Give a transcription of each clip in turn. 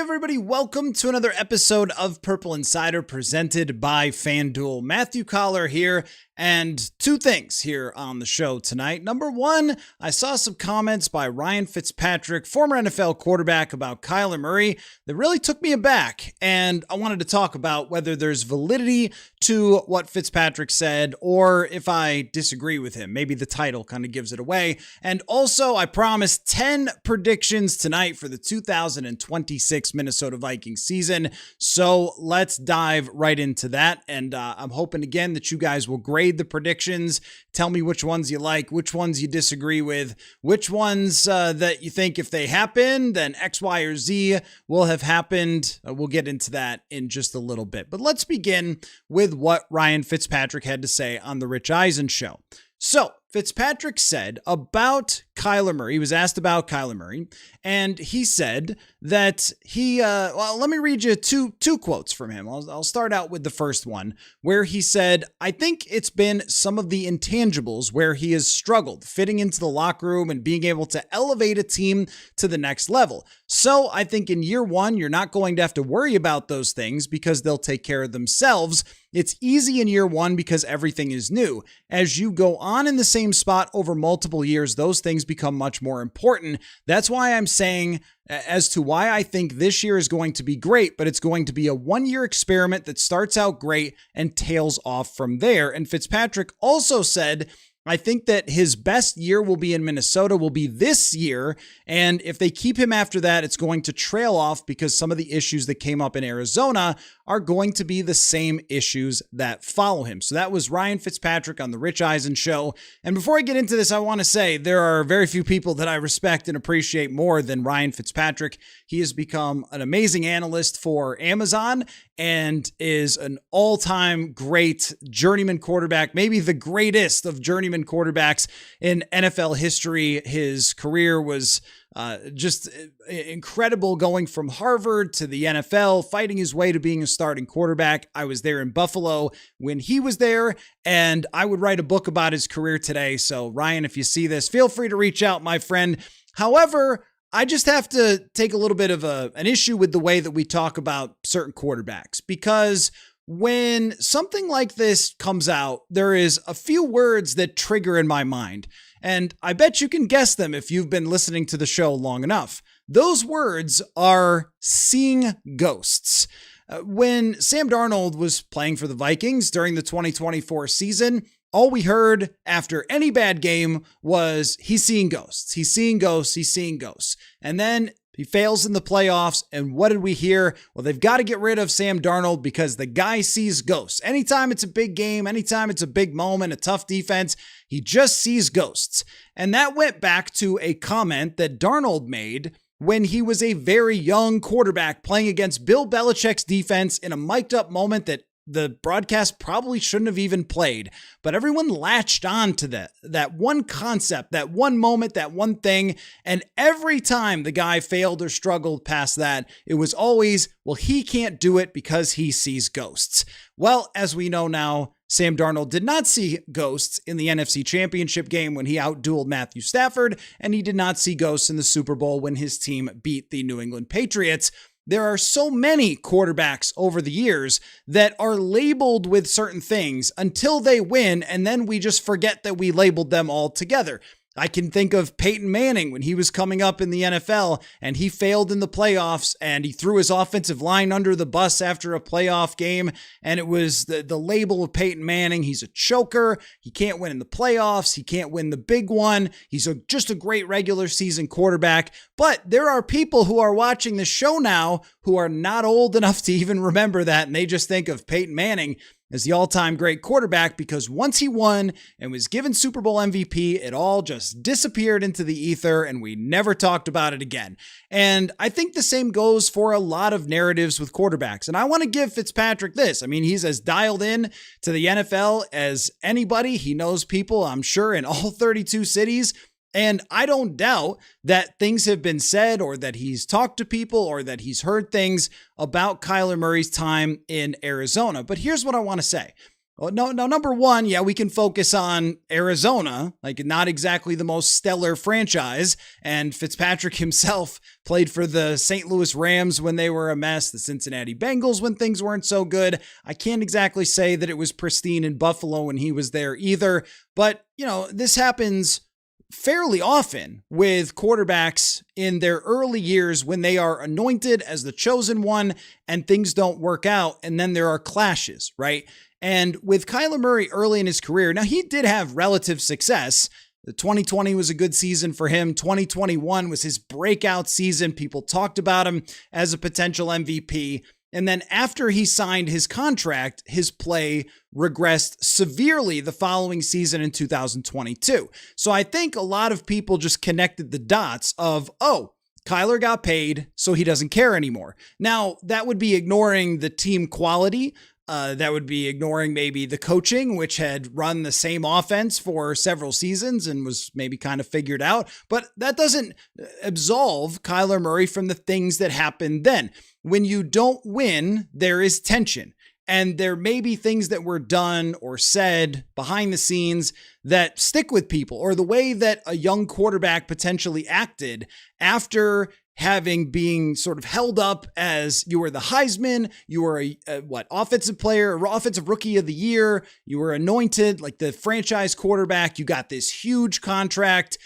everybody? Welcome to another episode of Purple Insider presented by FanDuel. Matthew Coller here, and two things here on the show tonight. Number one, I saw some comments by Ryan Fitzpatrick, former NFL quarterback, about Kyler Murray that really took me aback, and I wanted to talk about whether there's validity to what Fitzpatrick said or if I disagree with him. Maybe the title kind of gives it away. And also, I promised 10 predictions tonight for the 2026 Minnesota Vikings season. So let's dive right into that. And I'm hoping again that you guys will grade the predictions. Tell me which ones you like, which ones you disagree with, which ones that you think if they happen, then X, Y, or Z will have happened. We'll get into that in just a little bit. But let's begin with what Ryan Fitzpatrick had to say on the Rich Eisen show. So Fitzpatrick said about Kyler Murray, he was asked about Kyler Murray, and he said that let me read you two quotes from him. I'll start out with the first one, where he said, "I think it's been some of the intangibles where he has struggled fitting into the locker room and being able to elevate a team to the next level. So I think in year one, you're not going to have to worry about those things because they'll take care of themselves. It's easy in year one because everything is new. As you go on in the same spot over multiple years, those things become much more important. That's why I'm saying as to why I think this year is going to be great, but it's going to be a one-year experiment that starts out great and tails off from there." And Fitzpatrick also said, "I think that his best year will be in Minnesota, will be this year. And if they keep him after that, it's going to trail off because some of the issues that came up in Arizona are going to be the same issues that follow him." So that was Ryan Fitzpatrick on the Rich Eisen show. And before I get into this, I want to say there are very few people that I respect and appreciate more than Ryan Fitzpatrick. He has become an amazing analyst for Amazon and is an all-time great journeyman quarterback, maybe the greatest of journeyman quarterbacks in NFL history. His career was just incredible, going from Harvard to the NFL, fighting his way to being a starting quarterback. I was there in Buffalo when he was there, and I would write a book about his career today. So Ryan, if you see this, feel free to reach out, my friend. However, I just have to take a little bit of an issue with the way that we talk about certain quarterbacks, because when something like this comes out, there is a few words that trigger in my mind, and I bet you can guess them if you've been listening to the show long enough. Those words are seeing ghosts. When Sam Darnold was playing for the Vikings during the 2024 season, all we heard after any bad game was he's seeing ghosts. He's seeing ghosts. He's seeing ghosts. And then he fails in the playoffs. And what did we hear? Well, they've got to get rid of Sam Darnold because the guy sees ghosts. Anytime it's a big game, anytime it's a big moment, a tough defense, he just sees ghosts. And that went back to a comment that Darnold made when he was a very young quarterback playing against Bill Belichick's defense in a mic'd up moment that the broadcast probably shouldn't have even played, but everyone latched on to that one concept, that one moment, that one thing. And every time the guy failed or struggled past that, it was always, well, he can't do it because he sees ghosts. Well, as we know now, Sam Darnold did not see ghosts in the NFC Championship game when he outdueled Matthew Stafford, and he did not see ghosts in the Super Bowl when his team beat the New England Patriots. There are so many quarterbacks over the years that are labeled with certain things until they win, and then we just forget that we labeled them all together. I can think of Peyton Manning when he was coming up in the NFL and he failed in the playoffs and he threw his offensive line under the bus after a playoff game. And it was the label of Peyton Manning. He's a choker. He can't win in the playoffs. He can't win the big one. He's just a great regular season quarterback. But there are people who are watching the show now who are not old enough to even remember that. And they just think of Peyton Manning as the all-time great quarterback because once he won and was given Super Bowl MVP, it all just disappeared into the ether and we never talked about it again. And I think the same goes for a lot of narratives with quarterbacks. And I want to give Fitzpatrick this. I mean, he's as dialed in to the NFL as anybody. He knows people, I'm sure, in all 32 cities. And I don't doubt that things have been said or that he's talked to people or that he's heard things about Kyler Murray's time in Arizona. But here's what I want to say. Well, no, number one, yeah, we can focus on Arizona, like not exactly the most stellar franchise. And Fitzpatrick himself played for the St. Louis Rams when they were a mess, the Cincinnati Bengals when things weren't so good. I can't exactly say that it was pristine in Buffalo when he was there either. But, this happens fairly often with quarterbacks in their early years when they are anointed as the chosen one and things don't work out. And then there are clashes, right? And with Kyler Murray early in his career, now he did have relative success. The 2020 was a good season for him. 2021 was his breakout season. People talked about him as a potential MVP. And then after he signed his contract, his play regressed severely the following season in 2022. So I think a lot of people just connected the dots of, Kyler got paid, so he doesn't care anymore. Now, that would be ignoring the team quality. That would be ignoring maybe the coaching, which had run the same offense for several seasons and was maybe kind of figured out. But that doesn't absolve Kyler Murray from the things that happened then. When you don't win, there is tension. And there may be things that were done or said behind the scenes that stick with people, or the way that a young quarterback potentially acted after being sort of held up as you were the Heisman, you were a offensive player, offensive rookie of the year, you were anointed like the franchise quarterback, you got this huge contract.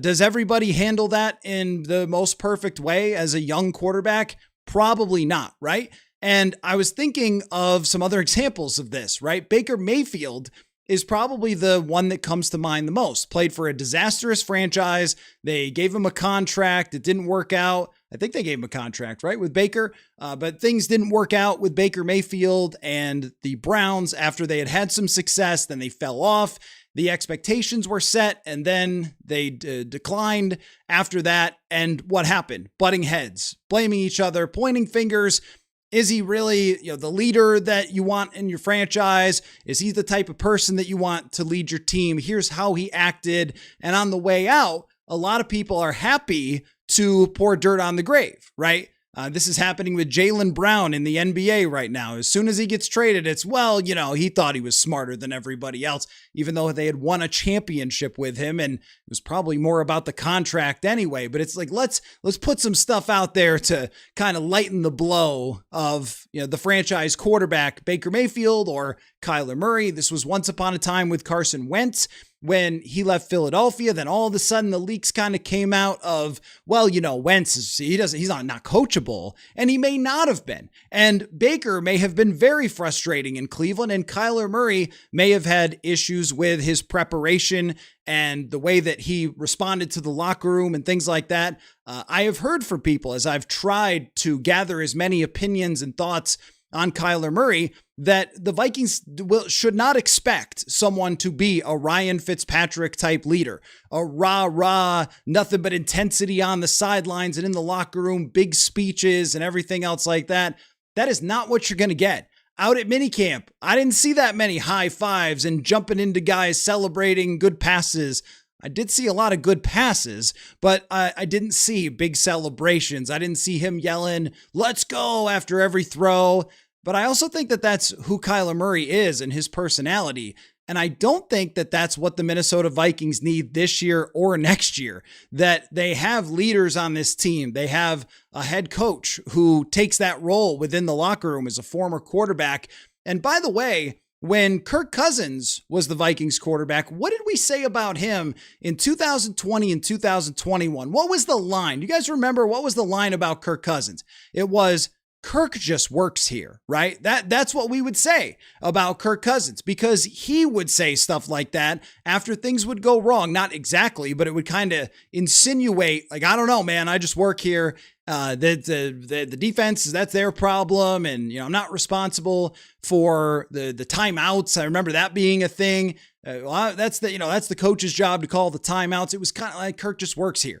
Does everybody handle that in the most perfect way as a young quarterback? Probably not, right? And I was thinking of some other examples of this, right? Baker Mayfield is probably the one that comes to mind the most. Played for a disastrous franchise. They gave him a contract. It didn't work out. I think they gave him a contract, right, with Baker. But things didn't work out with Baker Mayfield and the Browns after they had some success. Then they fell off. The expectations were set, and then they declined after that. And what happened? Butting heads, blaming each other, pointing fingers. Is he really, the leader that you want in your franchise? Is he the type of person that you want to lead your team? Here's how he acted. And on the way out, a lot of people are happy to pour dirt on the grave, right? This is happening with Jaylen Brown in the NBA right now. As soon as he gets traded, it's, he thought he was smarter than everybody else, even though they had won a championship with him. And it was probably more about the contract anyway. But it's like, let's put some stuff out there to kind of lighten the blow of, the franchise quarterback, Baker Mayfield or Kyler Murray. This was once upon a time with Carson Wentz. When he left Philadelphia, then all of a sudden the leaks kind of came out of, Wentz he's not coachable, and he may not have been. And Baker may have been very frustrating in Cleveland, and Kyler Murray may have had issues with his preparation and the way that he responded to the locker room and things like that. I have heard from people as I've tried to gather as many opinions and thoughts on Kyler Murray that the Vikings should not expect someone to be a Ryan Fitzpatrick type leader, a rah, nothing but intensity on the sidelines and in the locker room, big speeches and everything else like that. That is not what you're going to get. Out at minicamp, I didn't see that many high fives and jumping into guys celebrating good passes. I did see a lot of good passes, but I didn't see big celebrations. I didn't see him yelling, "Let's go," after every throw. But I also think that that's who Kyler Murray is and his personality. And I don't think that that's what the Minnesota Vikings need this year or next year, that they have leaders on this team. They have a head coach who takes that role within the locker room as a former quarterback. And by the way, when Kirk Cousins was the Vikings quarterback, what did we say about him in 2020 and 2021? What was the line? Do you guys remember what was the line about Kirk Cousins? It was, Kirk just works here, right? That's what we would say about Kirk Cousins, because he would say stuff like that after things would go wrong. Not exactly, but it would kind of insinuate, like, I don't know, man, I just work here. The defense, that's their problem. And, I'm not responsible for the timeouts. I remember that being a thing. That's the coach's job to call the timeouts. It was kind of like Kirk just works here.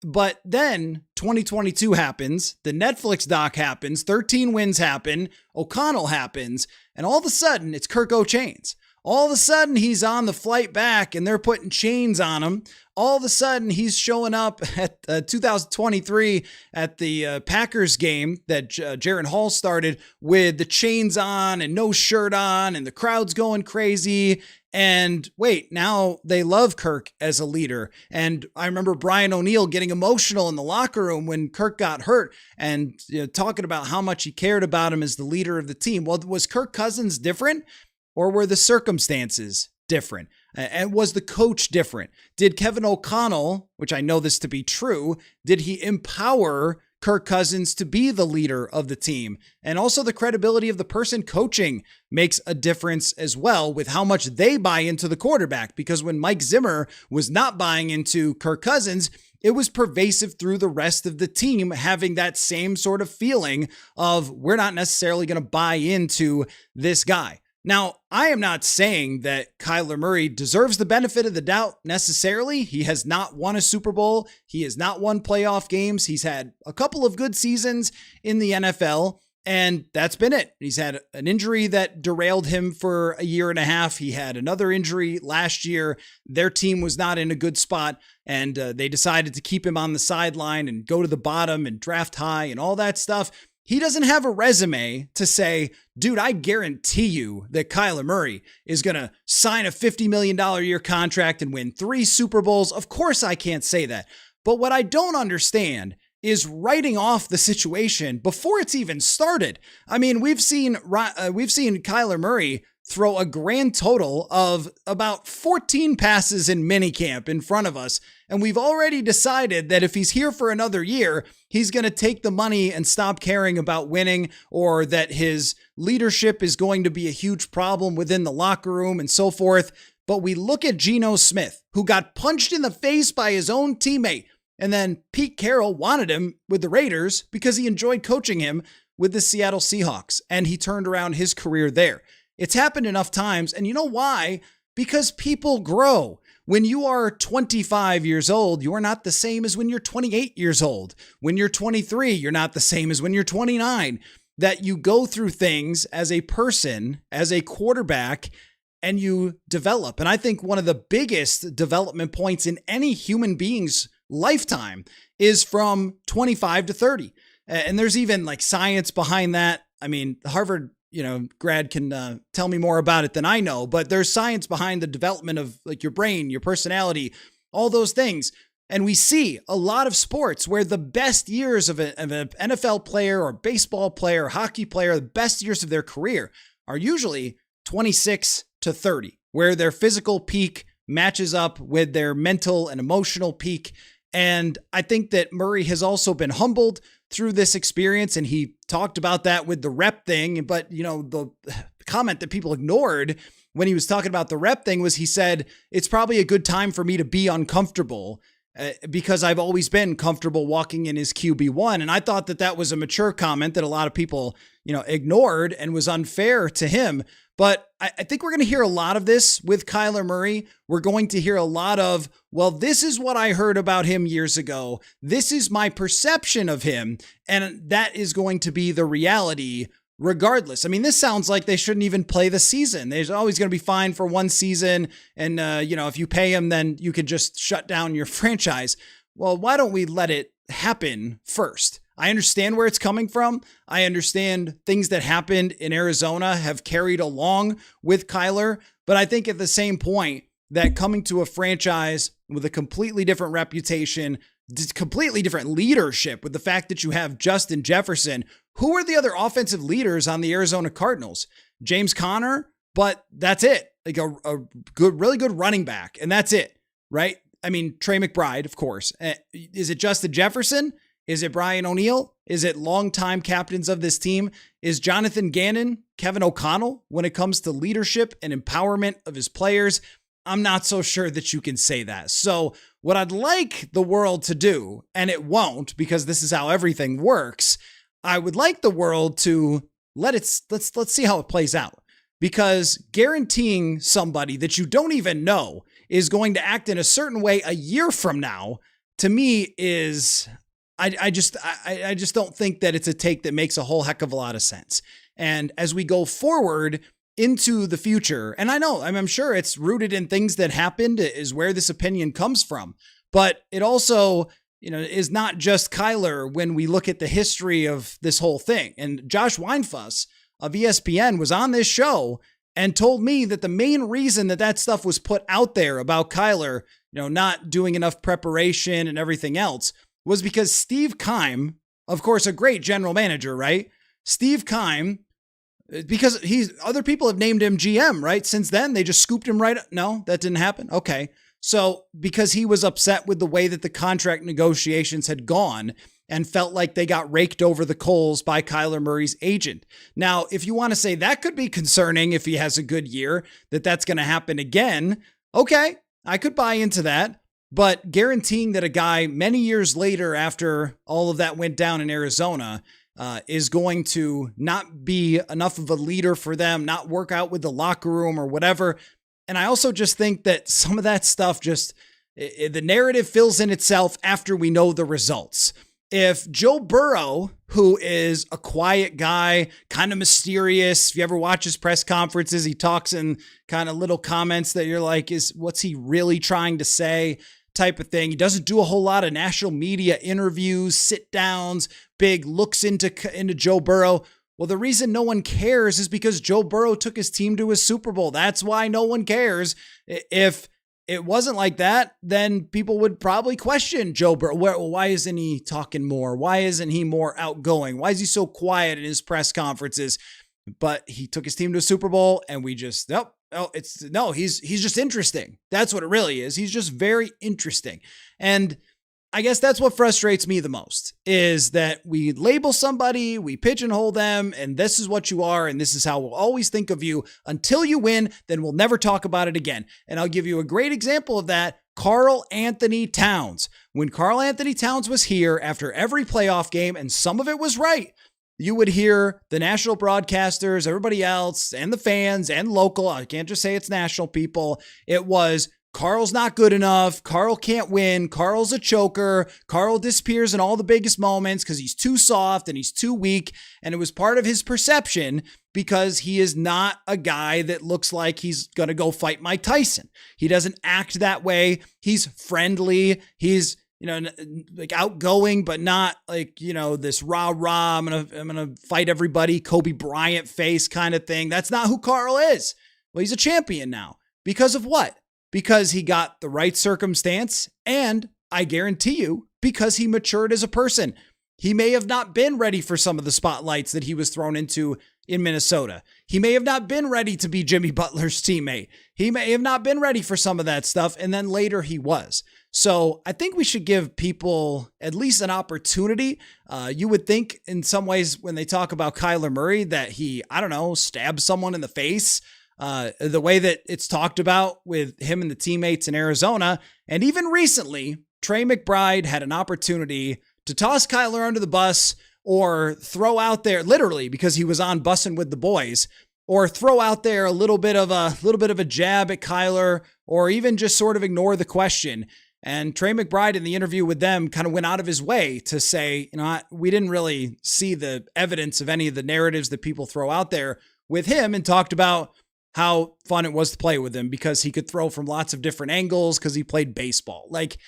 But then 2022 happens, the Netflix doc happens, 13 wins happen, O'Connell happens, and all of a sudden it's Kirk O'Chains. All of a sudden, he's on the flight back and they're putting chains on him. All of a sudden, he's showing up at 2023 at the Packers game that Jaren Hall started with the chains on and no shirt on, and the crowd's going crazy. And wait, now they love Kirk as a leader. And I remember Brian O'Neill getting emotional in the locker room when Kirk got hurt and talking about how much he cared about him as the leader of the team. Well, was Kirk Cousins different, or were the circumstances different? And was the coach different? Did Kevin O'Connell, which I know this to be true, did he empower Kirk Cousins to be the leader of the team? And also the credibility of the person coaching makes a difference as well with how much they buy into the quarterback. Because when Mike Zimmer was not buying into Kirk Cousins, it was pervasive through the rest of the team having that same sort of feeling of, we're not necessarily going to buy into this guy. Now, I am not saying that Kyler Murray deserves the benefit of the doubt necessarily. He has not won a Super Bowl. He has not won playoff games. He's had a couple of good seasons in the NFL, and that's been it. He's had an injury that derailed him for a year and a half. He had another injury last year. Their team was not in a good spot, and they decided to keep him on the sideline and go to the bottom and draft high and all that stuff. He doesn't have a resume to say, dude, I guarantee you that Kyler Murray is going to sign a $50 million a year contract and win 3 Super Bowls. Of course I can't say that. But what I don't understand is writing off the situation before it's even started. I mean, we've seen Kyler Murray throw a grand total of about 14 passes in minicamp in front of us. And we've already decided that if he's here for another year, he's going to take the money and stop caring about winning, or that his leadership is going to be a huge problem within the locker room and so forth. But we look at Geno Smith, who got punched in the face by his own teammate. And then Pete Carroll wanted him with the Raiders because he enjoyed coaching him with the Seattle Seahawks. And he turned around his career there. It's happened enough times. And you know why? Because people grow. When you are 25 years old, you are not the same as when you're 28 years old. When you're 23, you're not the same as when you're 29. That you go through things as a person, as a quarterback, and you develop. And I think one of the biggest development points in any human being's lifetime is from 25 to 30. And there's even like science behind that. I mean, Harvard grad can tell me more about it than I know, but there's science behind the development of like your brain, your personality, all those things. And we see a lot of sports where the best years of an NFL player or baseball player, hockey player, the best years of their career are usually 26 to 30, where their physical peak matches up with their mental and emotional peak. And I think that Murray has also been humbled through this experience, and he talked about that with the rep thing. But, the comment that people ignored when he was talking about the rep thing was he said, it's probably a good time for me to be uncomfortable because I've always been comfortable walking in his QB1. And I thought that that was a mature comment that a lot of people, ignored and was unfair to him. But I think we're going to hear a lot of this with Kyler Murray. We're going to hear a lot of, well, this is what I heard about him years ago. This is my perception of him. And that is going to be the reality regardless. I mean, this sounds like they shouldn't even play the season. They're always going to be fine for one season. And, if you pay him, then you could just shut down your franchise. Well, why don't we let it happen first? I understand where it's coming from. I understand things that happened in Arizona have carried along with Kyler. But I think at the same point that coming to a franchise with a completely different reputation, completely different leadership, with the fact that you have Justin Jefferson, who are the other offensive leaders on the Arizona Cardinals? James Conner, but that's it. Like a good, really good running back. And that's it, right? I mean, Trey McBride, of course. Is it Justin Jefferson? Is it Brian O'Neill? Is it longtime captains of this team? Is Jonathan Gannon Kevin O'Connell when it comes to leadership and empowerment of his players? I'm not so sure that you can say that. So what I'd like the world to do, and it won't because this is how everything works, I would like the world to let's see how it plays out. Because guaranteeing somebody that you don't even know is going to act in a certain way a year from now, to me is... I just don't think that it's a take that makes a whole heck of a lot of sense. And as we go forward, into the future, and I'm sure it's rooted in things that happened, is where this opinion comes from, but it also, is not just Kyler when we look at the history of this whole thing. And Josh Weinfuss of ESPN was on this show and told me that the main reason that stuff was put out there about Kyler, not doing enough preparation and everything else, was because Steve Keim, of course, a great general manager, right? Steve Keim, because other people have named him GM, right? Since then, they just scooped him right up. No, that didn't happen. Okay. So because he was upset with the way that the contract negotiations had gone and felt like they got raked over the coals by Kyler Murray's agent. Now, if you want to say that could be concerning if he has a good year, that's going to happen again, okay, I could buy into that. But guaranteeing that a guy many years later, after all of that went down in Arizona, is going to not be enough of a leader for them, not work out with the locker room or whatever. And I also just think that some of that stuff the narrative fills in itself after we know the results. If Joe Burrow, who is a quiet guy, kind of mysterious, if you ever watch his press conferences, he talks in kind of little comments that you're like, what's he really trying to say type of thing. He doesn't do a whole lot of national media interviews, sit downs, big looks into Joe Burrow. Well, the reason no one cares is because Joe Burrow took his team to a Super Bowl. That's why no one cares. If it wasn't like that, then people would probably question Joe Burrow. Why isn't he talking more? Why isn't he more outgoing? Why is he so quiet in his press conferences? But he took his team to a Super Bowl, and we just, he's just interesting. That's what it really is. He's just very interesting. And I guess that's what frustrates me the most, is that we label somebody, we pigeonhole them, and this is what you are, and this is how we'll always think of you until you win, then we'll never talk about it again. And I'll give you a great example of that. Karl Anthony Towns. When Karl Anthony Towns was here after every playoff game, and some of it was right, you would hear the national broadcasters, everybody else, and the fans, and local, I can't just say it's national people, it was, Karl's not good enough. Karl can't win. Karl's a choker. Karl disappears in all the biggest moments because he's too soft and he's too weak. And it was part of his perception because he is not a guy that looks like he's going to go fight Mike Tyson. He doesn't act that way. He's friendly. He's, like outgoing, but not like, this rah-rah, I'm going to fight everybody, Kobe Bryant face kind of thing. That's not who Karl is. Well, he's a champion now. Because of what? Because he got the right circumstance, and I guarantee you, because he matured as a person. He may have not been ready for some of the spotlights that he was thrown into in Minnesota. He may have not been ready to be Jimmy Butler's teammate. He may have not been ready for some of that stuff, and then later he was. So I think we should give people at least an opportunity. You would think in some ways when they talk about Kyler Murray that he, stabbed someone in the face. The way that it's talked about with him and the teammates in Arizona. And even recently, Trey McBride had an opportunity to toss Kyler under the bus or throw out there, literally because he was on Bussin' with the Boys, or throw out there a little bit of a jab at Kyler, or even just sort of ignore the question. And Trey McBride in the interview with them kind of went out of his way to say, we didn't really see the evidence of any of the narratives that people throw out there with him, and talked about how fun it was to play with him because he could throw from lots of different angles because he played baseball. Like,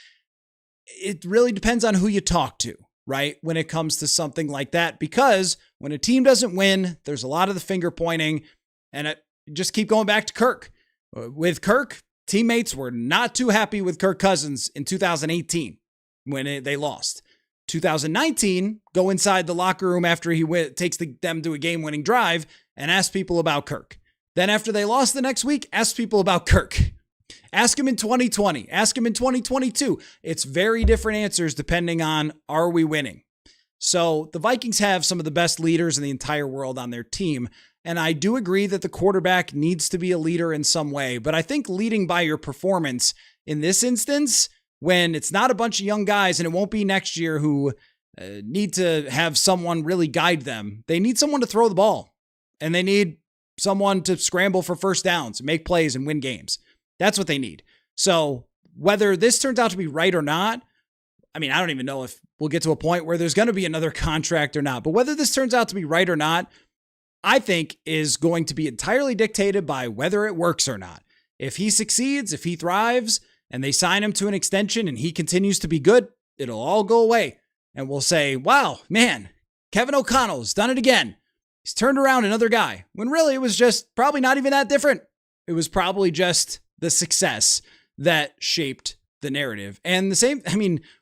it really depends on who you talk to, right? When it comes to something like that, because when a team doesn't win, there's a lot of the finger pointing, and just keep going back to Kirk. With Kirk, teammates were not too happy with Kirk Cousins in 2018 when they lost. 2019, go inside the locker room after he takes them to a game-winning drive and ask people about Kirk. Then after they lost the next week, ask people about Kirk. Ask him in 2020. Ask him in 2022. It's very different answers depending on, are we winning? So the Vikings have some of the best leaders in the entire world on their team. And I do agree that the quarterback needs to be a leader in some way. But I think leading by your performance in this instance, when it's not a bunch of young guys, and it won't be next year, who need to have someone really guide them. They need someone to throw the ball. And they need someone to scramble for first downs, make plays, and win games. That's what they need. So whether this turns out to be right or not, I don't even know if we'll get to a point where there's going to be another contract or not, but whether this turns out to be right or not, I think is going to be entirely dictated by whether it works or not. If he succeeds, if he thrives, and they sign him to an extension and he continues to be good, it'll all go away. And we'll say, wow, man, Kevin O'Connell's done it again. He's turned around another guy. When really it was just probably not even that different. It was probably just the success that shaped the narrative. And the same,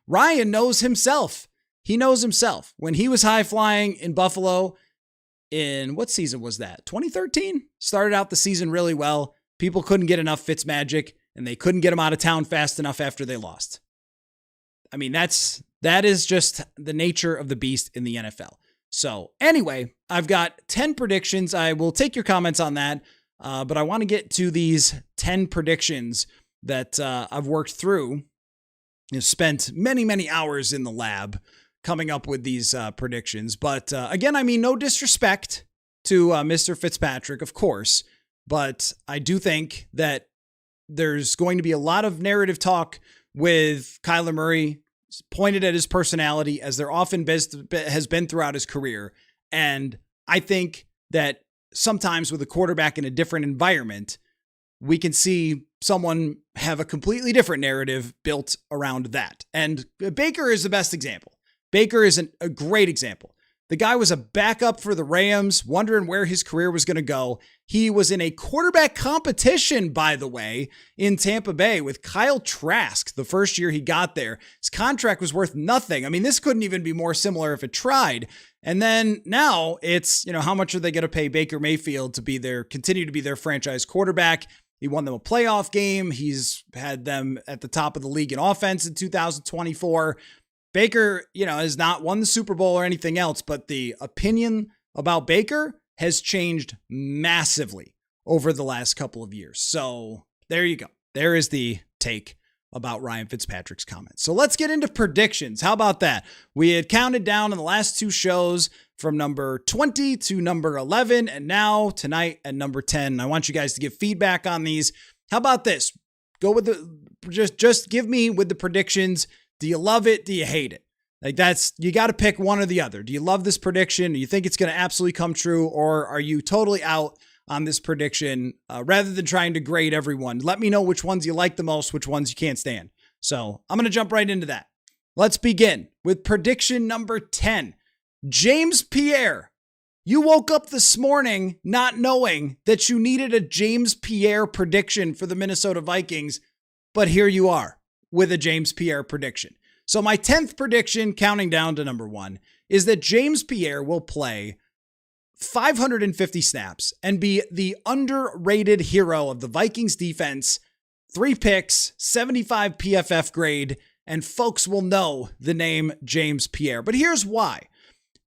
Ryan knows himself. He knows himself. When he was high flying in Buffalo, in what season was that? 2013? Started out the season really well. People couldn't get enough Fitzmagic, and they couldn't get him out of town fast enough after they lost. That is just the nature of the beast in the NFL. So anyway, I've got 10 predictions. I will take your comments on that, but I want to get to these 10 predictions that I've worked through. Spent many, many hours in the lab coming up with these predictions. But again, no disrespect to Mr. Fitzpatrick, of course, but I do think that there's going to be a lot of narrative talk with Kyler Murray pointed at his personality, as there often has been throughout his career. And I think that sometimes with a quarterback in a different environment, we can see someone have a completely different narrative built around that. And Baker is the best example. Baker is a great example. The guy was a backup for the Rams, wondering where his career was going to go. He was in a quarterback competition, by the way, in Tampa Bay with Kyle Trask the first year he got there. His contract was worth nothing. This couldn't even be more similar if it tried. And then now it's, how much are they going to pay Baker Mayfield to continue to be their franchise quarterback? He won them a playoff game. He's had them at the top of the league in offense in 2024. Baker, has not won the Super Bowl or anything else, but the opinion about Baker has changed massively over the last couple of years. So there you go. There is the take about Ryan Fitzpatrick's comments. So let's get into predictions. How about that? We had counted down in the last two shows from number 20 to number 11, and now tonight at number 10. I want you guys to give feedback on these. How about this? Go with just give me with the predictions. Do you love it? Do you hate it? You got to pick one or the other. Do you love this prediction? Do you think it's going to absolutely come true? Or are you totally out on this prediction rather than trying to grade everyone? Let me know which ones you like the most, which ones you can't stand. So I'm going to jump right into that. Let's begin with prediction number 10. James Pierre. You woke up this morning not knowing that you needed a James Pierre prediction for the Minnesota Vikings, but here you are with a James Pierre prediction. So my 10th prediction, counting down to number 1, is that James Pierre will play 550 snaps and be the underrated hero of the Vikings defense, 3 picks, 75 PFF grade, and folks will know the name James Pierre. But here's why.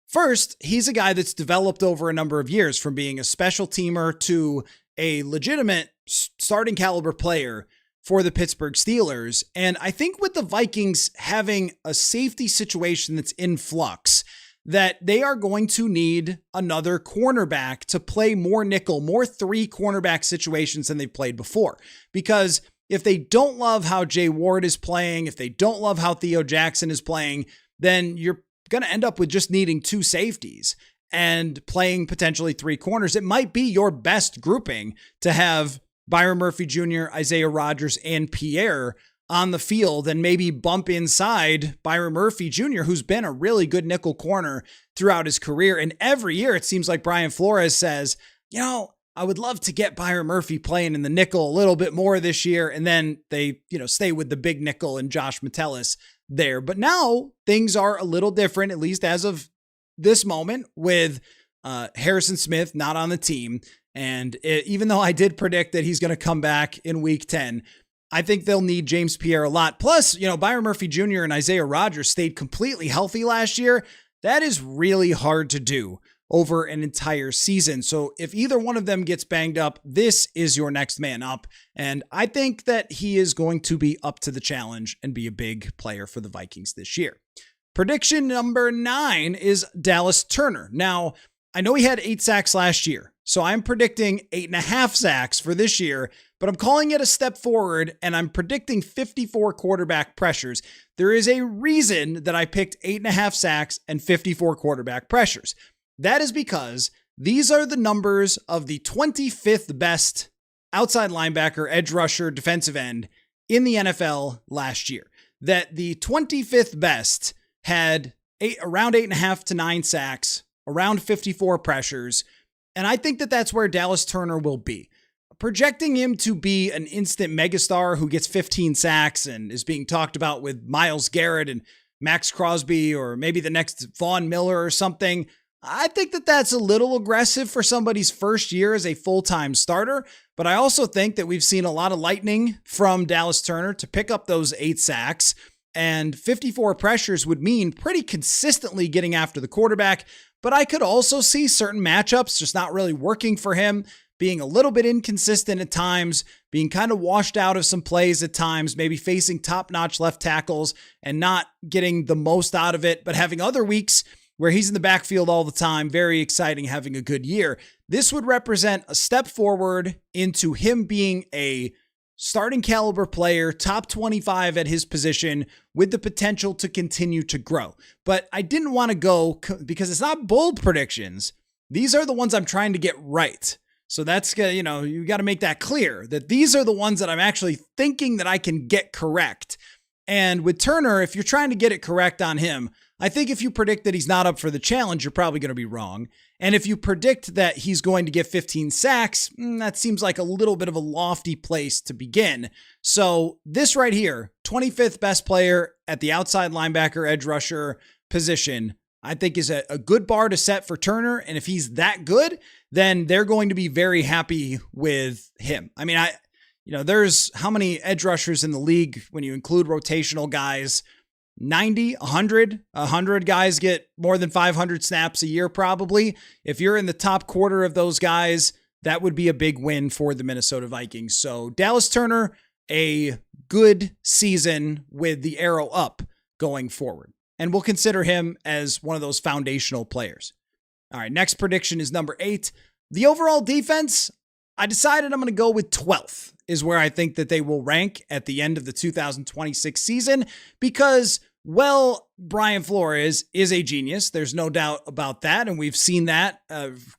First, he's a guy that's developed over a number of years from being a special teamer to a legitimate starting caliber player for the Pittsburgh Steelers. And I think with the Vikings having a safety situation that's in flux, that they are going to need another cornerback to play more nickel, more 3 cornerback situations than they've played before. Because if they don't love how Jay Ward is playing, if they don't love how Theo Jackson is playing, then you're going to end up with just needing 2 safeties and playing potentially 3 corners. It might be your best grouping to have Byron Murphy Jr., Isaiah Rodgers, and Pierre on the field, and maybe bump inside Byron Murphy Jr., who's been a really good nickel corner throughout his career. And every year it seems like Brian Flores says, I would love to get Byron Murphy playing in the nickel a little bit more this year. And then they, stay with the big nickel and Josh Metellus there. But now things are a little different, at least as of this moment, with Harrison Smith not on the team. And even though I did predict that he's going to come back in week 10, I think they'll need James Pierre a lot. Plus, Byron Murphy Jr. and Isaiah Rodgers stayed completely healthy last year. That is really hard to do over an entire season. So if either one of them gets banged up, this is your next man up. And I think that he is going to be up to the challenge and be a big player for the Vikings this year. Prediction number 9 is Dallas Turner. Now, I know he had 8 sacks last year, so I'm predicting 8.5 sacks for this year, but I'm calling it a step forward, and I'm predicting 54 quarterback pressures. There is a reason that I picked 8.5 sacks and 54 quarterback pressures. That is because These are the numbers of the 25th best outside linebacker, edge rusher, defensive end in the NFL last year. That the 25th best had around 8.5 to 9 sacks, around 54 pressures. And I think that that's where Dallas Turner will be. Projecting him to be an instant megastar who gets 15 sacks and is being talked about with Myles Garrett and Max Crosby or maybe the next Von Miller or something, I think that that's a little aggressive for somebody's first year as a full-time starter. But I also think that we've seen a lot of lightning from Dallas Turner to pick up those 8 sacks. And 54 pressures would mean pretty consistently getting after the quarterback. But I could also see certain matchups just not really working for him, being a little bit inconsistent at times, being kind of washed out of some plays at times, maybe facing top-notch left tackles and not getting the most out of it, but having other weeks where he's in the backfield all the time, very exciting, having a good year. This would represent a step forward into him being a starting caliber player, top 25 at his position, with the potential to continue to grow. But I didn't want to go because it's not bold predictions. These are the ones I'm trying to get right. So that's, you got to make that clear that these are the ones that I'm actually thinking that I can get correct. And with Turner, if you're trying to get it correct on him, I think if you predict that he's not up for the challenge, you're probably going to be wrong. And if you predict that he's going to get 15 sacks, that seems like a little bit of a lofty place to begin. So this right here, 25th best player at the outside linebacker, edge rusher position, I think is a good bar to set for Turner. And if he's that good, then they're going to be very happy with him. I mean, there's how many edge rushers in the league when you include rotational guys? 90, 100 guys get more than 500 snaps a year probably. If you're in the top quarter of those guys, that would be a big win for the Minnesota Vikings. So Dallas Turner, a good season with the arrow up going forward. And we'll consider him as one of those foundational players. All right, next prediction is number 8. The overall defense, I decided I'm going to go with 12th is where I think that they will rank at the end of the 2026 season because, well, Brian Flores is a genius. There's no doubt about that. And we've seen that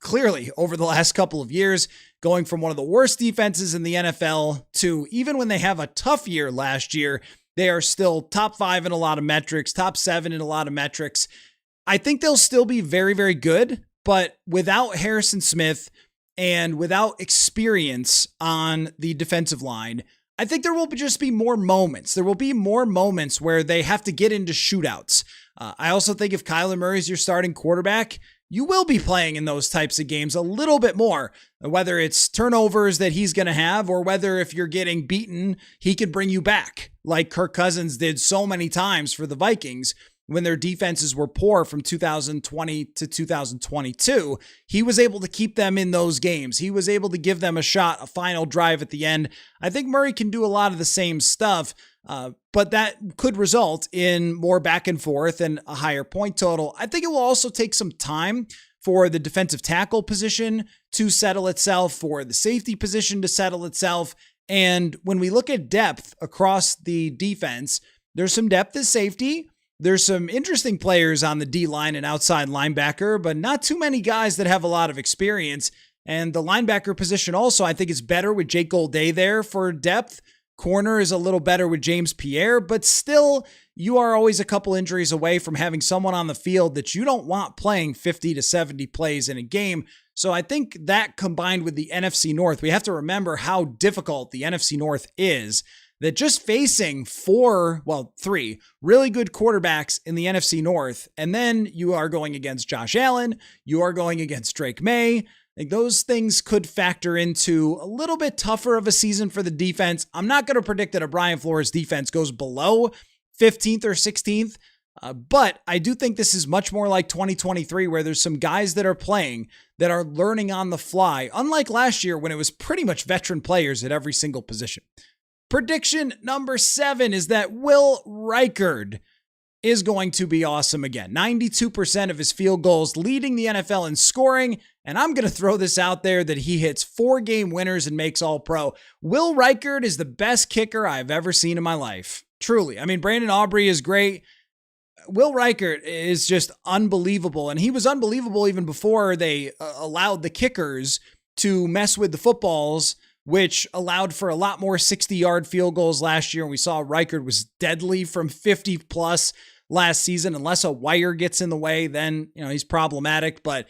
clearly over the last couple of years, going from one of the worst defenses in the NFL to even when they have a tough year last year, they are still top 5 in a lot of metrics, top 7 in a lot of metrics. I think they'll still be very, very good, but without Harrison Smith and without experience on the defensive line, I think there will just be more moments. There will be more moments where they have to get into shootouts. I also think if Kyler Murray is your starting quarterback, you will be playing in those types of games a little bit more, whether it's turnovers that he's going to have or whether if you're getting beaten, he can bring you back like Kirk Cousins did so many times for the Vikings when their defenses were poor from 2020 to 2022. He was able to keep them in those games. He was able to give them a shot, a final drive at the end. I think Murray can do a lot of the same stuff, but that could result in more back and forth and a higher point total. I think it will also take some time for the defensive tackle position to settle itself, for the safety position to settle itself. And when we look at depth across the defense, there's some depth at safety. There's some interesting players on the D-line and outside linebacker, but not too many guys that have a lot of experience. And the linebacker position also, I think, is better with Jake Golday there for depth. Corner is a little better with James Pierre, but still, you are always a couple injuries away from having someone on the field that you don't want playing 50 to 70 plays in a game. So I think that combined with the NFC North, we have to remember how difficult the NFC North is. That just facing 3 really good quarterbacks in the NFC North, and then you are going against Josh Allen, you are going against Drake May. Like those things could factor into a little bit tougher of a season for the defense. I'm not going to predict that a Brian Flores defense goes below 15th or 16th, but I do think this is much more like 2023 where there's some guys that are playing that are learning on the fly, unlike last year when it was pretty much veteran players at every single position. Prediction number 7 is that Will Reichard is going to be awesome again. 92% of his field goals, leading the NFL in scoring. And I'm going to throw this out there that he hits 4-game winners and makes All-Pro. Will Reichard is the best kicker I've ever seen in my life. Truly. I mean, Brandon Aubrey is great. Will Reichert is just unbelievable. And he was unbelievable even before they allowed the kickers to mess with the footballs, which allowed for a lot more 60-yard field goals last year. And we saw Reichert was deadly from 50 plus last season. Unless a wire gets in the way, then he's problematic. But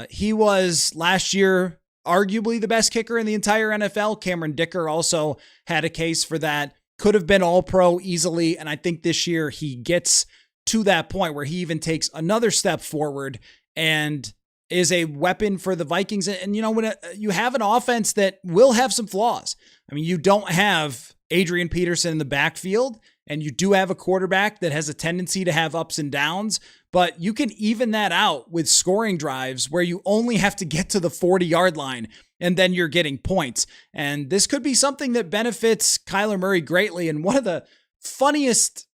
he was last year arguably the best kicker in the entire NFL. Cameron Dicker also had a case for that. Could have been all-pro easily. And I think this year he gets to that point where he even takes another step forward and is a weapon for the Vikings. And when you have an offense that will have some flaws, I mean, you don't have Adrian Peterson in the backfield, and you do have a quarterback that has a tendency to have ups and downs, but you can even that out with scoring drives where you only have to get to the 40-yard line and then you're getting points. And this could be something that benefits Kyler Murray greatly. And one of the funniest,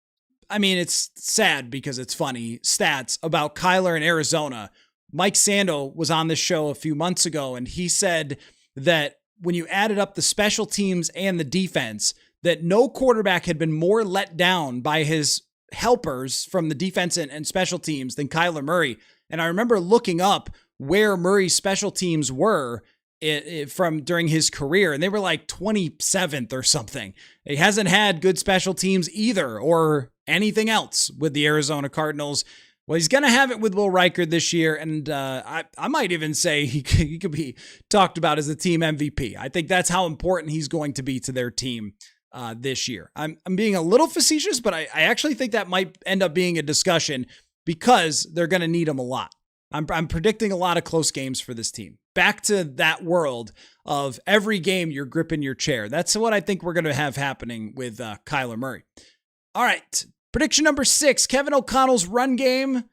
I mean, it's sad because it's funny, stats about Kyler in Arizona. Mike Sando was on this show a few months ago, and he said that when you added up the special teams and the defense, that no quarterback had been more let down by his helpers from the defense and special teams than Kyler Murray. And I remember looking up where Murray's special teams were from during his career, and they were like 27th or something. He hasn't had good special teams either or anything else with the Arizona Cardinals. Well, he's going to have it with Will Reichert this year, and I might even say he could be talked about as the team MVP. I think that's how important he's going to be to their team this year. I'm being a little facetious, but I actually think that might end up being a discussion because they're going to need him a lot. I'm predicting a lot of close games for this team. Back to that world of every game you're gripping your chair. That's what I think we're going to have happening with Kyler Murray. All right. Prediction number 6, Kevin O'Connell's run game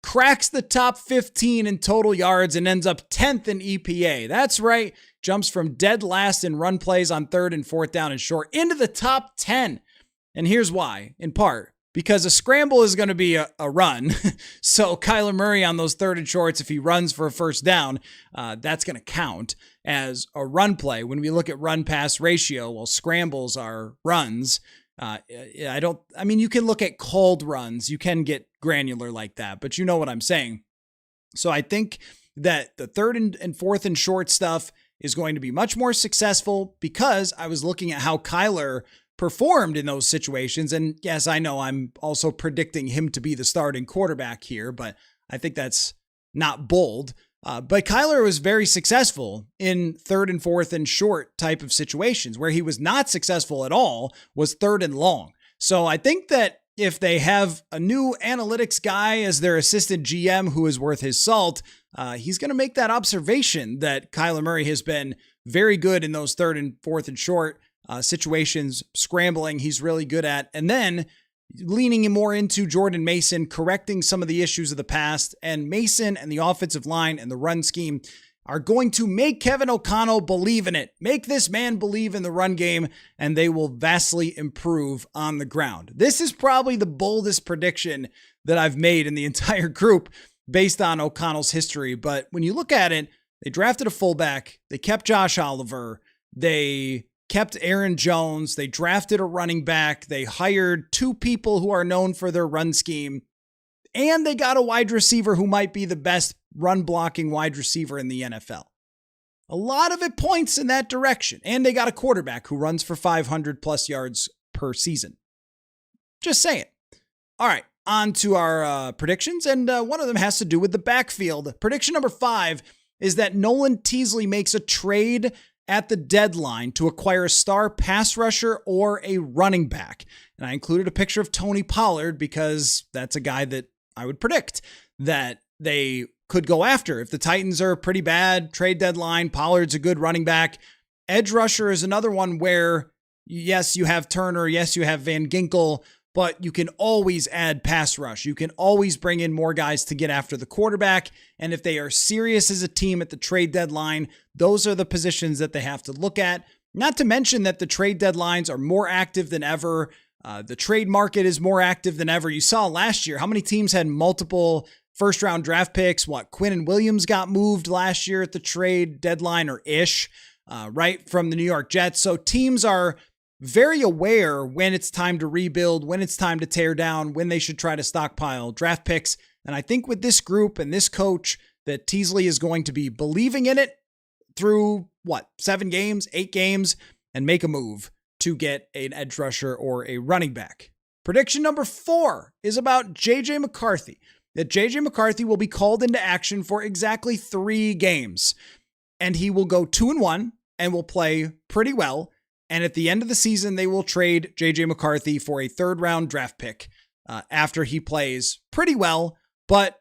cracks the top 15 in total yards and ends up 10th in EPA. That's right. Jumps from dead last in run plays on 3rd and 4th down and short into the top 10. And here's why, in part, because a scramble is going to be a run. So Kyler Murray on those 3rd and shorts, if he runs for a first down, that's going to count as a run play. When we look at run pass ratio, well, scrambles are runs. You can look at called runs. You can get granular like that, but you know what I'm saying. So I think that the 3rd and 4th and short stuff is going to be much more successful because I was looking at how Kyler performed in those situations. And yes, I know I'm also predicting him to be the starting quarterback here, but I think that's not bold. But Kyler was very successful in 3rd and 4th and short type of situations. Where he was not successful at all was 3rd and long. So I think that if they have a new analytics guy as their assistant GM who is worth his salt, he's going to make that observation that Kyler Murray has been very good in those 3rd and 4th and short situations. Scrambling, he's really good at. And then leaning more into Jordan Mason, correcting some of the issues of the past. And Mason and the offensive line and the run scheme are going to make Kevin O'Connell believe in it. Make this man believe in the run game, and they will vastly improve on the ground. This is probably the boldest prediction that I've made in the entire group based on O'Connell's history. But when you look at it, they drafted a fullback. They kept Josh Oliver. They kept Aaron Jones. They drafted a running back. They hired 2 people who are known for their run scheme. And they got a wide receiver who might be the best run blocking wide receiver in the NFL. A lot of it points in that direction. And they got a quarterback who runs for 500 plus yards per season. Just saying. All right, on to our predictions. And one of them has to do with the backfield. Prediction number 5 is that Nolan Teasley makes a trade at the deadline to acquire a star pass rusher or a running back. And I included a picture of Tony Pollard because that's a guy that I would predict that they could go after. If the Titans are pretty bad, trade deadline, Pollard's a good running back. Edge rusher is another one where, yes, you have Turner, yes, you have Van Ginkel, but you can always add pass rush. You can always bring in more guys to get after the quarterback. And if they are serious as a team at the trade deadline, those are the positions that they have to look at. Not to mention that the trade deadlines are more active than ever. The trade market is more active than ever. You saw last year how many teams had multiple first-round draft picks. Quinnen Williams got moved last year at the trade deadline or ish, right, from the New York Jets. So teams are very aware when it's time to rebuild, when it's time to tear down, when they should try to stockpile draft picks. And I think with this group and this coach that Teasley is going to be believing in it through 7 games, 8 games, and make a move to get an edge rusher or a running back. Prediction number 4 is about JJ McCarthy, that JJ McCarthy will be called into action for exactly 3 games, and he will go 2-1 and will play pretty well. And at the end of the season, they will trade JJ McCarthy for a 3rd-round draft pick after he plays pretty well, but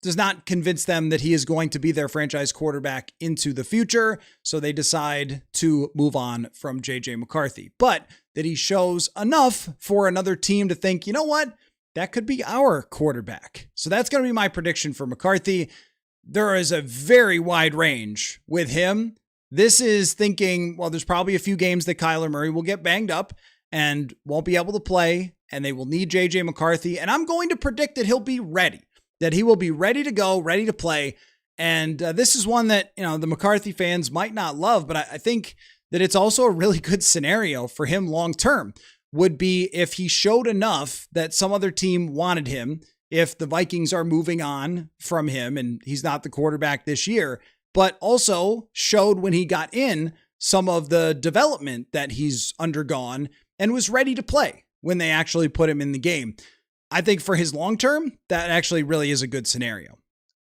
does not convince them that he is going to be their franchise quarterback into the future. So they decide to move on from JJ McCarthy, but that he shows enough for another team to think, you know what, that could be our quarterback. So that's going to be my prediction for McCarthy. There is a very wide range with him. This is thinking, well, there's probably a few games that Kyler Murray will get banged up and won't be able to play, and they will need JJ McCarthy. And I'm going to predict that he'll be ready, that he will be ready to go, ready to play. And this is one that, the McCarthy fans might not love, but I think that it's also a really good scenario for him long-term, would be if he showed enough that some other team wanted him, if the Vikings are moving on from him and he's not the quarterback this year, but also showed when he got in some of the development that he's undergone and was ready to play when they actually put him in the game. I think for his long term, that actually really is a good scenario.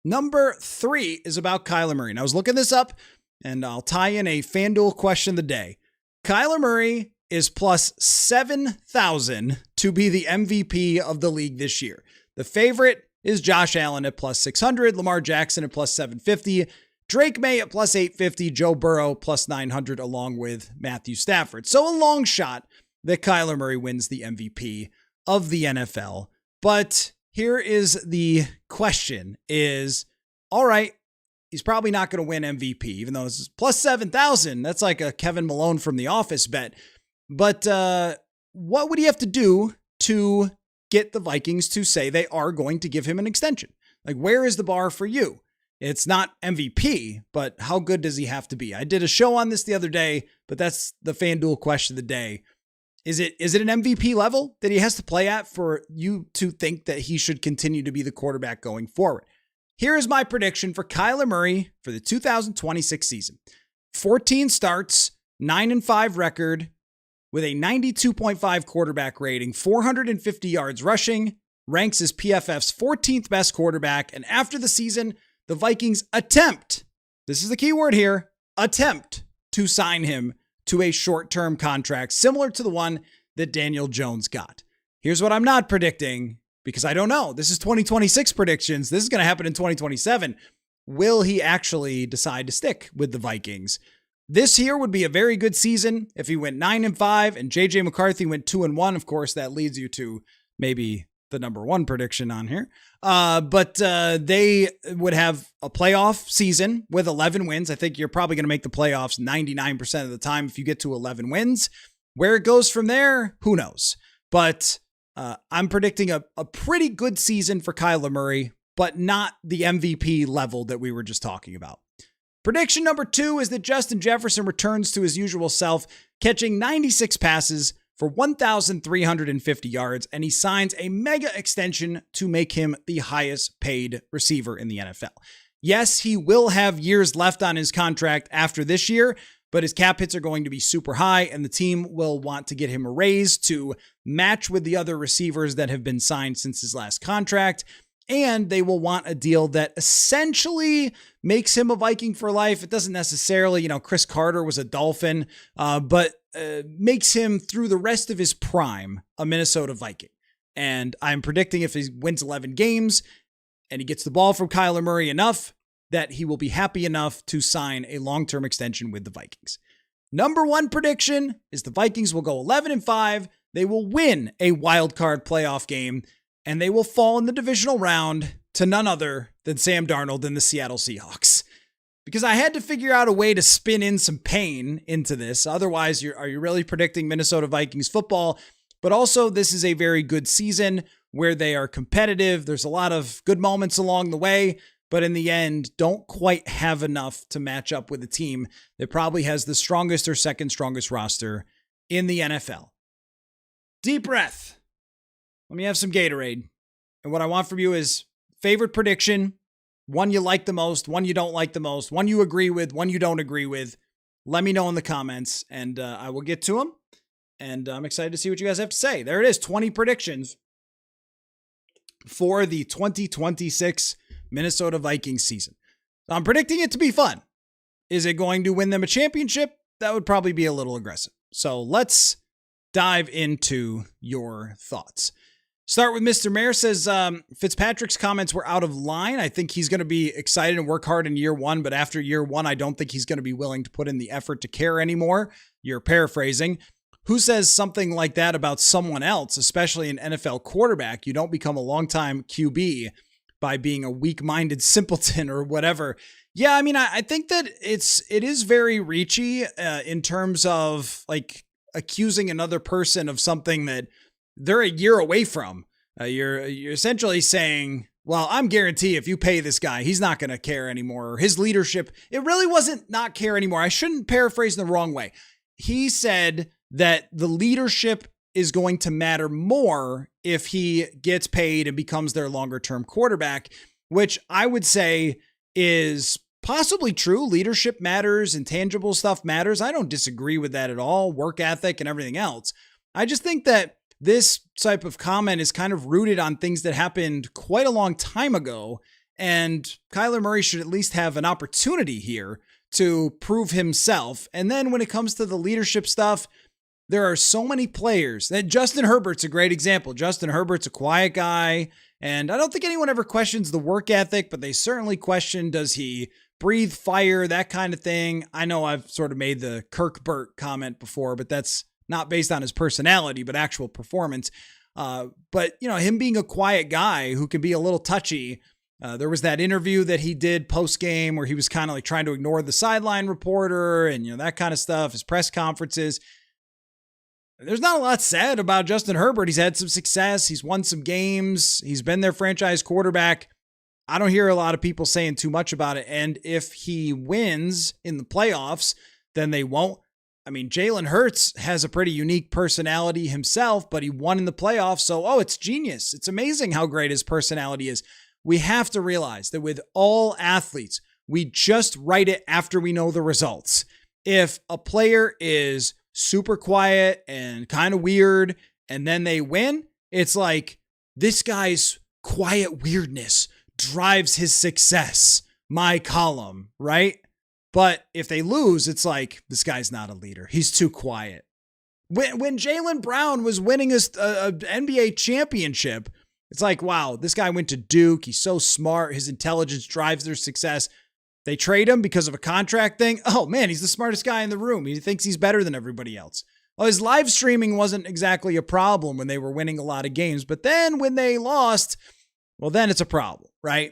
Number 3 is about Kyler Murray. And I was looking this up, and I'll tie in a FanDuel question of the day. Kyler Murray is plus 7,000 to be the MVP of the league this year. The favorite is Josh Allen at plus 600, Lamar Jackson at plus 750, Drake May at plus 850, Joe Burrow plus 900, along with Matthew Stafford. So a long shot that Kyler Murray wins the MVP of the NFL. But here is the question is, all right, he's probably not going to win MVP, even though this is plus 7,000. That's like a Kevin Malone from The Office bet. But what would he have to do to get the Vikings to say they are going to give him an extension? Like, where is the bar for you? It's not MVP, but how good does he have to be? I did a show on this the other day, but that's the FanDuel question of the day. Is it an MVP level that he has to play at for you to think that he should continue to be the quarterback going forward? Here is my prediction for Kyler Murray for the 2026 season. 14 starts, 9-5 record with a 92.5 quarterback rating, 450 yards rushing, ranks as PFF's 14th best quarterback. And after the season, the Vikings attempt, this is the key word here, attempt to sign him to a short-term contract similar to the one that Daniel Jones got. Here's what I'm not predicting, because I don't know. This is 2026 predictions. This is going to happen in 2027. Will he actually decide to stick with the Vikings? This here would be a very good season if he went 9-5 and JJ McCarthy went 2-1. Of course, that leads you to maybe the number 1 prediction on here. But they would have a playoff season with 11 wins. I think you're probably going to make the playoffs 99% of the time if you get to 11 wins. Where it goes from there, who knows? But I'm predicting a pretty good season for Kyler Murray, but not the MVP level that we were just talking about. Prediction number 2 is that Justin Jefferson returns to his usual self, catching 96 passes for 1,350 yards, and he signs a mega extension to make him the highest paid receiver in the NFL. Yes, he will have years left on his contract after this year, but his cap hits are going to be super high, and the team will want to get him a raise to match with the other receivers that have been signed since his last contract. And they will want a deal that essentially makes him a Viking for life. It doesn't necessarily, Chris Carter was a Dolphin, but makes him through the rest of his prime a Minnesota Viking. And I'm predicting if he wins 11 games and he gets the ball from Kyler Murray enough, that he will be happy enough to sign a long-term extension with the Vikings. Number 1 prediction is the Vikings will go 11-5. They will win a wild card playoff game, and they will fall in the divisional round to none other than Sam Darnold and the Seattle Seahawks. Because I had to figure out a way to spin in some pain into this. Otherwise, are you really predicting Minnesota Vikings football? But also, this is a very good season where they are competitive. There's a lot of good moments along the way, but in the end, don't quite have enough to match up with a team that probably has the strongest or second strongest roster in the NFL. Deep breath. Let me have some Gatorade. And what I want from you is favorite prediction, one you like the most, one you don't like the most, one you agree with, one you don't agree with. Let me know in the comments, and I will get to them. And I'm excited to see what you guys have to say. There it is, 20 predictions for the 2026 Minnesota Vikings season. I'm predicting it to be fun. Is it going to win them a championship? That would probably be a little aggressive. So let's dive into your thoughts. Start with Mr. Mayor says, Fitzpatrick's comments were out of line. I think he's going to be excited and work hard in year one, but after year one, I don't think he's going to be willing to put in the effort to care anymore. You're paraphrasing. Who says something like that about someone else, especially an NFL quarterback? You don't become a longtime QB by being a weak-minded simpleton or whatever. Yeah, I mean, I think that it is very reachy in terms of like accusing another person of something that they're a year away from. You're essentially saying, well, I'm guarantee if you pay this guy, he's not going to care anymore. His leadership, it really wasn't not care anymore. I shouldn't paraphrase in the wrong way. He said that the leadership is going to matter more if he gets paid and becomes their longer term quarterback, which I would say is possibly true. Leadership matters, intangible stuff matters. I don't disagree with that at all. Work ethic and everything else. I just think that this type of comment is kind of rooted on things that happened quite a long time ago. And Kyler Murray should at least have an opportunity here to prove himself. And then when it comes to the leadership stuff, there are so many players that Justin Herbert's a great example. Justin Herbert's a quiet guy. And I don't think anyone ever questions the work ethic, but they certainly question, does he breathe fire, that kind of thing. I know I've sort of made the Kirk Burt comment before, but that's not based on his personality, but actual performance. But, you know, him being a quiet guy who can be a little touchy. There was that interview that he did post-game where he was kind of like trying to ignore the sideline reporter and, you know, that kind of stuff, his press conferences. There's not a lot said about Justin Herbert. He's had some success. He's won some games. He's been their franchise quarterback. I don't hear a lot of people saying too much about it. And if he wins in the playoffs, then they won't. I mean, Jalen Hurts has a pretty unique personality himself, but he won in the playoffs. So, it's genius. It's amazing how great his personality is. We have to realize that with all athletes, we just write it after we know the results. If a player is super quiet and kind of weird, and then they win, it's like this guy's quiet weirdness drives his success. My column, right? But if they lose, it's like, this guy's not a leader. He's too quiet. When Jaylen Brown was winning a NBA championship, it's like, wow, this guy went to Duke. He's so smart. His intelligence drives their success. They trade him because of a contract thing. Oh, man, he's the smartest guy in the room. He thinks he's better than everybody else. Well, his live streaming wasn't exactly a problem when they were winning a lot of games. But then when they lost, well, then it's a problem, right?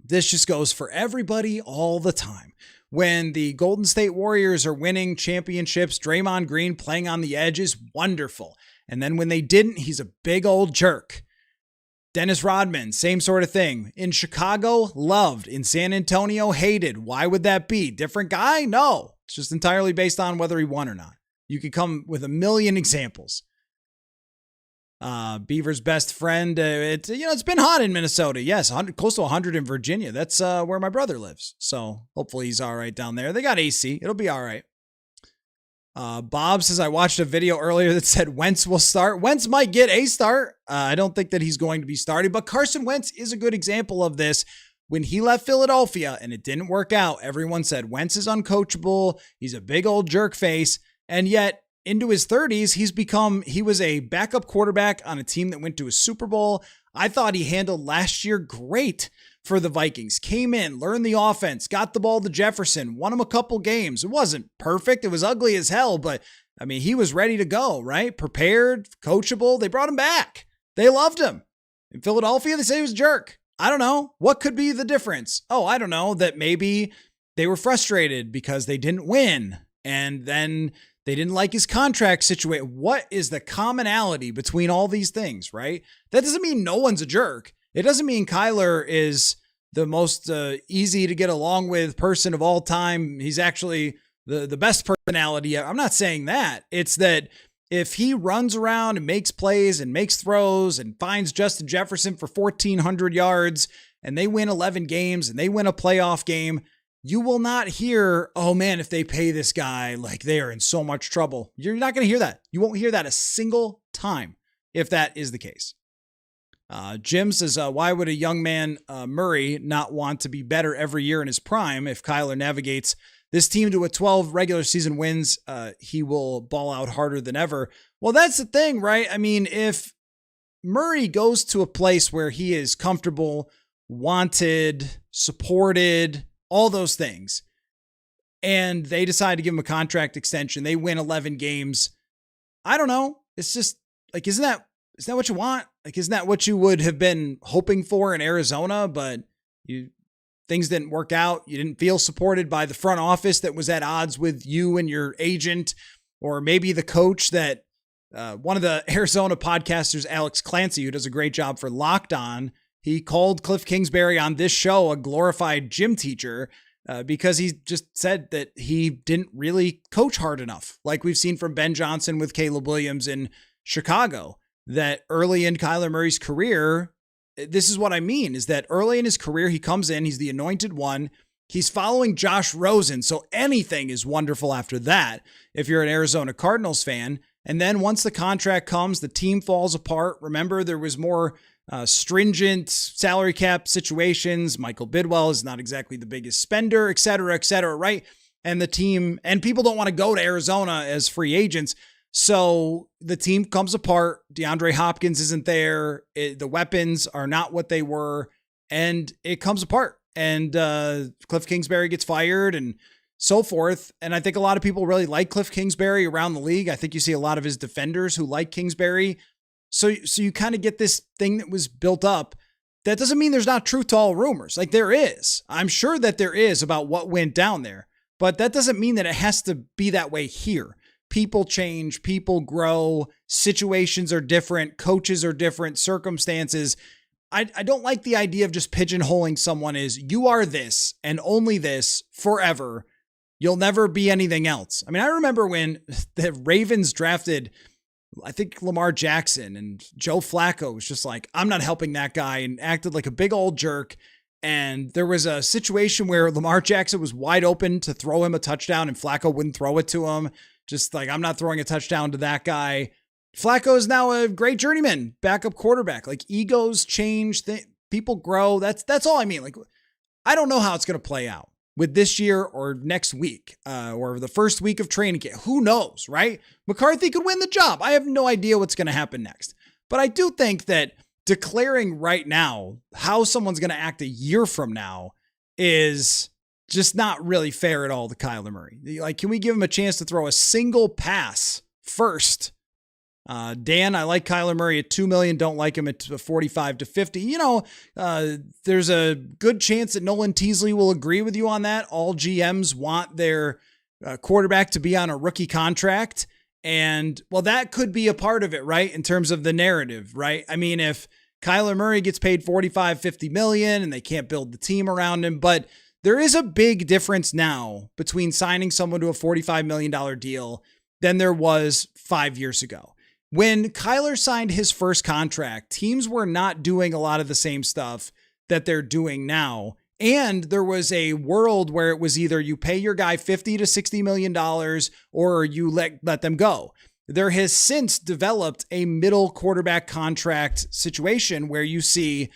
This just goes for everybody all the time. When the Golden State Warriors are winning championships, Draymond Green playing on the edge is wonderful. And then when they didn't, he's a big old jerk. Dennis Rodman, same sort of thing. In Chicago, loved. In San Antonio, hated. Why would that be? Different guy? No. It's just entirely based on whether he won or not. You could come with a million examples. Beaver's best friend. It's been hot in Minnesota. Yes, close to 100 in Virginia. That's where my brother lives. So hopefully he's all right down there. They got AC. It'll be all right. Bob says, I watched a video earlier that said Wentz will start. Wentz might get a start. I don't think that he's going to be starting, but Carson Wentz is a good example of this. When he left Philadelphia and it didn't work out, everyone said Wentz is uncoachable. He's a big old jerk face. And yet into his 30s, he was a backup quarterback on a team that went to a Super Bowl. I thought he handled last year great for the Vikings. Came in, learned the offense, got the ball to Jefferson, won him a couple games. It wasn't perfect. It was ugly as hell, but I mean, he was ready to go, right? Prepared, coachable. They brought him back. They loved him. In Philadelphia, they say he was a jerk. I don't know. What could be the difference? I don't know, that maybe they were frustrated because they didn't win. And then they didn't like his contract situation. What is the commonality between all these things, right? That doesn't mean no one's a jerk. It doesn't mean Kyler is the most easy to get along with person of all time. He's actually the best personality. I'm not saying that. It's that if he runs around and makes plays and makes throws and finds Justin Jefferson for 1,400 yards and they win 11 games and they win a playoff game, you will not hear, oh man, if they pay this guy, like they are in so much trouble. You're not going to hear that. You won't hear that a single time if that is the case. Jim says, why would a young man, Murray, not want to be better every year in his prime? If Kyler navigates this team to a 12 regular season wins, he will ball out harder than ever. Well, that's the thing, right? I mean, if Murray goes to a place where he is comfortable, wanted, supported, all those things, and they decide to give him a contract extension, they win 11 games. I don't know. It's just like, isn't that what you want? Like, isn't that what you would have been hoping for in Arizona? But things didn't work out. You didn't feel supported by the front office that was at odds with you and your agent, or maybe the coach that one of the Arizona podcasters, Alex Clancy, who does a great job for Locked On, he called Cliff Kingsbury on this show a glorified gym teacher because he just said that he didn't really coach hard enough. Like we've seen from Ben Johnson with Caleb Williams in Chicago, that early in Kyler Murray's career, this is what I mean, is that early in his career, he comes in, he's the anointed one. He's following Josh Rosen. So anything is wonderful after that, if you're an Arizona Cardinals fan. And then once the contract comes, the team falls apart. Remember, there was more stringent salary cap situations. Michael Bidwell is not exactly the biggest spender, et cetera, right? And the team, and people don't want to go to Arizona as free agents. So the team comes apart. DeAndre Hopkins isn't there. The weapons are not what they were, and it comes apart. And Cliff Kingsbury gets fired and so forth. And I think a lot of people really like Cliff Kingsbury around the league. I think you see a lot of his defenders who like Kingsbury. So you kind of get this thing that was built up. That doesn't mean there's not truth to all rumors. Like there is. I'm sure that there is about what went down there. But that doesn't mean that it has to be that way here. People change, people grow, situations are different, coaches are different, circumstances. I don't like the idea of just pigeonholing someone as you are this and only this forever. You'll never be anything else. I mean, I remember when the Ravens drafted, I think, Lamar Jackson, and Joe Flacco was just like, I'm not helping that guy, and acted like a big old jerk. And there was a situation where Lamar Jackson was wide open to throw him a touchdown and Flacco wouldn't throw it to him. Just like, I'm not throwing a touchdown to that guy. Flacco is now a great journeyman, backup quarterback. Like egos change, people grow. That's all I mean. Like, I don't know how it's going to play out with this year or next week or the first week of training camp. Who knows, right? McCarthy could win the job. I have no idea what's going to happen next. But I do think that declaring right now how someone's going to act a year from now is just not really fair at all to Kyler Murray. Like, can we give him a chance to throw a single pass first? Dan, I like Kyler Murray at $2 million. Don't like him at 45 to 50. You know, there's a good chance that Nolan Teasley will agree with you on that. All GMs want their quarterback to be on a rookie contract. And well, that could be a part of it, right? In terms of the narrative, right? I mean, if Kyler Murray gets paid 45, 50 million and they can't build the team around him, but there is a big difference now between signing someone to a $45 million deal than there was 5 years ago. When Kyler signed his first contract, teams were not doing a lot of the same stuff that they're doing now. And there was a world where it was either you pay your guy $50 to $60 million or you let them go. There has since developed a middle quarterback contract situation where you see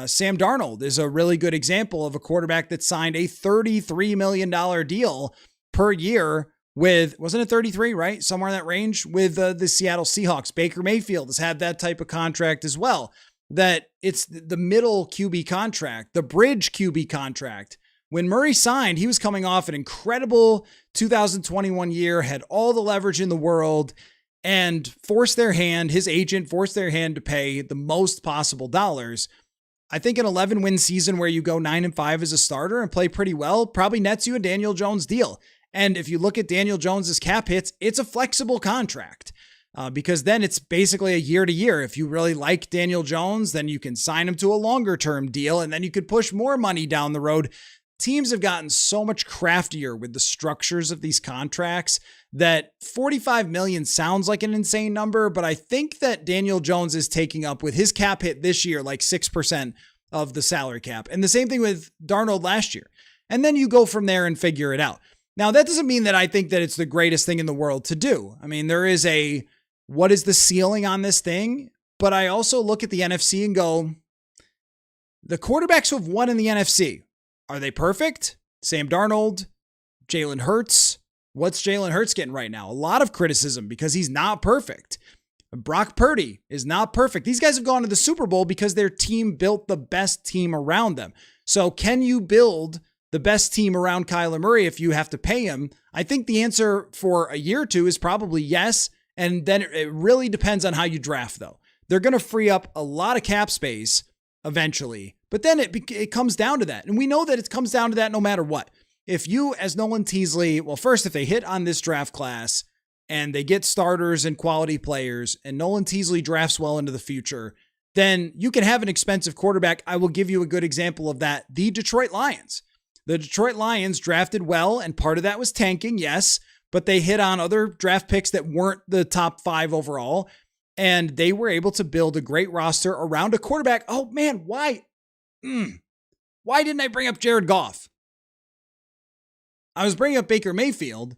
Sam Darnold is a really good example of a quarterback that signed a $33 million deal per year with, wasn't it 33, right? Somewhere in that range with the Seattle Seahawks. Baker Mayfield has had that type of contract as well. That it's the middle QB contract, the bridge QB contract. When Murray signed, he was coming off an incredible 2021 year, had all the leverage in the world, and his agent forced their hand to pay the most possible dollars. I think an 11-win season where you go 9-5 as a starter and play pretty well probably nets you a Daniel Jones deal. And if you look at Daniel Jones's cap hits, it's a flexible contract. Because then it's basically a year to year. If you really like Daniel Jones, then you can sign him to a longer term deal and then you could push more money down the road. teams have gotten so much craftier with the structures of these contracts that 45 million sounds like an insane number, but I think that Daniel Jones is taking up with his cap hit this year, like 6% of the salary cap. And the same thing with Darnold last year. And then you go from there and figure it out. Now, that doesn't mean that I think that it's the greatest thing in the world to do. I mean, there is what is the ceiling on this thing? But I also look at the NFC and go, the quarterbacks who have won in the NFC, are they perfect? Sam Darnold, Jalen Hurts. What's Jalen Hurts getting right now? A lot of criticism because he's not perfect. Brock Purdy is not perfect. These guys have gone to the Super Bowl because their team built the best team around them. So can you build the best team around Kyler Murray if you have to pay him? I think the answer for a year or two is probably yes. And then it really depends on how you draft, though. They're going to free up a lot of cap space eventually, but then it comes down to that. And we know that it comes down to that no matter what. If you, as Nolan Teasley, well, first, if they hit on this draft class and they get starters and quality players and Nolan Teasley drafts well into the future, then you can have an expensive quarterback. I will give you a good example of that. The Detroit Lions. The Detroit Lions drafted well, and part of that was tanking, yes, but they hit on other draft picks that weren't the top 5 overall, and they were able to build a great roster around a quarterback. Oh, man, why? Why didn't I bring up Jared Goff? I was bringing up Baker Mayfield.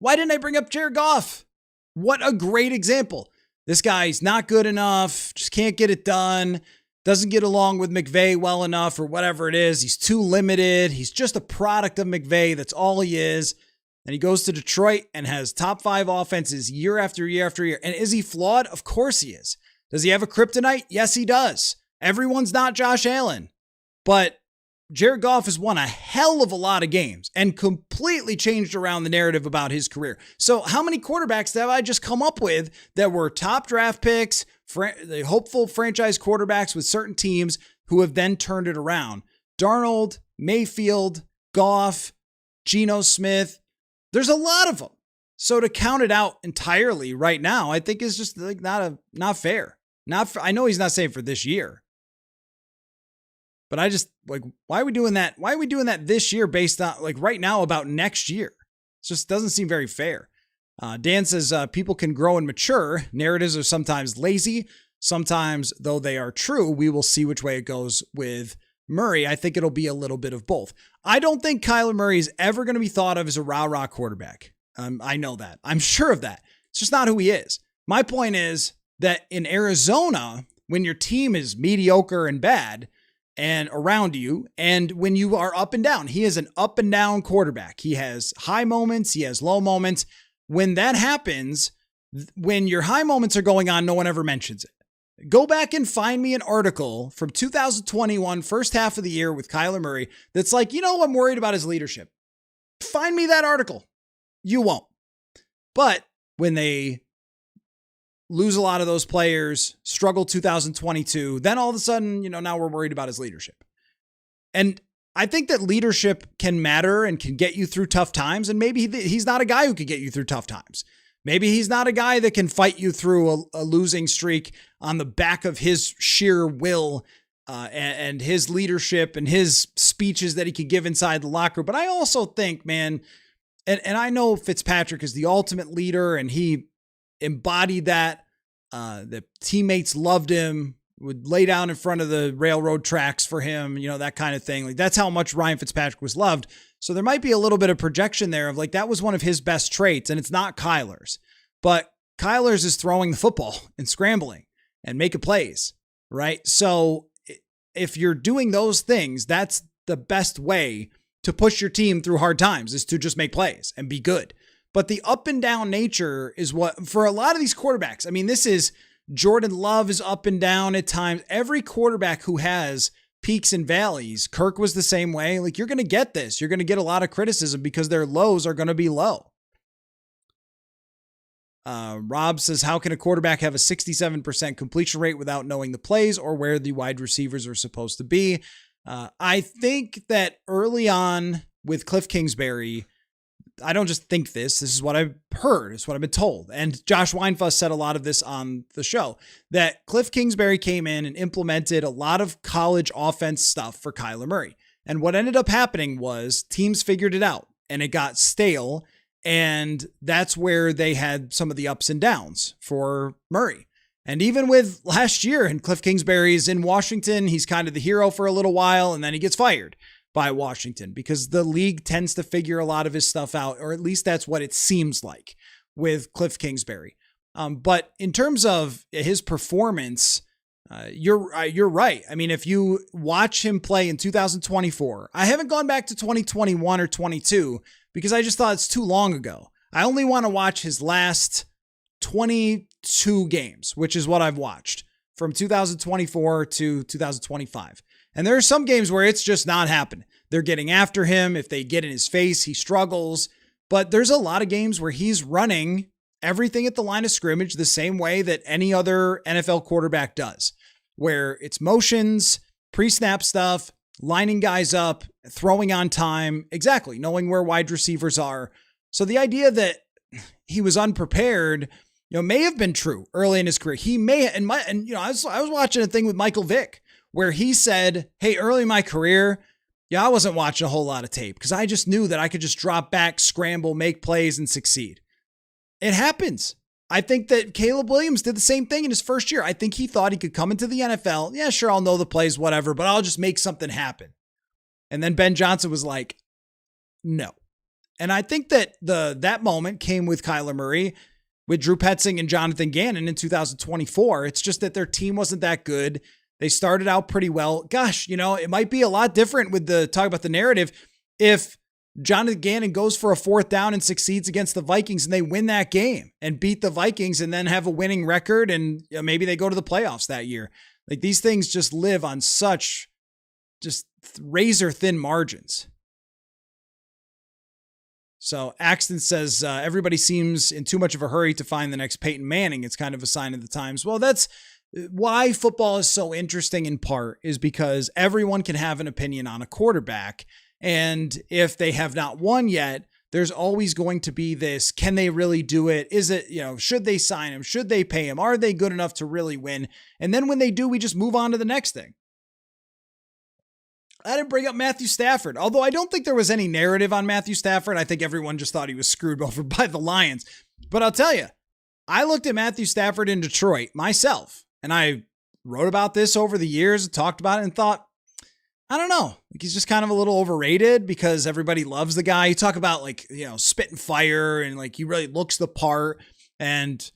Why didn't I bring up Jared Goff? What a great example. This guy's not good enough, just can't get it done, doesn't get along with McVay well enough or whatever it is. He's too limited. He's just a product of McVay. That's all he is. And he goes to Detroit and has top 5 offenses year after year after year. And is he flawed? Of course he is. Does he have a kryptonite? Yes, he does. Everyone's not Josh Allen. But Jared Goff has won a hell of a lot of games and completely changed around the narrative about his career. So how many quarterbacks have I just come up with that were top draft picks, the hopeful franchise quarterbacks with certain teams who have then turned it around? Darnold, Mayfield, Goff, Geno Smith. There's a lot of them. So to count it out entirely right now, I think is just like not fair. I know he's not saying for this year. But I just like, why are we doing that? Why are we doing that this year based on like right now about next year? It just doesn't seem very fair. Dan says people can grow and mature. Narratives are sometimes lazy. Sometimes, though they are true, we will see which way it goes with Murray. I think it'll be a little bit of both. I don't think Kyler Murray is ever going to be thought of as a rah-rah quarterback. I know that. I'm sure of that. It's just not who he is. My point is that in Arizona, when your team is mediocre and bad, and around you, and when you are up and down, he is an up and down quarterback. He has high moments, he has low moments. When that happens, when your high moments are going on, no one ever mentions it. Go back and find me an article from 2021, first half of the year with Kyler Murray, that's like, I'm worried about his leadership. Find me that article. You won't. But when they lose a lot of those players, struggle 2022, then all of a sudden, now we're worried about his leadership. And I think that leadership can matter and can get you through tough times. And maybe he's not a guy who can get you through tough times. Maybe he's not a guy that can fight you through a losing streak on the back of his sheer will and his leadership and his speeches that he could give inside the locker room. But I also think, man, and I know Fitzpatrick is the ultimate leader and he embodied that. The teammates loved him, would lay down in front of the railroad tracks for him, that kind of thing. Like that's how much Ryan Fitzpatrick was loved. So there might be a little bit of projection there of like, that was one of his best traits and it's not Kyler's, but Kyler's is throwing the football and scrambling and making plays, right? So if you're doing those things, that's the best way to push your team through hard times is to just make plays and be good. But the up and down nature is what, for a lot of these quarterbacks, I mean, this is Jordan Love is up and down at times. Every quarterback who has peaks and valleys, Kirk was the same way. Like you're going to get this. You're going to get a lot of criticism because their lows are going to be low. Rob says, how can a quarterback have a 67% completion rate without knowing the plays or where the wide receivers are supposed to be? I think that early on with Cliff Kingsbury, I don't just think this is what I've heard. It's what I've been told. And Josh Weinfuss said a lot of this on the show, that Cliff Kingsbury came in and implemented a lot of college offense stuff for Kyler Murray. And what ended up happening was teams figured it out and it got stale. And that's where they had some of the ups and downs for Murray. And even with last year and Cliff Kingsbury's in Washington, he's kind of the hero for a little while and then he gets fired by Washington because the league tends to figure a lot of his stuff out, or at least that's what it seems like with Cliff Kingsbury. But in terms of his performance, you're right. I mean, if you watch him play in 2024, I haven't gone back to 2021 or 22 because I just thought it's too long ago. I only want to watch his last 22 games, which is what I've watched from 2024 to 2025. And there are some games where it's just not happening. They're getting after him. If they get in his face, he struggles. But there's a lot of games where he's running everything at the line of scrimmage the same way that any other NFL quarterback does, where it's motions, pre-snap stuff, lining guys up, throwing on time, exactly, knowing where wide receivers are. So the idea that he was unprepared, may have been true early in his career. He may, I was watching a thing with Michael Vick where he said, hey, early in my career, I wasn't watching a whole lot of tape because I just knew that I could just drop back, scramble, make plays, and succeed. It happens. I think that Caleb Williams did the same thing in his first year. I think he thought he could come into the NFL. Yeah, sure, I'll know the plays, whatever, but I'll just make something happen. And then Ben Johnson was like, no. And I think that that moment came with Kyler Murray, with Drew Petzing and Jonathan Gannon in 2024. It's just that their team wasn't that good. They started out pretty well. Gosh, it might be a lot different with talk about the narrative if Jonathan Gannon goes for a 4th down and succeeds against the Vikings and they win that game and beat the Vikings and then have a winning record and maybe they go to the playoffs that year. Like these things just live on such just razor thin margins. So Axton says, everybody seems in too much of a hurry to find the next Peyton Manning. It's kind of a sign of the times. Well, that's why football is so interesting in part is because everyone can have an opinion on a quarterback. And if they have not won yet, there's always going to be this, can they really do it? Is it, should they sign him? Should they pay him? Are they good enough to really win? And then when they do, we just move on to the next thing. I didn't bring up Matthew Stafford, although I don't think there was any narrative on Matthew Stafford. I think everyone just thought he was screwed over by the Lions. But I'll tell you, I looked at Matthew Stafford in Detroit myself, and I wrote about this over the years, talked about it, and thought, I don't know. Like he's just kind of a little overrated because everybody loves the guy. You talk about spit and fire and like he really looks the part and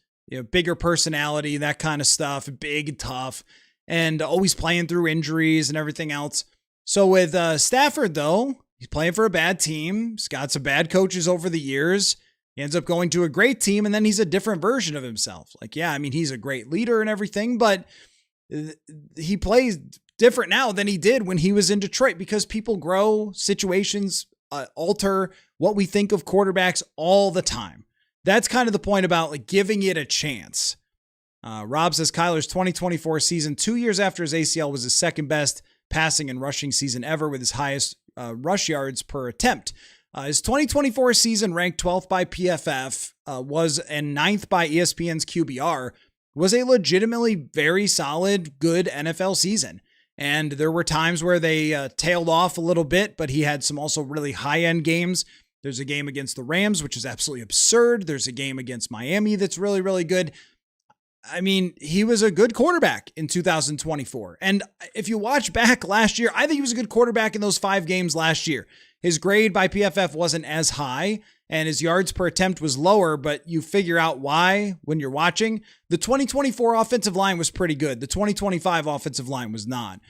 bigger personality, that kind of stuff, big and tough and always playing through injuries and everything else. So with Stafford though, he's playing for a bad team. He's got some bad coaches over the years. He ends up going to a great team and then he's a different version of himself. Like, yeah, I mean, he's a great leader and everything, but he plays different now than he did when he was in Detroit because people grow, situations alter what we think of quarterbacks all the time. That's kind of the point about like giving it a chance. Rob says Kyler's 2024 season, 2 years after his ACL, was his second best passing and rushing season ever with his highest rush yards per attempt. His 2024 season, ranked 12th by PFF, was and 9th by ESPN's QBR, was a legitimately very solid, good NFL season. And there were times where they tailed off a little bit, but he had some also really high-end games. There's a game against the Rams, which is absolutely absurd. There's a game against Miami that's really, really good. I mean, he was a good quarterback in 2024. And if you watch back last year, I think he was a good quarterback in those 5 games last year. His grade by PFF wasn't as high, and his yards per attempt was lower, but you figure out why when you're watching. The 2024 offensive line was pretty good. The 2025 offensive line was not.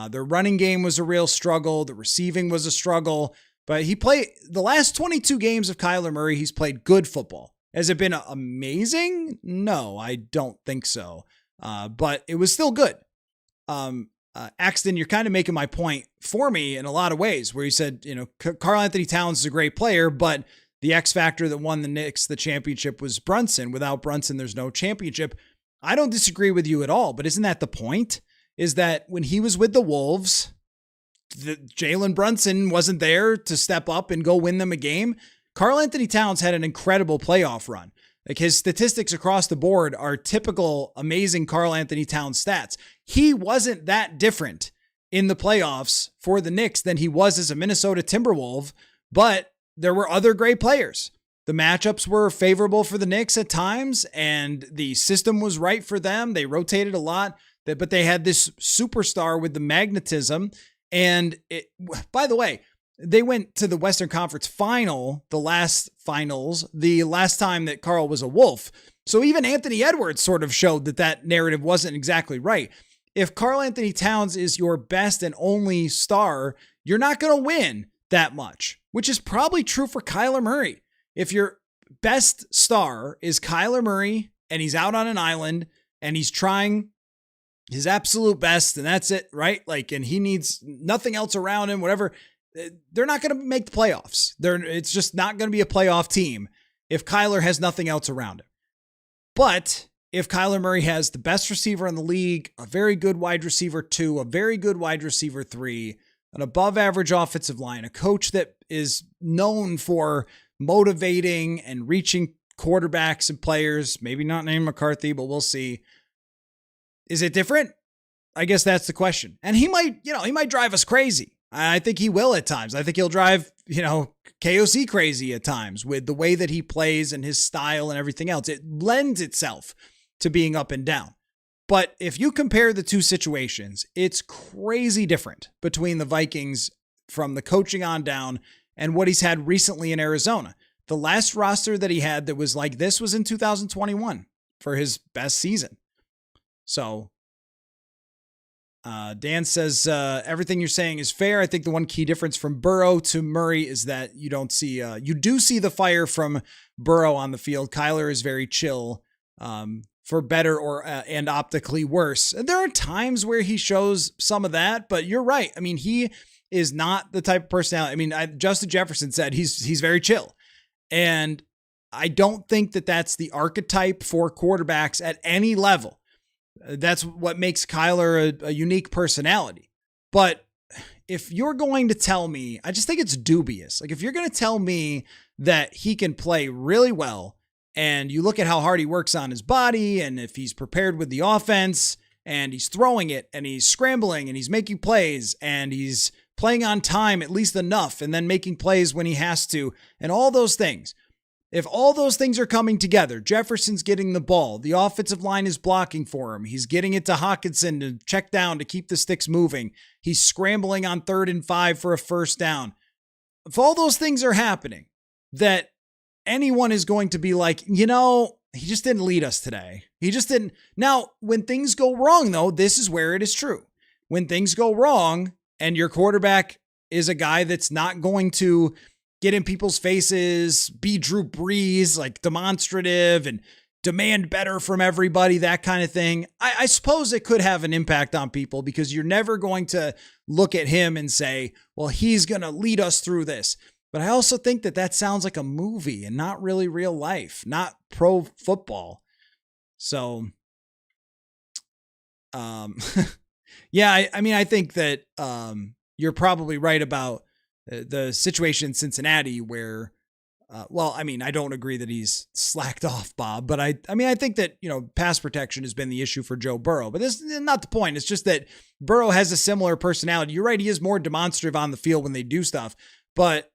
Their running game was a real struggle. The receiving was a struggle. But he played the last 22 games of Kyler Murray, he's played good football. Has it been amazing? No, I don't think so. But it was still good. Axton, you're kind of making my point for me in a lot of ways where you said, Karl Anthony Towns is a great player, but the X factor that won the Knicks the championship was Brunson. Without Brunson, there's no championship. I don't disagree with you at all, but isn't that the point? Is that when he was with the Wolves, Jalen Brunson wasn't there to step up and go win them a game. Karl Anthony Towns had an incredible playoff run. Like his statistics across the board are typical, amazing Karl Anthony Towns stats. He wasn't that different in the playoffs for the Knicks than he was as a Minnesota Timberwolf, but there were other great players. The matchups were favorable for the Knicks at times, and the system was right for them. They rotated a lot, but they had this superstar with the magnetism. And by the way, they went to the Western Conference final, the last time that Karl was a Wolf. So even Anthony Edwards sort of showed that narrative wasn't exactly right. If Karl Anthony Towns is your best and only star, you're not going to win that much, which is probably true for Kyler Murray. If your best star is Kyler Murray and he's out on an island and he's trying his absolute best and that's it, right? And he needs nothing else around him, whatever, they're not going to make the playoffs. It's just not going to be a playoff team if Kyler has nothing else around him. But if Kyler Murray has the best receiver in the league, a very good wide receiver 2, a very good wide receiver 3, an above average offensive line, a coach that is known for motivating and reaching quarterbacks and players, maybe not named McCarthy, but we'll see. Is it different? I guess that's the question. And he might drive us crazy. I think he will at times. I think he'll drive, KOC crazy at times with the way that he plays and his style and everything else. It lends itself to being up and down. But if you compare the two situations, it's crazy different between the Vikings from the coaching on down and what he's had recently in Arizona. The last roster that he had that was like this was in 2021 for his best season. So Dan says, everything you're saying is fair. I think the one key difference from Burrow to Murray is that you do see the fire from Burrow on the field. Kyler is very chill, for better and optically worse. There are times where he shows some of that, but you're right. I mean, he is not the type of personality. I mean, Justin Jefferson said he's very chill. And I don't think that that's the archetype for quarterbacks at any level. That's what makes Kyler a unique personality. But if you're going to tell me, I just think it's dubious. If you're going to tell me that he can play really well, and you look at how hard he works on his body, and if he's prepared with the offense, and he's throwing it, and he's scrambling, and he's making plays, and he's playing on time at least enough, and then making plays when he has to, and all those things. If all those things are coming together, Jefferson's getting the ball, the offensive line is blocking for him, he's getting it to Hawkinson to check down to keep the sticks moving, he's scrambling on 3rd and 5 for a first down. If all those things are happening, that anyone is going to be like, he just didn't lead us today. He just didn't. Now, when things go wrong, though, this is where it is true. When things go wrong and your quarterback is a guy that's not going to get in people's faces, be Drew Brees, demonstrative and demand better from everybody, that kind of thing, I suppose it could have an impact on people because you're never going to look at him and say, well, he's going to lead us through this. But I also think that sounds like a movie and not really real life, not pro football. So, yeah, I think that you're probably right about the situation in Cincinnati where, I don't agree that he's slacked off, Bob, but I think that, pass protection has been the issue for Joe Burrow, but this is not the point. It's just that Burrow has a similar personality. You're right. He is more demonstrative on the field when they do stuff, but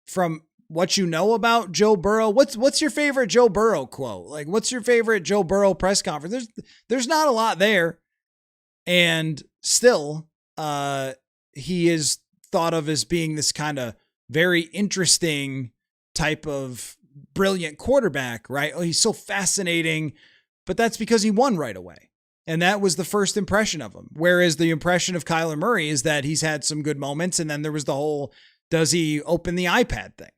from what you know about Joe Burrow, what's your favorite Joe Burrow quote? What's your favorite Joe Burrow press conference? There's not a lot there. And still, he is thought of as being this kind of very interesting type of brilliant quarterback, right? Oh, he's so fascinating, but that's because he won right away. And that was the first impression of him. Whereas the impression of Kyler Murray is that he's had some good moments. And then there was the whole, does he open the iPad thing?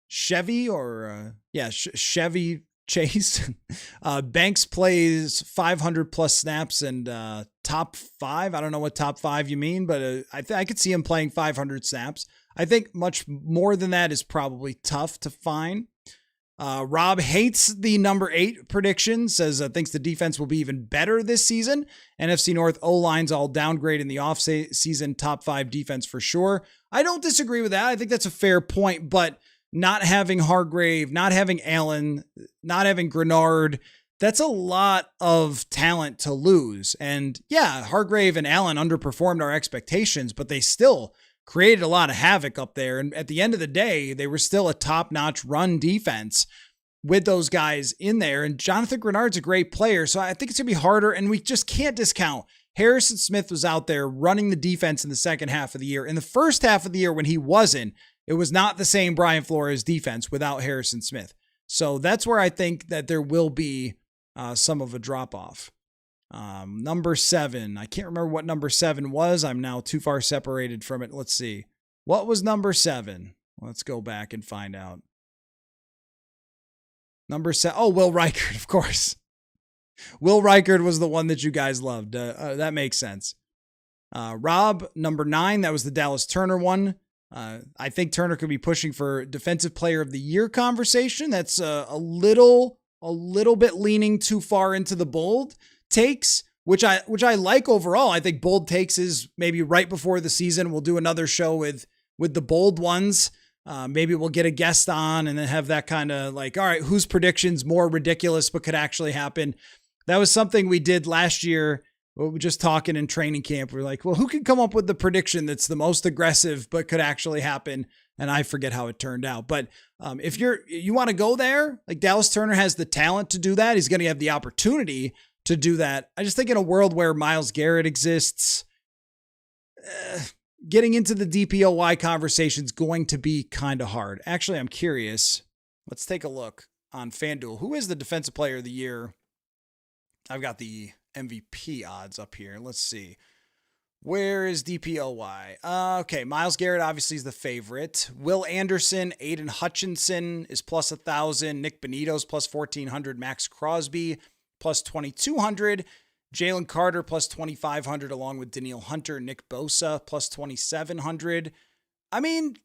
Chevy Chase. Banks plays 500 plus snaps and top 5. I don't know what top 5 you mean, but I could see him playing 500 snaps. I think much more than that is probably tough to find. Rob hates the number 8 prediction, says thinks the defense will be even better this season. NFC North O-line's all downgrade in the off-season, top 5 defense for sure. I don't disagree with that. I think that's a fair point, but not having Hargrave, not having Allen, not having Grenard, That's a lot of talent to lose. And yeah, Hargrave and Allen underperformed our expectations, but they still created a lot of havoc up there. And at the end of the day, they were still a top-notch run defense with those guys in there. And Jonathan Grenard's a great player, so I think it's going to be harder, and we just can't discount Harrison Smith was out there running the defense in the second half of the year. In the first half of the year when he wasn't, it was not the same Brian Flores defense without Harrison Smith. So that's where I think that there will be some of a drop-off. Number 7. I can't remember what number 7 was. I'm now too far separated from it. Let's see. What was number 7? Let's go back and find out. Number 7. Oh, Will Reichard, of course. Will Reichard was the one that you guys loved. That makes sense. Rob, number 9. That was the Dallas Turner one. I think Turner could be pushing for Defensive Player of the Year conversation. That's a little bit leaning too far into the bold takes, which I like overall. I think bold takes is maybe right before the season. We'll do another show with the bold ones. Maybe we'll get a guest on and then have that kind of like, all right, whose predictions more ridiculous but could actually happen. That was something we did last year. We were just talking in training camp. We were like, well, who can come up with the prediction that's the most aggressive but could actually happen? And I forget how it turned out. But if you want to go there, like Dallas Turner has the talent to do that. He's going to have the opportunity to do that. I just think in a world where Myles Garrett exists, getting into the DPOY conversation is going to be kind of hard. Actually, I'm curious. Let's take a look on FanDuel. Who is the Defensive Player of the Year? I've got the MVP odds up here. Let's see. Where is DPOY? Okay, Myles Garrett obviously is the favorite. Will Anderson, Aiden Hutchinson is plus 1,000. Nick Benito's plus 1,400. Max Crosby plus 2,200. Jalen Carter plus 2,500 along with Danielle Hunter. Nick Bosa plus 2,700. I mean,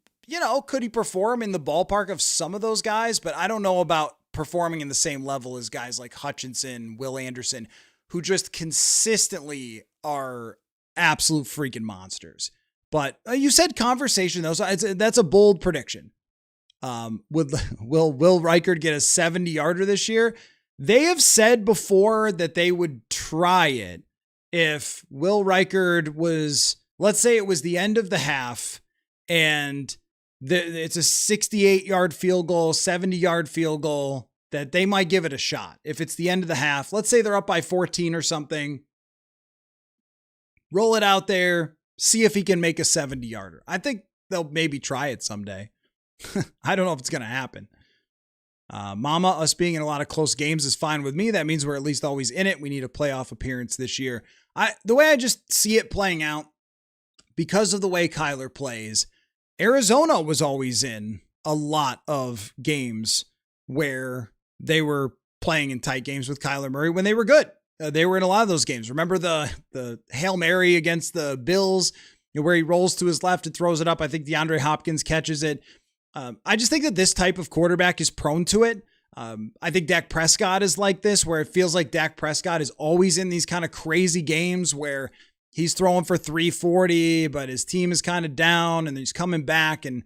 could he perform in the ballpark of some of those guys? But I don't know about performing in the same level as guys like Hutchinson, Will Anderson, who just consistently are absolute freaking monsters. But you said conversation, though, so that's a bold prediction. Will Reichard get a 70-yarder this year? They have said before that they would try it if Will Reichard was, let's say it was the end of the half, and it's a 68-yard field goal, 70-yard field goal, that they might give it a shot. If it's the end of the half, let's say they're up by 14 or something, roll it out there, see if he can make a 70-yarder. I think they'll maybe try it someday. I don't know if it's going to happen. Mama, us being in a lot of close games is fine with me. That means we're at least always in it. We need a playoff appearance this year. The way I just see it playing out, because of the way Kyler plays, Arizona was always in a lot of games where they were playing in tight games with Kyler Murray when they were good. They were in a lot of those games. Remember the Hail Mary against the Bills, where he rolls to his left and throws it up. I think DeAndre Hopkins catches it. I just think that this type of quarterback is prone to it. I think Dak Prescott is like this, where it feels like Dak Prescott is always in these kind of crazy games where he's throwing for 340, but his team is kind of down and he's coming back and,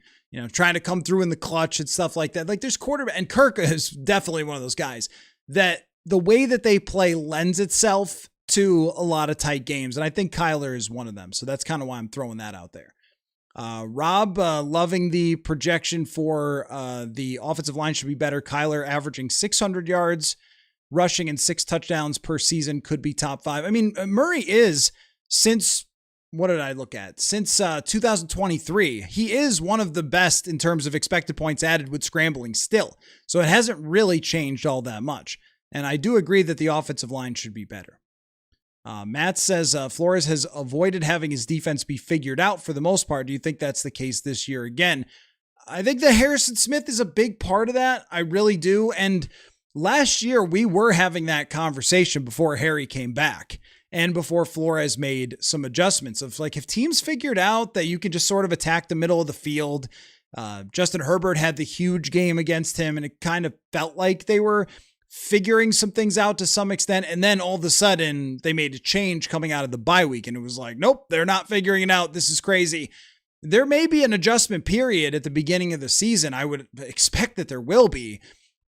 trying to come through in the clutch and stuff like that. Like there's quarterback, and Kirk is definitely one of those guys that the way that they play lends itself to a lot of tight games. And I think Kyler is one of them. So that's kind of why I'm throwing that out there. Rob, loving the projection for the offensive line should be better. Kyler averaging 600 yards rushing and 6 touchdowns per season, could be top 5. I mean, Murray is, since, what did I look at? Since 2023, he is one of the best in terms of expected points added with scrambling still. So it hasn't really changed all that much. And I do agree that the offensive line should be better. Matt says Flores has avoided having his defense be figured out for the most part. Do you think that's the case this year again? I think that Harrison Smith is a big part of that. I really do. And last year we were having that conversation before Harry came back and before Flores made some adjustments of like, if teams figured out that you can just sort of attack the middle of the field, Justin Herbert had the huge game against him and it kind of felt like they were figuring some things out to some extent. And then all of a sudden they made a change coming out of the bye week. And it was like, nope, they're not figuring it out. This is crazy. There may be an adjustment period at the beginning of the season. I would expect that there will be,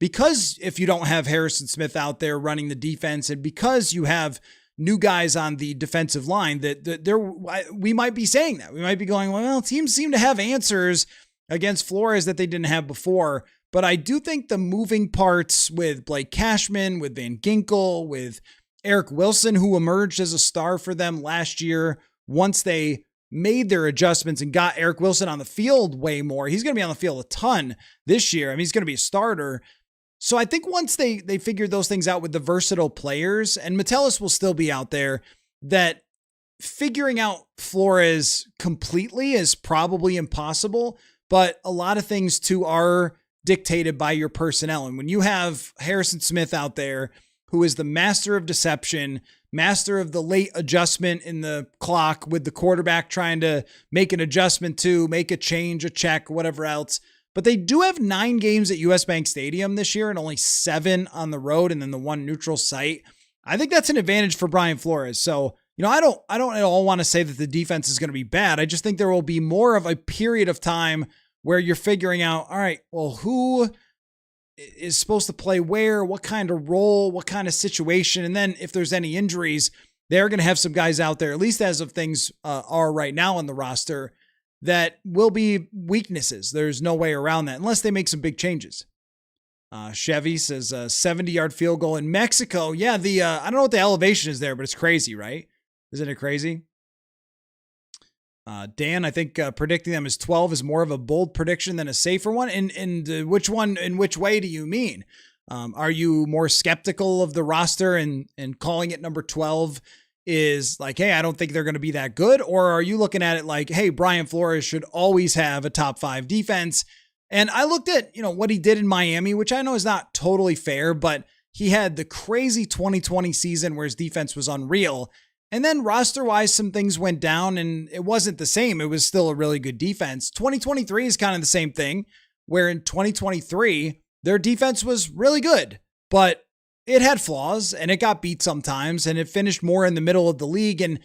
because if you don't have Harrison Smith out there running the defense, and because you have new guys on the defensive line, we might be saying that. We might be going, well, teams seem to have answers against Flores that they didn't have before. But I do think the moving parts with Blake Cashman, with Van Ginkel, with Eric Wilson, who emerged as a star for them last year, once they made their adjustments and got Eric Wilson on the field way more. He's going to be on the field a ton this year. I mean, he's going to be a starter. So I think once they figured those things out with the versatile players, and Metellus will still be out there, that figuring out Flores completely is probably impossible, but a lot of things too are dictated by your personnel. And when you have Harrison Smith out there, who is the master of deception, master of the late adjustment in the clock with the quarterback trying to make an adjustment to make a change, a check, whatever else. But they do have 9 games at US Bank Stadium this year and only 7 on the road and then the 1 neutral site. I think that's an advantage for Brian Flores. So, I don't at all want to say that the defense is going to be bad. I just think there will be more of a period of time where you're figuring out, all right, well, who is supposed to play where, what kind of role, what kind of situation. And then if there's any injuries, they're going to have some guys out there, at least as of things are right now on the roster, that will be weaknesses. There's no way around that unless they make some big changes. Chevy says a 70-yard field goal in Mexico. Yeah, I don't know what the elevation is there, but it's crazy, right? Isn't it crazy? Dan, I think predicting them as 12 is more of a bold prediction than a safer one. And which one, in which way do you mean? Are you more skeptical of the roster and calling it number 12 is like, hey, I don't think they're going to be that good? Or are you looking at it like, hey, Brian Flores should always have a top 5 defense? And I looked at, what he did in Miami, which I know is not totally fair, but he had the crazy 2020 season where his defense was unreal. And then roster-wise, some things went down and it wasn't the same. It was still a really good defense. 2023 is kind of the same thing, where in 2023, their defense was really good, but it had flaws and it got beat sometimes and it finished more in the middle of the league. And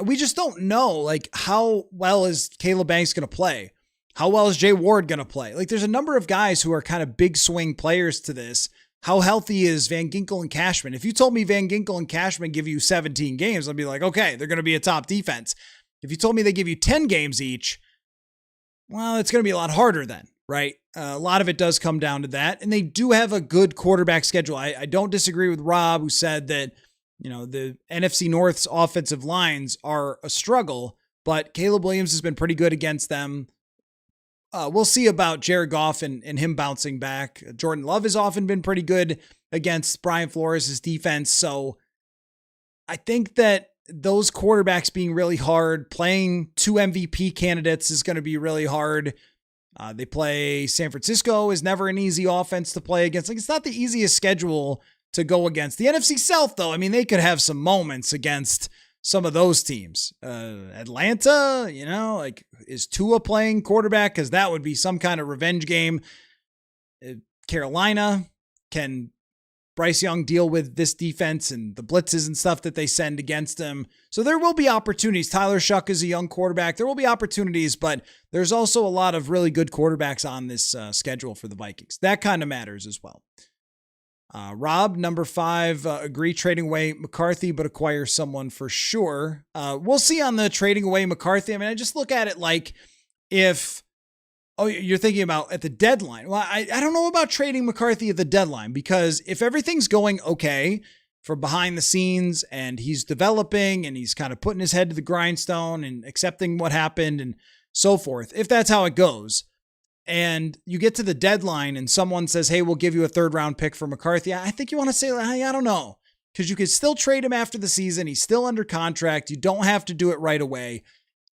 we just don't know, like, how well is Caleb Banks going to play? How well is Jay Ward going to play? Like, there's a number of guys who are kind of big swing players to this. How healthy is Van Ginkel and Cashman? If you told me Van Ginkel and Cashman give you 17 games, I'd be like, okay, they're going to be a top defense. If you told me they give you 10 games each, well, it's going to be a lot harder then, right? A lot of it does come down to that. And they do have a good quarterback schedule. I don't disagree with Rob, who said that, the NFC North's offensive lines are a struggle, but Caleb Williams has been pretty good against them. We'll see about Jared Goff and him bouncing back. Jordan Love has often been pretty good against Brian Flores' defense. So I think that those quarterbacks being really hard, playing 2 MVP candidates is going to be really hard. They play San Francisco, is never an easy offense to play against. Like, it's not the easiest schedule to go against. The NFC South, though, I mean, they could have some moments against some of those teams. Atlanta, like, is Tua playing quarterback? Because that would be some kind of revenge game. Carolina, can Bryce Young deal with this defense and the blitzes and stuff that they send against him? So there will be opportunities. Tyler Shuck is a young quarterback. There will be opportunities, but there's also a lot of really good quarterbacks on this schedule for the Vikings. That kind of matters as well. Rob, number 5, agree trading away McCarthy, but acquire someone for sure. We'll see on the trading away McCarthy. I mean, I just look at it like if, you're thinking about at the deadline. Well, I don't know about trading McCarthy at the deadline, because if everything's going okay for behind the scenes and he's developing and he's kind of putting his head to the grindstone and accepting what happened and so forth, if that's how it goes, and you get to the deadline and someone says, hey, we'll give you a 3rd round pick for McCarthy, I think you want to say, hey, I don't know, because you could still trade him after the season. He's still under contract. You don't have to do it right away.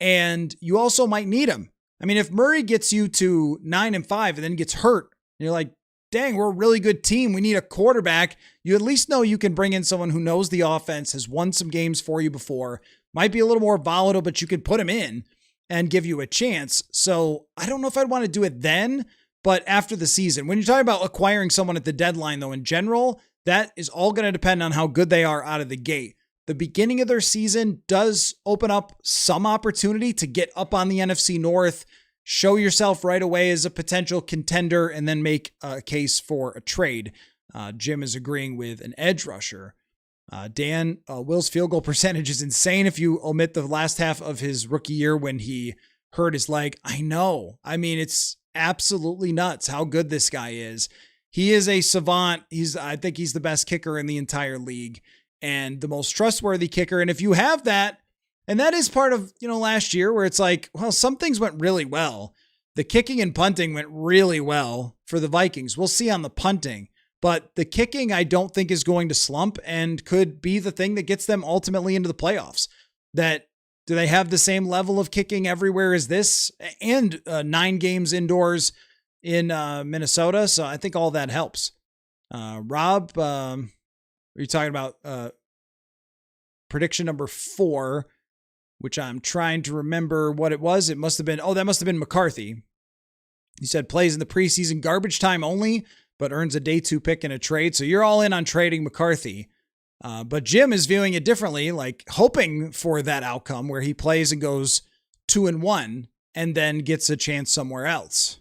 And you also might need him. I mean, if Murray gets you to 9-5 and then gets hurt, and you're like, dang, we're a really good team, we need a quarterback, you at least know you can bring in someone who knows the offense, has won some games for you before, might be a little more volatile, but you could put him in and give you a chance. So I don't know if I'd want to do it then, but after the season. When you're talking about acquiring someone at the deadline, though, in general, that is all going to depend on how good they are out of the gate. The beginning of their season does open up some opportunity to get up on the NFC North, show yourself right away as a potential contender and then make a case for a trade. Jim is agreeing with an edge rusher. Dan, Will's field goal percentage is insane if you omit the last half of his rookie year when he hurt his leg. I know. I mean, it's absolutely nuts how good this guy is. He is a savant. I think he's the best kicker in the entire league and the most trustworthy kicker. And if you have that, and that is part of, last year where it's like, well, some things went really well. The kicking and punting went really well for the Vikings. We'll see on the punting, but the kicking I don't think is going to slump and could be the thing that gets them ultimately into the playoffs. Do they have the same level of kicking everywhere as this and 9 games indoors in Minnesota? So I think all that helps. Rob, are you talking about prediction number 4, which I'm trying to remember what it was. That must have been McCarthy. He said plays in the preseason garbage time only, but earns a day 2 pick in a trade. So you're all in on trading McCarthy. But Jim is viewing it differently, like hoping for that outcome where he plays and goes 2-1 and then gets a chance somewhere else.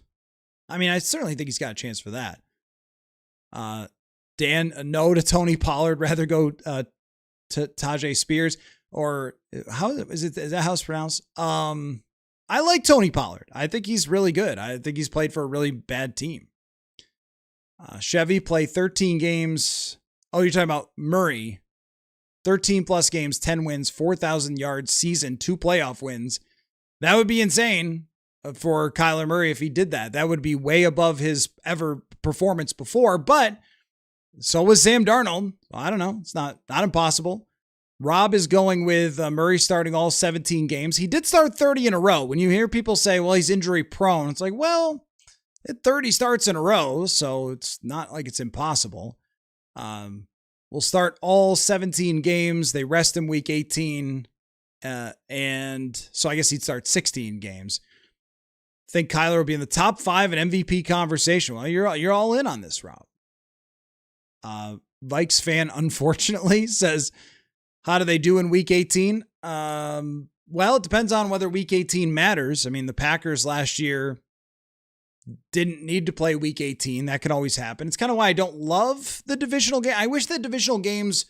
I mean, I certainly think he's got a chance for that. Dan, a no to Tony Pollard, rather go to Tajay Spears, or is that how it's pronounced? I like Tony Pollard. I think he's really good. I think he's played for a really bad team. Chevy play 13 games. Oh, you're talking about Murray. 13 plus games, 10 wins, 4,000 yards season, 2 playoff wins. That would be insane for Kyler Murray if he did that. That would be way above his ever performance before, but so was Sam Darnold. I don't know. It's not impossible. Rob is going with Murray starting all 17 games. He did start 30 in a row. When you hear people say, well, he's injury prone, it's like, well, 30 starts in a row, so it's not like it's impossible. We'll start all 17 games. They rest him week 18. And so I guess he'd start 16 games. I think Kyler will be in the top 5 in MVP conversation. Well, you're all in on this, Rob. Vikes fan, unfortunately, says, how do they do in week 18? Well, it depends on whether week 18 matters. I mean, the Packers last year didn't need to play week 18. That could always happen. It's kind of why I don't love the divisional game. I wish the divisional games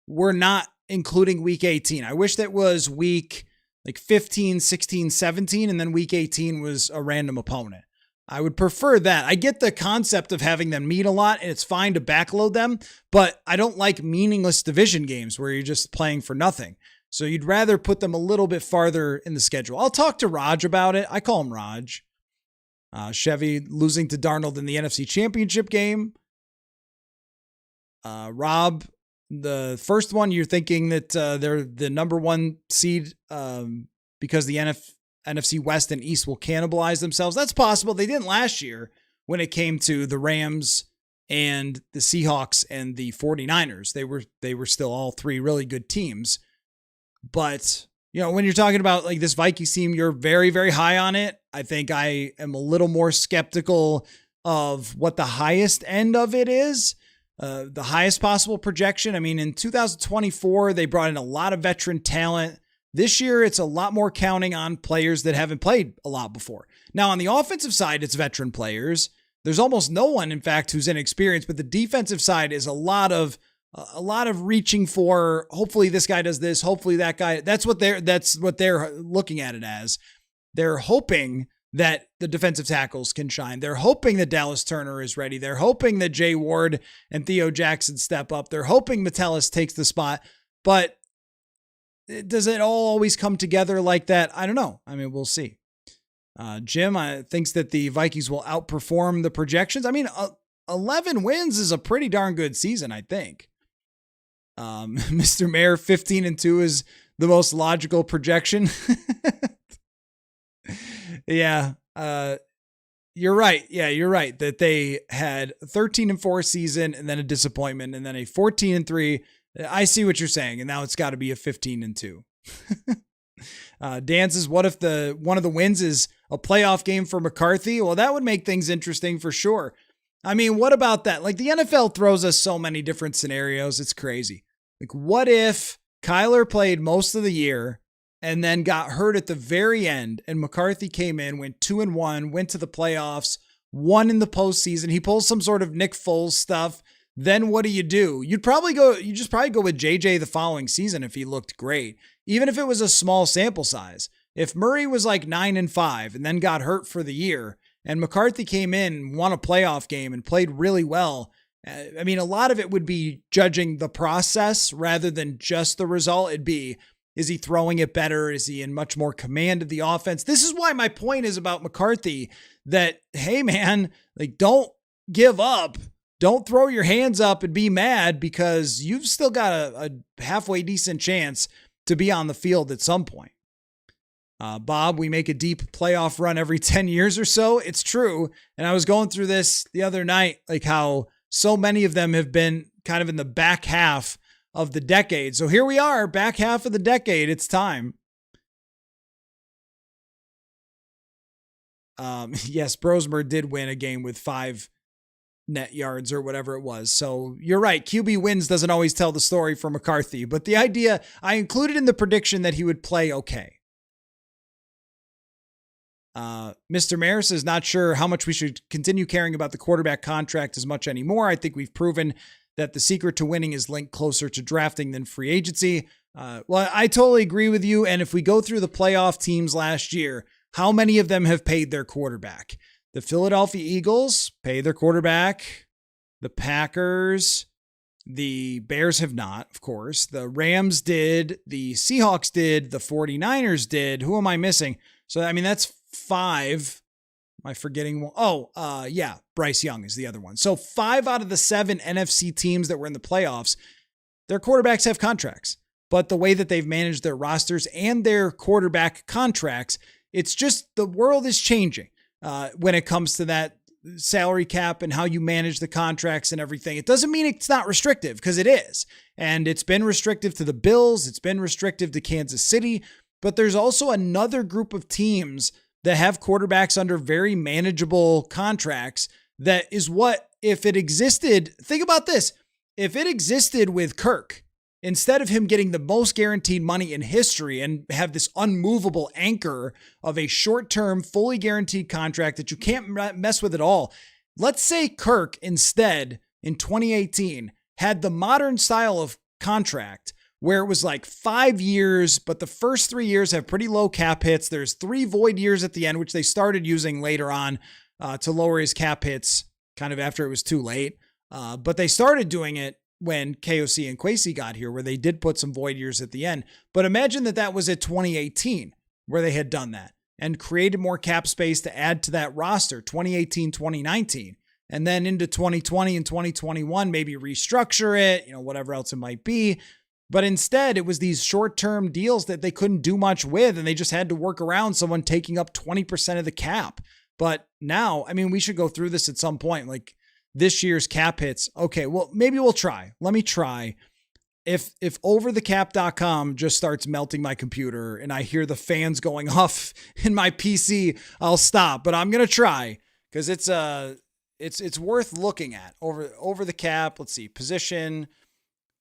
were not including week 18. I wish that was week 15, 16, 17, and then week 18 was a random opponent. I would prefer that. I get the concept of having them meet a lot, and it's fine to backload them, but I don't like meaningless division games where you're just playing for nothing. So you'd rather put them a little bit farther in the schedule. I'll talk to Raj about it. I call him Raj. Chevy losing to Darnold in the NFC Championship game. Rob, the first one, you're thinking that they're the number 1 seed because the NFC West and East will cannibalize themselves. That's possible. They didn't last year when it came to the Rams and the Seahawks and the 49ers. They were still all 3 really good teams. But when you're talking about like this Vikings team, you're very, very high on it. I think I am a little more skeptical of what the highest end of it is, the highest possible projection. I mean, in 2024, they brought in a lot of veteran talent. This year, it's a lot more counting on players that haven't played a lot before. Now, on the offensive side, it's veteran players. There's almost no one, in fact, who's inexperienced, but the defensive side is a lot of reaching for, hopefully this guy does this, hopefully that guy. That's what they're looking at it as. They're hoping that the defensive tackles can shine. They're hoping that Dallas Turner is ready. They're hoping that Jay Ward and Theo Jackson step up. They're hoping Metellus takes the spot. But does it all always come together like that? I don't know. I mean, we'll see. Jim thinks that the Vikings will outperform the projections. I mean, 11 wins is a pretty darn good season, I think. Mr. Mayor, 15-2 is the most logical projection. Yeah. You're right. Yeah, you're right that they had a 13-4 season and then a disappointment and then a 14-3. I see what you're saying. And now it's got to be a 15-2. Dan says, what if one of the wins is a playoff game for McCarthy? Well, that would make things interesting for sure. I mean, what about that? Like the NFL throws us so many different scenarios. It's crazy. Like what if Kyler played most of the year and then got hurt at the very end. And McCarthy came in, went 2-1, went to the playoffs, won in the postseason. He pulls some sort of Nick Foles stuff. Then what do? You just probably go with JJ the following season if he looked great, even if it was a small sample size. If Murray was like 9-5 and then got hurt for the year, and McCarthy came in, won a playoff game, and played really well, I mean, a lot of it would be judging the process rather than just the result. It'd be, is he throwing it better? Is he in much more command of the offense? This is why my point is about McCarthy that, hey man, like, don't give up. Don't throw your hands up and be mad, because you've still got a halfway decent chance to be on the field at some point. Bob, we make a deep playoff run every 10 years or so. It's true. And I was going through this the other night, like how so many of them have been kind of in the back half of the decade. So here we are, back half of the decade. It's time. Yes, Brosmer did win a game with 5 net yards or whatever it was. So you're right. QB wins doesn't always tell the story for McCarthy, but the idea, I included in the prediction that he would play okay. Mr. Maris is not sure how much we should continue caring about the quarterback contract as much anymore. I think we've proven that the secret to winning is linked closer to drafting than free agency. Well, I totally agree with you. And if we go through the playoff teams last year, how many of them have paid their quarterback? The Philadelphia Eagles pay their quarterback. The Packers, the Bears have not, of course. The Rams did. The Seahawks did. The 49ers did. Who am I missing? So, I mean, that's 5. Am I forgetting one? Oh, yeah, Bryce Young is the other one. So 5 out of the 7 NFC teams that were in the playoffs, their quarterbacks have contracts. But the way that they've managed their rosters and their quarterback contracts, it's just the world is changing when it comes to that salary cap and how you manage the contracts and everything. It doesn't mean it's not restrictive, because it is. And it's been restrictive to the Bills. It's been restrictive to Kansas City. But there's also another group of teams that have quarterbacks under very manageable contracts. That is what, if it existed, think about this. If it existed with Kirk, instead of him getting the most guaranteed money in history and have this unmovable anchor of a short-term, fully guaranteed contract that you can't mess with at all, let's say Kirk instead in 2018 had the modern style of contract where it was like 5 years, but the first 3 years have pretty low cap hits. There's 3 void years at the end, which they started using later on to lower his cap hits kind of after it was too late. But they started doing it when KOC and Kwesi got here, where they did put some void years at the end. But imagine that was at 2018 where they had done that and created more cap space to add to that roster, 2018, 2019, and then into 2020 and 2021, maybe restructure it, whatever else it might be. But instead, it was these short-term deals that they couldn't do much with, and they just had to work around someone taking up 20% of the cap. But now, I mean, we should go through this at some point, like this year's cap hits. Okay, well, maybe we'll try. Let me try. If overthecap.com just starts melting my computer and I hear the fans going off in my PC, I'll stop. But I'm going to try, because it's worth looking at. Over the cap, let's see, position.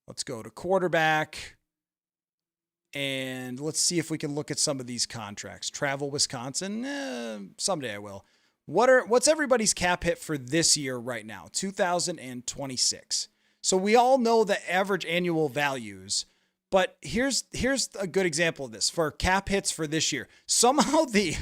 Let's go to quarterback, and let's see if we can look at some of these contracts. Travel Wisconsin, someday I will. What's everybody's cap hit for this year right now? 2026. So we all know the average annual values, but here's a good example of this for cap hits for this year. Somehow the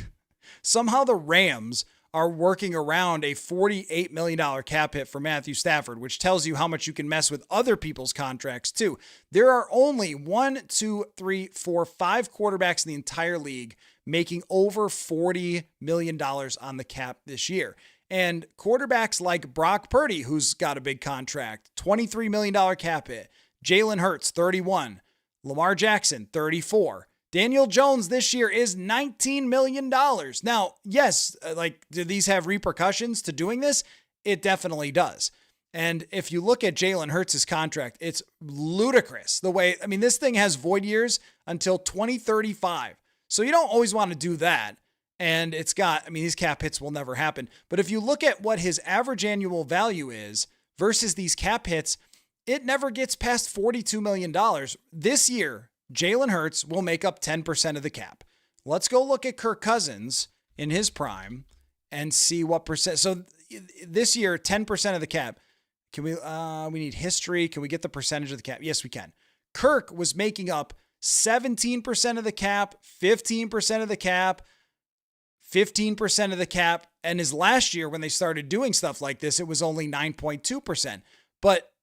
Rams are working around a $48 million cap hit for Matthew Stafford, which tells you how much you can mess with other people's contracts too. There are only 5 quarterbacks in the entire league making over $40 million on the cap this year. And quarterbacks like Brock Purdy, who's got a big contract, $23 million cap hit. Jalen Hurts, 31. Lamar Jackson, 34. Daniel Jones this year is $19 million. Now, yes, do these have repercussions to doing this? It definitely does. And if you look at Jalen Hurts' contract, it's ludicrous. This thing has void years until 2035. So you don't always want to do that. And these cap hits will never happen. But if you look at what his average annual value is versus these cap hits, it never gets past $42 million. This year, Jalen Hurts will make up 10% of the cap. Let's go look at Kirk Cousins in his prime and see what percent. So this year, 10% of the cap. Can we need history. Can we get the percentage of the cap? Yes, we can. Kirk was making up 17% of the cap, 15% of the cap, 15% of the cap. And his last year, when they started doing stuff like this, it was only 9.2%. But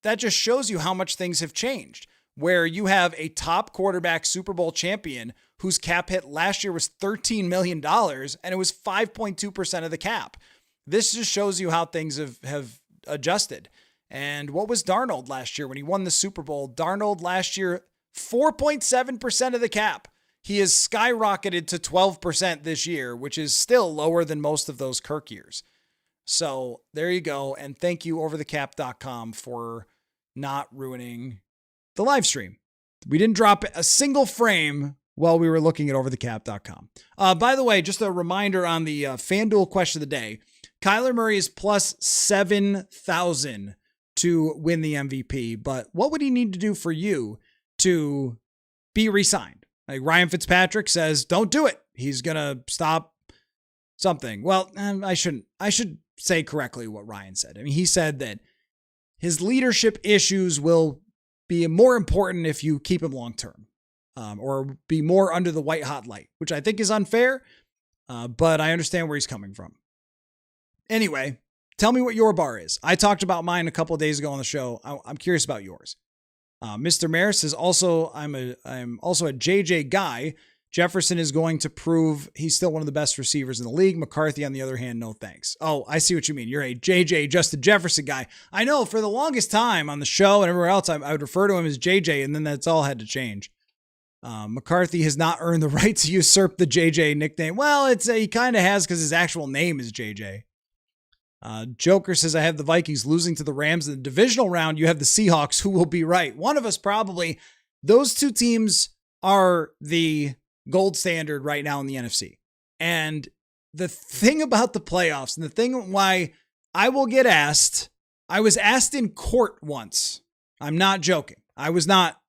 that just shows you how much things have changed, where you have a top quarterback Super Bowl champion whose cap hit last year was $13 million and it was 5.2% of the cap. This just shows you how things have adjusted. And what was Darnold last year when he won the Super Bowl? Darnold last year, 4.7% of the cap. He has skyrocketed to 12% this year, which is still lower than most of those Kirk years. So there you go. And thank you, overthecap.com, for not ruining the live stream. We didn't drop a single frame while we were looking at overthecap.com. By the way, just a reminder on the FanDuel question of the day, Kyler Murray is plus 7,000 to win the MVP. But what would he need to do for you to be re-signed? Like Ryan Fitzpatrick says, don't do it. He's going to stop something. Well, I should say correctly what Ryan said. I mean, he said that his leadership issues will be more important if you keep him long-term, or be more under the white hot light, which I think is unfair. But I understand where he's coming from. Anyway, tell me what your bar is. I talked about mine a couple of days ago on the show. I'm curious about yours. Mr. Maris is also, I'm also a JJ guy. Jefferson is going to prove he's still one of the best receivers in the league. McCarthy, on the other hand, no thanks. Oh, I see what you mean. You're a JJ, Justin Jefferson guy. I know for the longest time on the show and everywhere else, I would refer to him as JJ, and then that's all had to change. McCarthy has not earned the right to usurp the JJ nickname. Well, he kind of has because his actual name is JJ. Joker says, I have the Vikings losing to the Rams in the divisional round. You have the Seahawks. Who will be right? One of us probably. Those two teams are the gold standard right now in the NFC. And the thing about the playoffs, and the thing why I will get asked, I was asked in court once. I'm not joking. I was not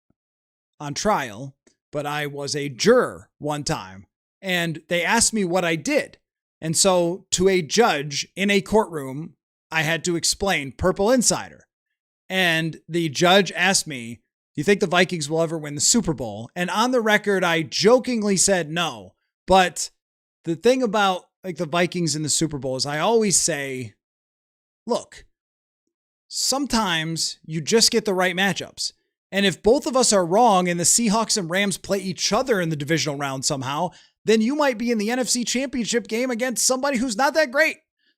on trial, but I was a juror one time. And they asked me what I did. And so to a judge in a courtroom, I had to explain Purple Insider. And the judge asked me, do you think the Vikings will ever win the Super Bowl? And on the record, I jokingly said no. But the thing about like the Vikings in the Super Bowl is I always say, look, sometimes you just get the right matchups. And if both of us are wrong and the Seahawks and Rams play each other in the divisional round somehow, then you might be in the NFC Championship game against somebody who's not that great.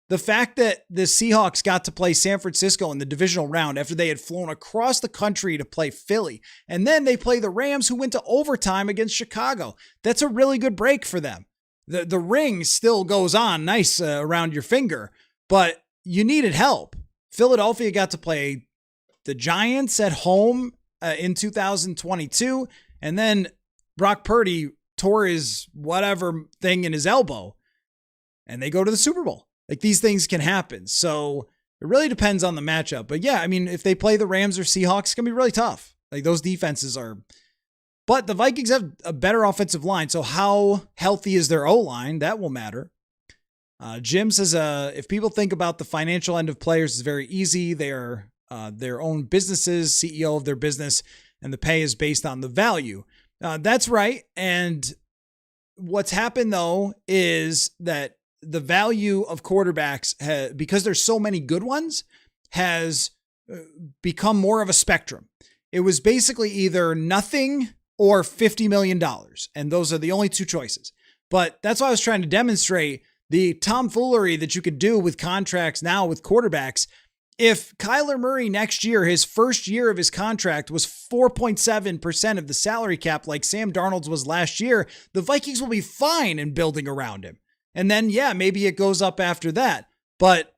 The fact that the Seahawks got to play San Francisco in the divisional round after they had flown across the country to play Philly, and then they play the Rams who went to overtime against Chicago. That's a really good break for them. The ring still goes on nice around your finger, but you needed help. Philadelphia got to play the Giants at home in 2022, and then Brock Purdy tore his whatever thing in his elbow, and they go to the Super Bowl. Like, these things can happen. So it really depends on the matchup. But yeah, I mean, if they play the Rams or Seahawks, it's going to be really tough. Like, those defenses are, but the Vikings have a better offensive line. So how healthy is their O-line? That will matter. Jim says, if people think about the financial end of players, it's very easy. They are their own businesses, CEO of their business, and the pay is based on the value. That's right. And what's happened, though, is that the value of quarterbacks, because there's so many good ones, has become more of a spectrum. It was basically either nothing or $50 million. And those are the only two choices. But that's why I was trying to demonstrate the tomfoolery that you could do with contracts now with quarterbacks. If Kyler Murray next year, his first year of his contract, was 4.7% of the salary cap like Sam Darnold's was last year, the Vikings will be fine in building around him. And then, yeah, maybe it goes up after that. But,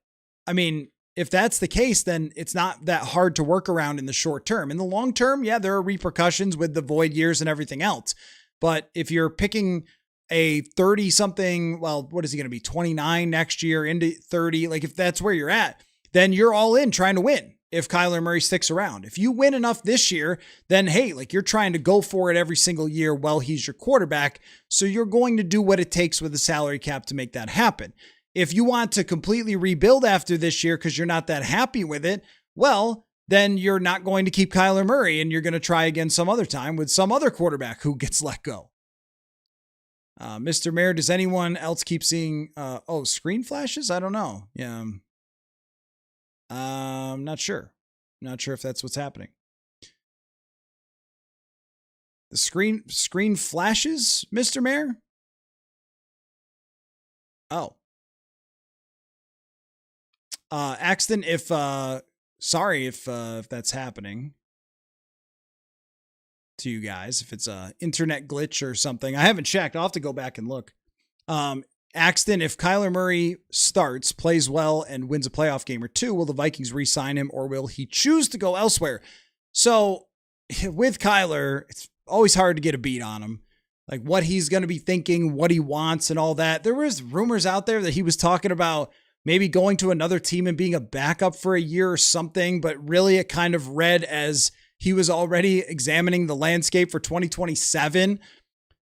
I mean, if that's the case, then it's not that hard to work around in the short term. In the long term, yeah, there are repercussions with the void years and everything else. But if you're picking a 30-something, well, what is he going to be, 29 next year into 30? Like, if that's where you're at, then you're all in trying to win. if Kyler Murray sticks around. If you win enough this year, then hey, like you're trying to go for it every single year while he's your quarterback. So you're going to do what it takes with the salary cap to make that happen. If you want to completely rebuild after this year because you're not that happy with it, well, then you're not going to keep Kyler Murray and you're going to try again some other time with some other quarterback who gets let go. Mr. Mayor, does anyone else keep seeing, screen flashes? I don't know. Yeah. I'm not sure. Not sure if that's what's happening. The screen flashes, Mr. Mayor? Oh. Axton, sorry if that's happening to you guys, if it's a internet glitch or something. I haven't checked. I'll have to go back and look. Axton, if Kyler Murray starts, plays well, and wins a playoff game or two, will the Vikings re-sign him or will he choose to go elsewhere? So with Kyler, it's always hard to get a beat on him. Like what he's going to be thinking, what he wants and all that. There was rumors out there that he was talking about maybe going to another team and being a backup for a year or something, but really it kind of read as he was already examining the landscape for 2027.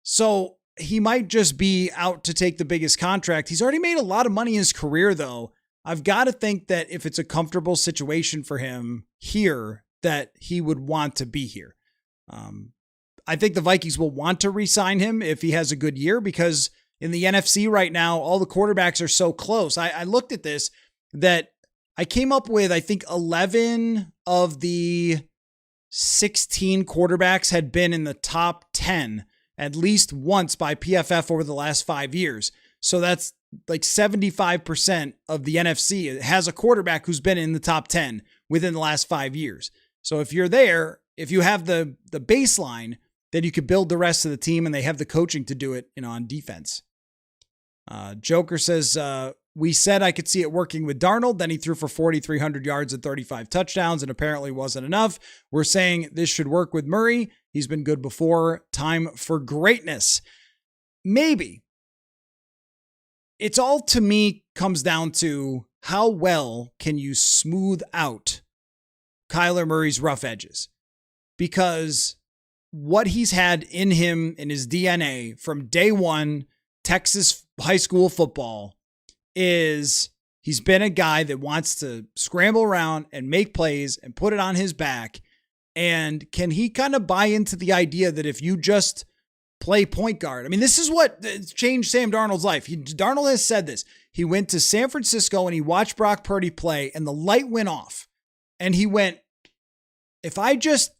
So he might just be out to take the biggest contract. He's already made a lot of money in his career, though. I've got to think that if it's a comfortable situation for him here, that he would want to be here. I think the Vikings will want to re-sign him if he has a good year because in the NFC right now, all the quarterbacks are so close. I looked at this, that I came up with, I think 11 of the 16 quarterbacks had been in the top 10 at least once by PFF over the last 5 years. So that's like 75% of the NFC has a quarterback who's been in the top 10 within the last 5 years. So if you're there, if you have the baseline, then you could build the rest of the team and they have the coaching to do it, on defense. Joker says, we said I could see it working with Darnold. Then he threw for 4,300 yards and 35 touchdowns and apparently wasn't enough. We're saying this should work with Murray. He's been good before. Time for greatness. Maybe. It's all, to me, comes down to how well can you smooth out Kyler Murray's rough edges? Because what he's had in him, in his DNA from day one, Texas high school football, is he's been a guy that wants to scramble around and make plays and put it on his back. And can he kind of buy into the idea that if you just play point guard, I mean, this is what changed Sam Darnold's life. Darnold has said this. He went to San Francisco and he watched Brock Purdy play and the light went off. And he went, if I just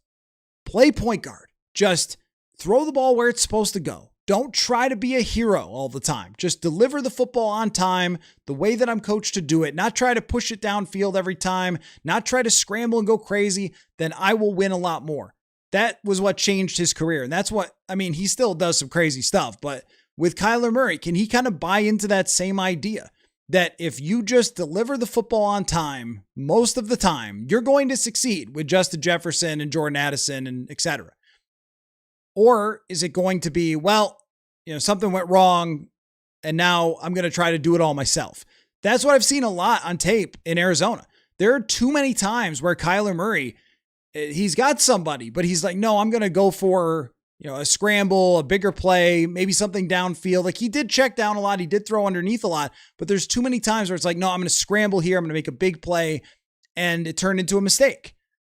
play point guard, just throw the ball where it's supposed to go. Don't try to be a hero all the time. Just deliver the football on time, the way that I'm coached to do it. Not try to push it downfield every time. Not try to scramble and go crazy. Then I will win a lot more. That was what changed his career. And that's what, I mean, he still does some crazy stuff. But with Kyler Murray, can he kind of buy into that same idea? That if you just deliver the football on time, most of the time, you're going to succeed with Justin Jefferson and Jordan Addison and et cetera. Or is it going to be, well, something went wrong and now I'm going to try to do it all myself? That's what I've seen a lot on tape in Arizona. There are too many times where Kyler Murray, he's got somebody, but he's like, no, I'm going to go for, a scramble, a bigger play, maybe something downfield. Like he did check down a lot. He did throw underneath a lot, but there's too many times where it's like, no, I'm going to scramble here. I'm going to make a big play. And it turned into a mistake.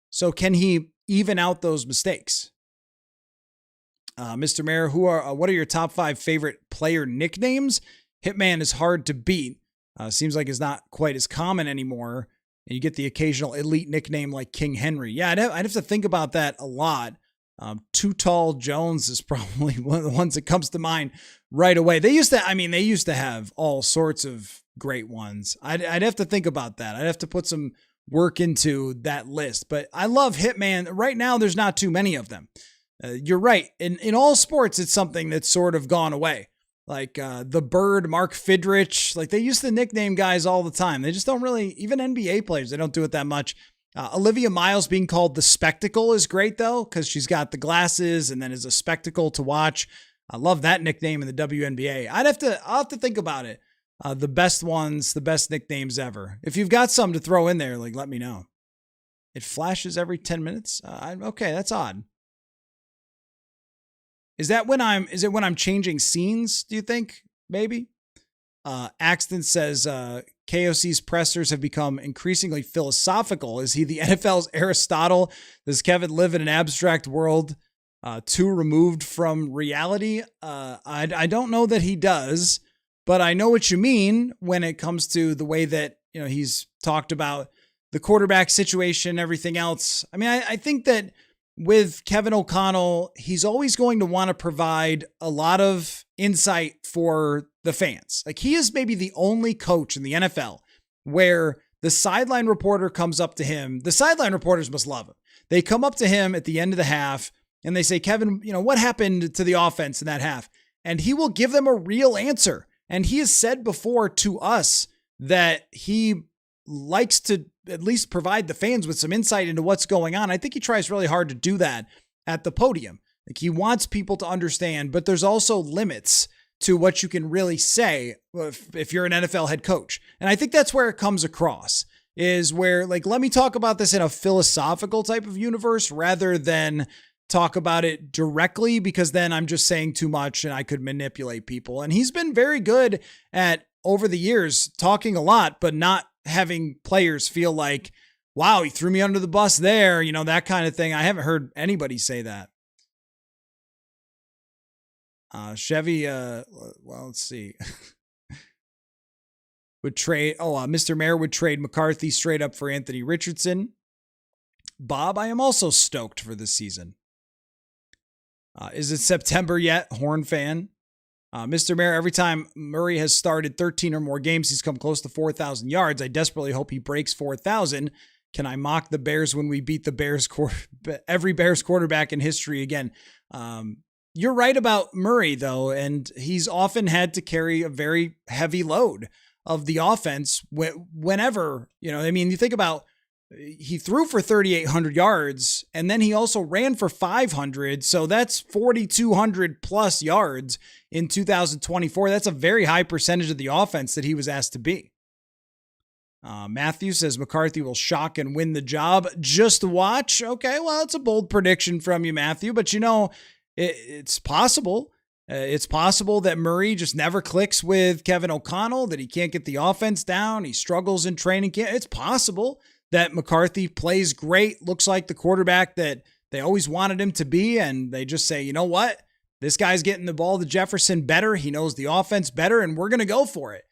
So can he even out those mistakes? Mr. Mayor, what are your top 5 favorite player nicknames? Hitman is hard to beat. Seems like it's not quite as common anymore. And you get the occasional elite nickname like King Henry. Yeah, I'd have to think about that a lot. Too Tall Jones is probably one of the ones that comes to mind right away. They used to have all sorts of great ones. I'd have to think about that. I'd have to put some work into that list. But I love Hitman. Right now, there's not too many of them. You're right. In all sports, it's something that's sort of gone away. Like the Bird, Mark Fidrich, like they used to nickname guys all the time. They just don't really, even NBA players, they don't do it that much. Olivia Miles being called the Spectacle is great though, because she's got the glasses and then is a spectacle to watch. I love that nickname in the WNBA. I'll have to think about it. The best ones, the best nicknames ever. If you've got some to throw in there, like let me know. It flashes every 10 minutes. Okay, that's odd. Is it when I'm changing scenes, do you think? Maybe? Axton says KOC's pressers have become increasingly philosophical. Is he the NFL's Aristotle? Does Kevin live in an abstract world too removed from reality? I don't know that he does, but I know what you mean when it comes to the way that, he's talked about the quarterback situation, everything else. I mean, I think that with Kevin O'Connell, he's always going to want to provide a lot of insight for the fans. Like, he is maybe the only coach in the NFL where the sideline reporter comes up to him. The sideline reporters must love him. They come up to him at the end of the half and they say, Kevin, what happened to the offense in that half? And he will give them a real answer. And he has said before to us that he likes to at least provide the fans with some insight into what's going on. I think he tries really hard to do that at the podium. Like, he wants people to understand, but there's also limits to what you can really say if you're an NFL head coach. And I think that's where it comes across, is where, like, let me talk about this in a philosophical type of universe rather than talk about it directly, because then I'm just saying too much and I could manipulate people. And he's been very good at, over the years, talking a lot, but not having players feel like, wow, he threw me under the bus there, that kind of thing. I haven't heard anybody say that. Chevy, let's see. Mr. Mayor would trade McCarthy straight up for Anthony Richardson. Bob, I am also stoked for this season. Is it September yet? Horn fan. Mr. Mayor, every time Murray has started 13 or more games, he's come close to 4,000 yards. I desperately hope he breaks 4,000. Can I mock the Bears when we beat the every Bears quarterback in history again? You're right about Murray, though, and he's often had to carry a very heavy load of the offense whenever, you think about, he threw for 3,800 yards, and then he also ran for 500. So that's 4,200 plus yards in 2024. That's a very high percentage of the offense that he was asked to be. Matthew says McCarthy will shock and win the job. Just watch. Okay, well, it's a bold prediction from you, Matthew, but it's possible. It's possible that Murray just never clicks with Kevin O'Connell, that he can't get the offense down. He struggles in training camp. It's possible that McCarthy plays great, looks like the quarterback that they always wanted him to be, and they just say, you know what? This guy's getting the ball to Jefferson better. He knows the offense better, and we're going to go for it.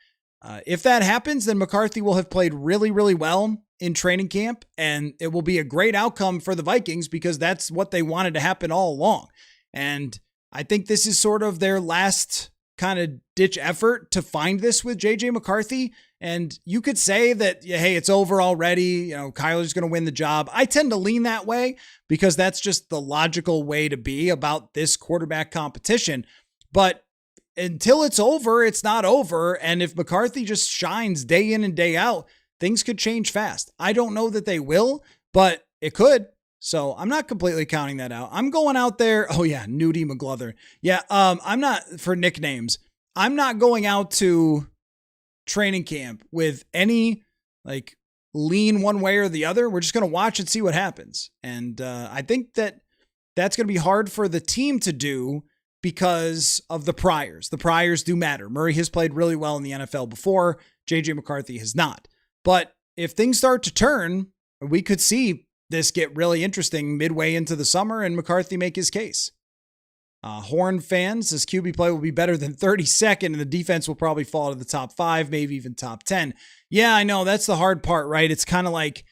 If that happens, then McCarthy will have played really, really well in training camp, and it will be a great outcome for the Vikings because that's what they wanted to happen all along. And I think this is sort of their last kind of ditch effort to find this with JJ McCarthy. And you could say that, hey, it's over already. Kyler's going to win the job. I tend to lean that way because that's just the logical way to be about this quarterback competition. But until it's over, it's not over. And if McCarthy just shines day in and day out, things could change fast. I don't know that they will, but it could. So I'm not completely counting that out. I'm going out there. Oh yeah, Nudie McGlother. Yeah, I'm not, for nicknames, I'm not going out to training camp with any lean one way or the other. We're just going to watch and see what happens. And I think that that's going to be hard for the team to do because of the priors. The priors do matter. Murray has played really well in the NFL before. JJ McCarthy has not. But if things start to turn, we could see this get really interesting midway into the summer and McCarthy make his case. Horn fans says QB play will be better than 32nd and the defense will probably fall to the top 5, maybe even top 10. Yeah, I know. That's the hard part, right? It's kind of like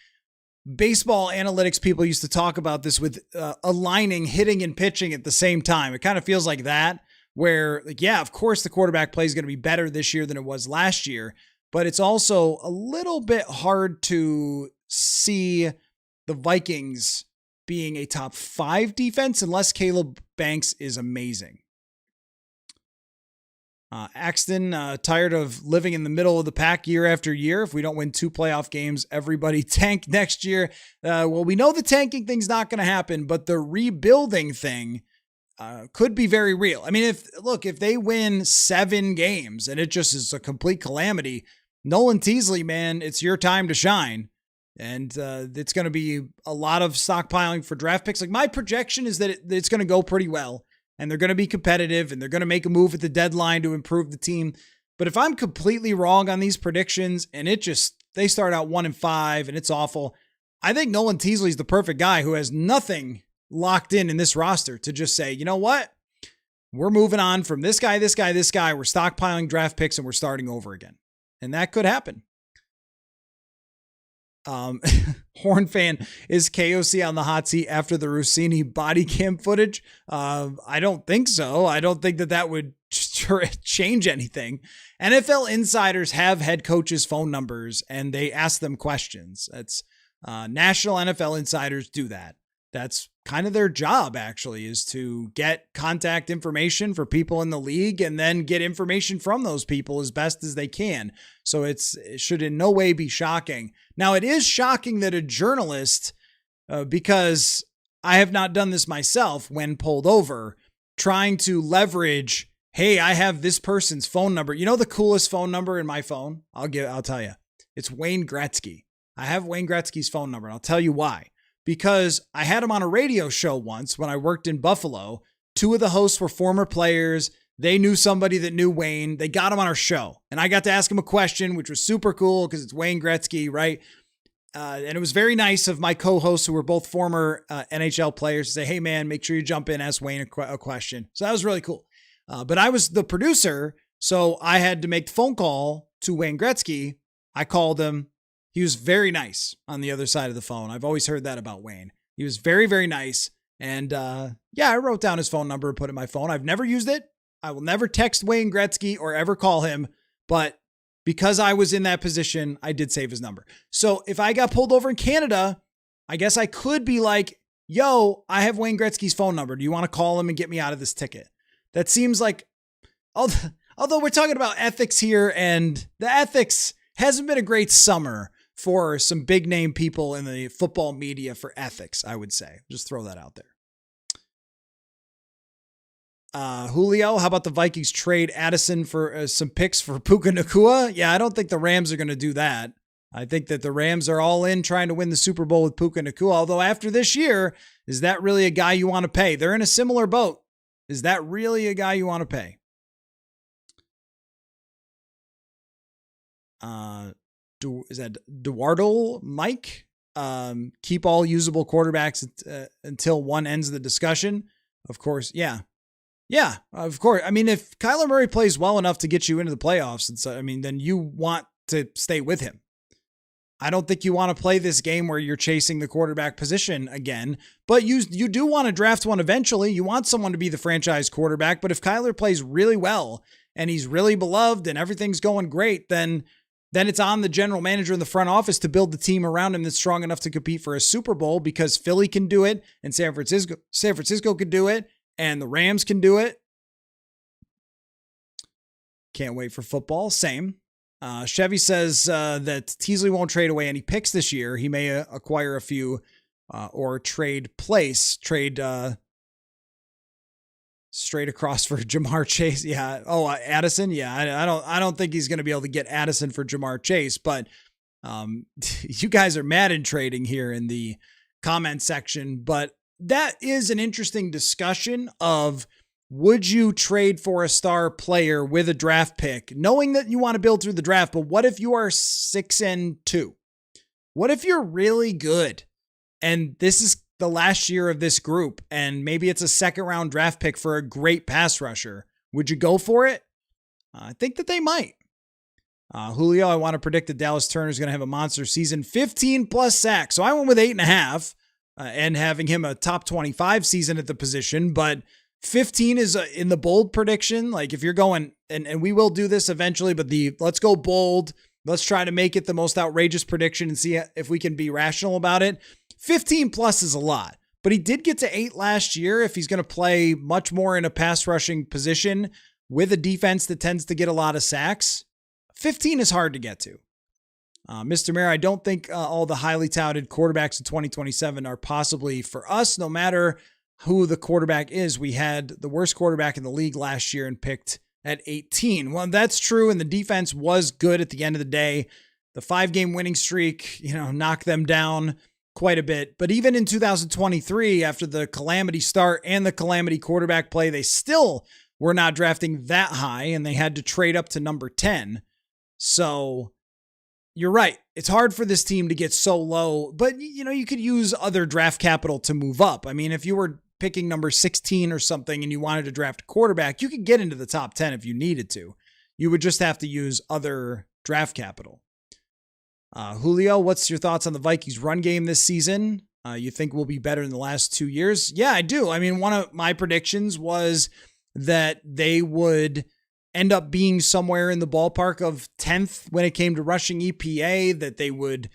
baseball analytics people used to talk about this with aligning hitting and pitching at the same time. It kind of feels like that, where of course the quarterback play is going to be better this year than it was last year, but it's also a little bit hard to see the Vikings being a top 5 defense unless Caleb Banks is amazing. Axton, tired of living in the middle of the pack year after year. If we don't win 2 playoff games, everybody tank next year. Well, we know the tanking thing's not going to happen, but the rebuilding thing could be very real. I mean, if they win 7 games and it just is a complete calamity, Nolan Teasley, man, it's your time to shine. And it's going to be a lot of stockpiling for draft picks. Like my projection is that it's going to go pretty well and they're going to be competitive and they're going to make a move at the deadline to improve the team. But if I'm completely wrong on these predictions and they start out 1-5 and it's awful, I think Nolan Teasley's the perfect guy who has nothing locked in this roster to just say, you know what? We're moving on from this guy, this guy, this guy. We're stockpiling draft picks and we're starting over again. And that could happen. Horn fan, is KOC on the hot seat after the Rossini body cam footage? I don't think so. I don't think that would change anything. NFL insiders have head coaches' phone numbers and they ask them questions. That's national NFL insiders do that. That's kind of their job, actually, is to get contact information for people in the league and then get information from those people as best as they can. So it should in no way be shocking. Now, it is shocking that a journalist, because I have not done this myself when pulled over, trying to leverage, hey, I have this person's phone number. You know the coolest phone number in my phone? I'll tell you. It's Wayne Gretzky. I have Wayne Gretzky's phone number, and I'll tell you why. Because I had him on a radio show once when I worked in Buffalo. Two of the hosts were former players. They knew somebody that knew Wayne. They got him on our show. And I got to ask him a question, which was super cool because it's Wayne Gretzky, right? And it was very nice of my co-hosts who were both former NHL players to say, hey, man, make sure you jump in, ask Wayne a question. So that was really cool. But I was the producer, so I had to make the phone call to Wayne Gretzky. I called him. He was very nice on the other side of the phone. I've always heard that about Wayne. He was very, very nice. And I wrote down his phone number and put it in my phone. I've never used it. I will never text Wayne Gretzky or ever call him. But because I was in that position, I did save his number. So if I got pulled over in Canada, I guess I could be like, yo, I have Wayne Gretzky's phone number. Do you want to call him and get me out of this ticket? That seems like, although we're talking about ethics here, and the ethics hasn't been a great summer for some big name people in the football media for ethics, I would say. Just throw that out there. Julio, how about the Vikings trade Addison for some picks for Puka Nacua? Yeah, I don't think the Rams are going to do that. I think that the Rams are all in trying to win the Super Bowl with Puka Nacua. Although after this year, is that really a guy you want to pay? They're in a similar boat. Is that really a guy you want to pay? Is that Duardo Mike? Keep all usable quarterbacks until one ends the discussion. Of course. Yeah, of course. I mean, if Kyler Murray plays well enough to get you into the playoffs, then you want to stay with him. I don't think you want to play this game where you're chasing the quarterback position again, but you do want to draft one eventually. You want someone to be the franchise quarterback, but if Kyler plays really well and he's really beloved and everything's going great, then it's on the general manager in the front office to build the team around him that's strong enough to compete for a Super Bowl, because Philly can do it and San Francisco can do it and the Rams can do it. Can't wait for football. Same. Chevy says that Teasley won't trade away any picks this year. He may acquire a few or trade straight across for Jamar Chase. Yeah. Oh, Addison. Yeah. I don't think he's going to be able to get Addison for Jamar Chase, but you guys are mad in trading here in the comment section, but that is an interesting discussion of, would you trade for a star player with a draft pick, knowing that you want to build through the draft? But what if you are 6-2? What if you're really good and this is the last year of this group and maybe it's a second round draft pick for a great pass rusher? Would you go for it? I think that they might. Julio, I want to predict that Dallas Turner is going to have a monster season, 15 plus sacks. So I went with 8.5 and having him a top 25 season at the position, but 15 is in the bold prediction. Like if you're going, and we will do this eventually, but let's go bold. Let's try to make it the most outrageous prediction and see if we can be rational about it. 15 plus is a lot, but he did get to 8 last year. If he's going to play much more in a pass rushing position with a defense that tends to get a lot of sacks, 15 is hard to get to. Mr. Mayor, I don't think all the highly touted quarterbacks in 2027 are possibly for us, no matter who the quarterback is. We had the worst quarterback in the league last year and picked at 18. Well, that's true. And the defense was good at the end of the day. The 5-game winning streak, knocked them down quite a bit. But even in 2023, after the calamity start and the calamity quarterback play, they still were not drafting that high, and they had to trade up to number 10. So you're right. It's hard for this team to get so low, but you could use other draft capital to move up. I mean, if you were picking number 16 or something and you wanted to draft a quarterback, you could get into the top 10 if you needed to. You would just have to use other draft capital. Julio, what's your thoughts on the Vikings run game this season? You think we'll be better in the last 2 years? Yeah, I do. I mean, one of my predictions was that they would end up being somewhere in the ballpark of 10th when it came to rushing EPA, that they would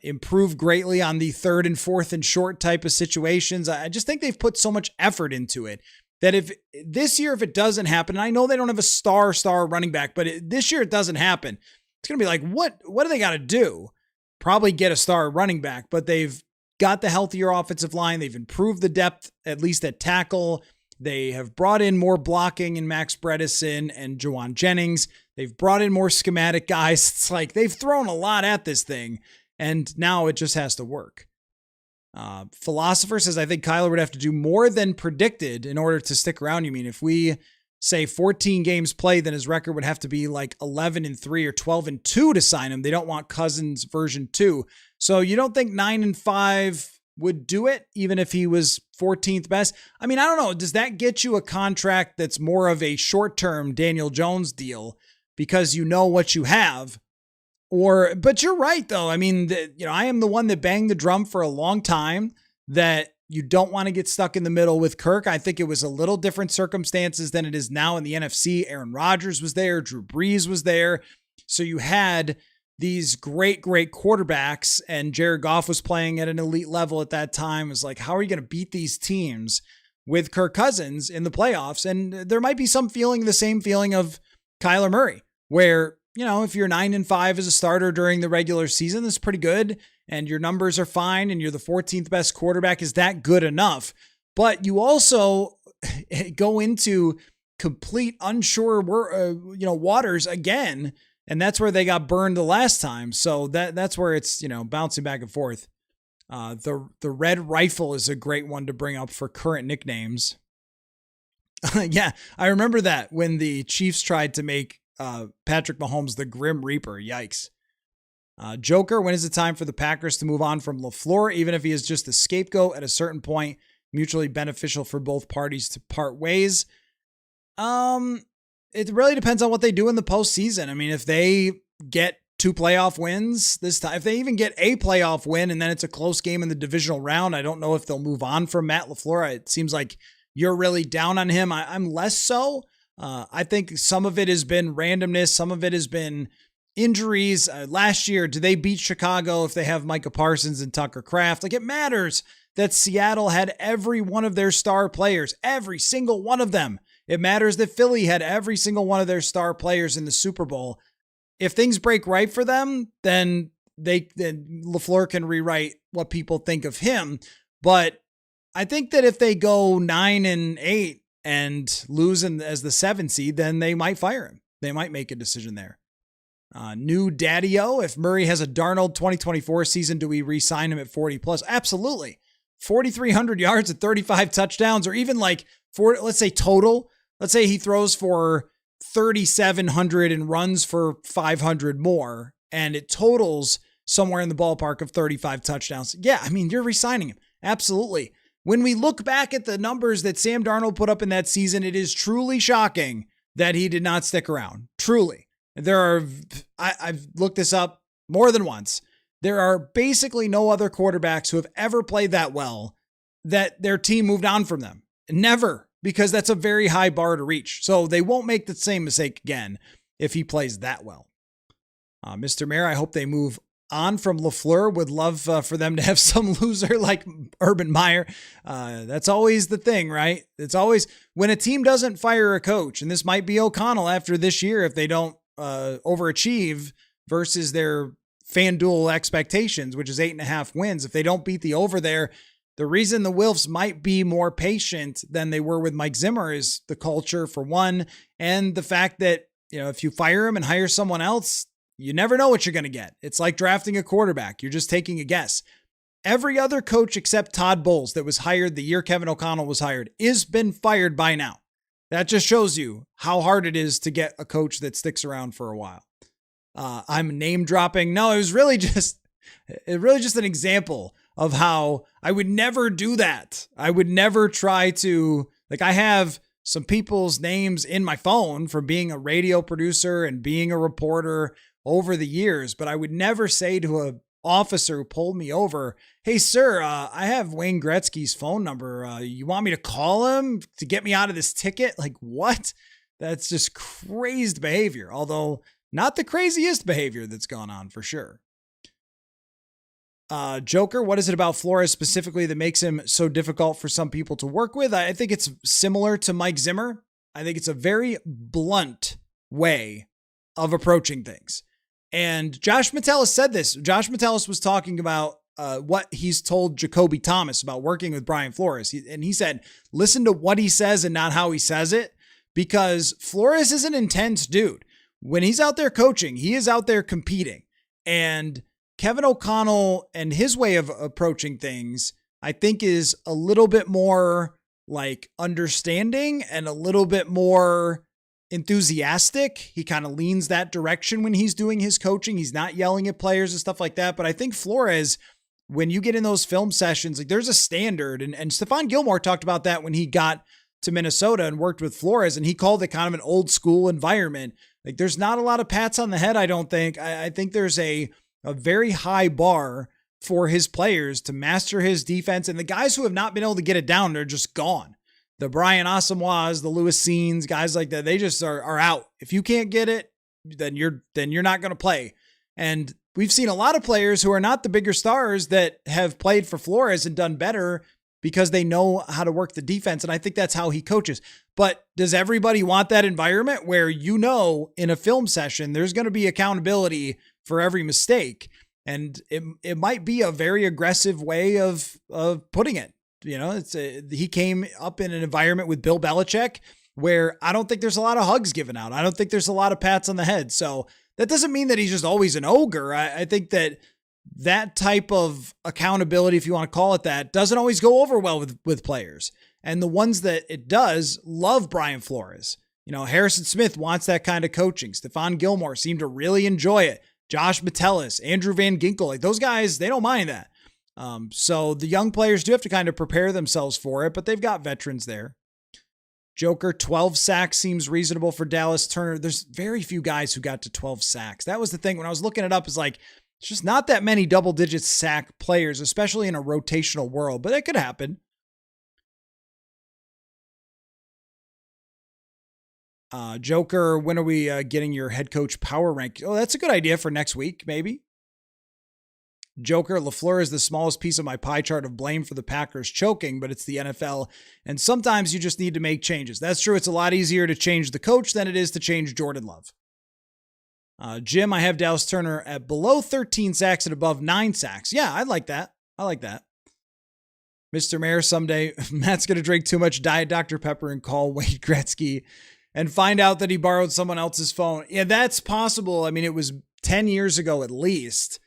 improve greatly on the 3rd and 4th and short type of situations. I just think they've put so much effort into it that if this year, if it doesn't happen, and I know they don't have a star running back, but this year it doesn't happen, it's going to be like, what do they got to do? Probably get a star running back, but they've got the healthier offensive line. They've improved the depth, at least at tackle. They have brought in more blocking in Max Bredesen and Juwan Jennings. They've brought in more schematic guys. It's like they've thrown a lot at this thing, and now it just has to work. Philosopher says, I think Kyler would have to do more than predicted in order to stick around. You mean if we say 14 games played, then his record would have to be like 11-3 or 12-2 to sign him. They don't want Cousins version 2. So you don't think 9-5 would do it, even if he was 14th best? I mean, I don't know. Does that get you a contract that's more of a short-term Daniel Jones deal because you know what you have? But you're right, though. I mean, I am the one that banged the drum for a long time that you don't want to get stuck in the middle with Kirk. I think it was a little different circumstances than it is now in the NFC. Aaron Rodgers was there. Drew Brees was there. So you had these great quarterbacks, and Jared Goff was playing at an elite level at that time. It was like, how are you going to beat these teams with Kirk Cousins in the playoffs? And there might be the same feeling of Kyler Murray, where, if you're 9-5 as a starter during the regular season, that's pretty good, and your numbers are fine, and you're the 14th best quarterback. Is that good enough? But you also go into complete unsure, waters again. And that's where they got burned the last time. So that's where it's, bouncing back and forth. The Red Rifle is a great one to bring up for current nicknames. Yeah, I remember that when the Chiefs tried to make Patrick Mahomes the Grim Reaper. Yikes. Joker, when is it time for the Packers to move on from LaFleur, even if he is just a scapegoat at a certain point, mutually beneficial for both parties to part ways? It really depends on what they do in the postseason. I mean, if they get 2 playoff wins this time, if they even get a playoff win and then it's a close game in the divisional round, I don't know if they'll move on from Matt LaFleur. It seems like you're really down on him. I'm less so. I think some of it has been randomness. Some of it has been injuries. Last year, do they beat Chicago if they have Micah Parsons and Tucker Kraft? Like, it matters that Seattle had every one of their star players, every single one of them. It matters that Philly had every single one of their star players in the Super Bowl. If things break right for them, then LaFleur can rewrite what people think of him. But I think that if they go 9-8 and lose as the 7 seed, then they might fire him. They might make a decision there. New Daddy-O, if Murray has a Darnold 2024 season, do we re-sign him at 40 plus? Absolutely. 4,300 yards and 35 touchdowns, or even like let's say total. Let's say he throws for 3,700 and runs for 500 more, and it totals somewhere in the ballpark of 35 touchdowns. Yeah, I mean, you're re-signing him. Absolutely. When we look back at the numbers that Sam Darnold put up in that season, it is truly shocking that he did not stick around. Truly. I've looked this up more than once. There are basically no other quarterbacks who have ever played that well that their team moved on from them. Never, because that's a very high bar to reach. So they won't make the same mistake again if he plays that well. Mr. Mayor, I hope they move on from LaFleur. Would love for them to have some loser like Urban Meyer. That's always the thing, right? It's always when a team doesn't fire a coach, and this might be O'Connell after this year if they don't overachieve versus their FanDuel expectations, which is 8.5 wins. If they don't beat the over there, the reason the Wilfs might be more patient than they were with Mike Zimmer is the culture, for one, and the fact that, if you fire him and hire someone else, You never know what you're going to get. It's like drafting a quarterback. You're just taking a guess. Every other coach except Todd Bowles that was hired the year Kevin O'Connell was hired is been fired by now. That just shows you how hard it is to get a coach that sticks around for a while. I'm name dropping. No, it was really just an example of how I would never do that. I would never try to, like, I have some people's names in my phone from being a radio producer and being a reporter over the years, but I would never say to a officer who pulled me over, "Hey, sir, I have Wayne Gretzky's phone number. You want me to call him to get me out of this ticket?" Like, what? That's just crazed behavior, although not the craziest behavior that's gone on for sure. Joker, what is it about Flores specifically that makes him so difficult for some people to work with? I think it's similar to Mike Zimmer. I think it's a very blunt way of approaching things. And Josh Metellus said this. Josh Metellus was talking about what he's told Jacoby Thomas about working with Brian Flores. And he said, listen to what he says and not how he says it, because Flores is an intense dude. When he's out there coaching, he is out there competing. And Kevin O'Connell and his way of approaching things, I think, is a little bit more like understanding and a little bit more enthusiastic. He kind of leans that direction when he's doing his coaching. He's not yelling at players and stuff like that. But I think Flores, when you get in those film sessions, like, there's a standard. And Stephon Gilmore talked about that when he got to Minnesota and worked with Flores, and he called it kind of an old school environment. Like, there's not a lot of pats on the head, I don't think. I think there's a very high bar for his players to master his defense. And the guys who have not been able to get it down, they're just gone. The Brian Asamoahs, the Lewis Scenes, guys like that, they just are out. If you can't get it, then you're not going to play. And we've seen a lot of players who are not the bigger stars that have played for Flores and done better because they know how to work the defense. And I think that's how he coaches. But does everybody want that environment where, in a film session, there's going to be accountability for every mistake? And it might be a very aggressive way of putting it. He came up in an environment with Bill Belichick where I don't think there's a lot of hugs given out. I don't think there's a lot of pats on the head. So that doesn't mean that he's just always an ogre. I think that type of accountability, if you want to call it that, doesn't always go over well with players. And the ones that it does love Brian Flores. Harrison Smith wants that kind of coaching. Stephon Gilmore seemed to really enjoy it. Josh Metellus, Andrew Van Ginkel, like those guys, they don't mind that. So the young players do have to kind of prepare themselves for it, but they've got veterans there. Joker, 12 sacks seems reasonable for Dallas Turner. There's very few guys who got to 12 sacks. That was the thing when I was looking it up, is like, it's just not that many double-digit sack players, especially in a rotational world, but it could happen. Joker, when are we getting your head coach power rank? Oh, that's a good idea for next week, maybe. Joker, LaFleur is the smallest piece of my pie chart of blame for the Packers choking, but it's the NFL, and sometimes you just need to make changes. That's true. It's a lot easier to change the coach than it is to change Jordan Love. Jim, I have Dallas Turner at below 13 sacks and above 9 sacks. Yeah, I like that. Mr. Mayor, someday Matt's going to drink too much Diet Dr. Pepper and call Wayne Gretzky and find out that he borrowed someone else's phone. Yeah, that's possible. I mean, it was 10 years ago at least.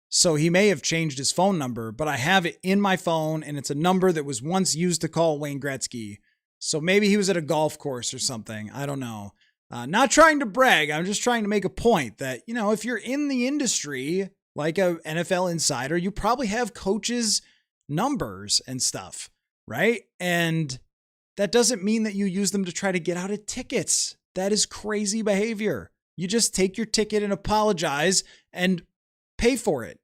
So he may have changed his phone number, but I have it in my phone, and it's a number that was once used to call Wayne Gretzky. So maybe he was at a golf course or something. I don't know. Not trying to brag. I'm just trying to make a point that, if you're in the industry like a NFL insider, you probably have coaches' numbers and stuff, right? And that doesn't mean that you use them to try to get out of tickets. That is crazy behavior. You just take your ticket and apologize and pay for it.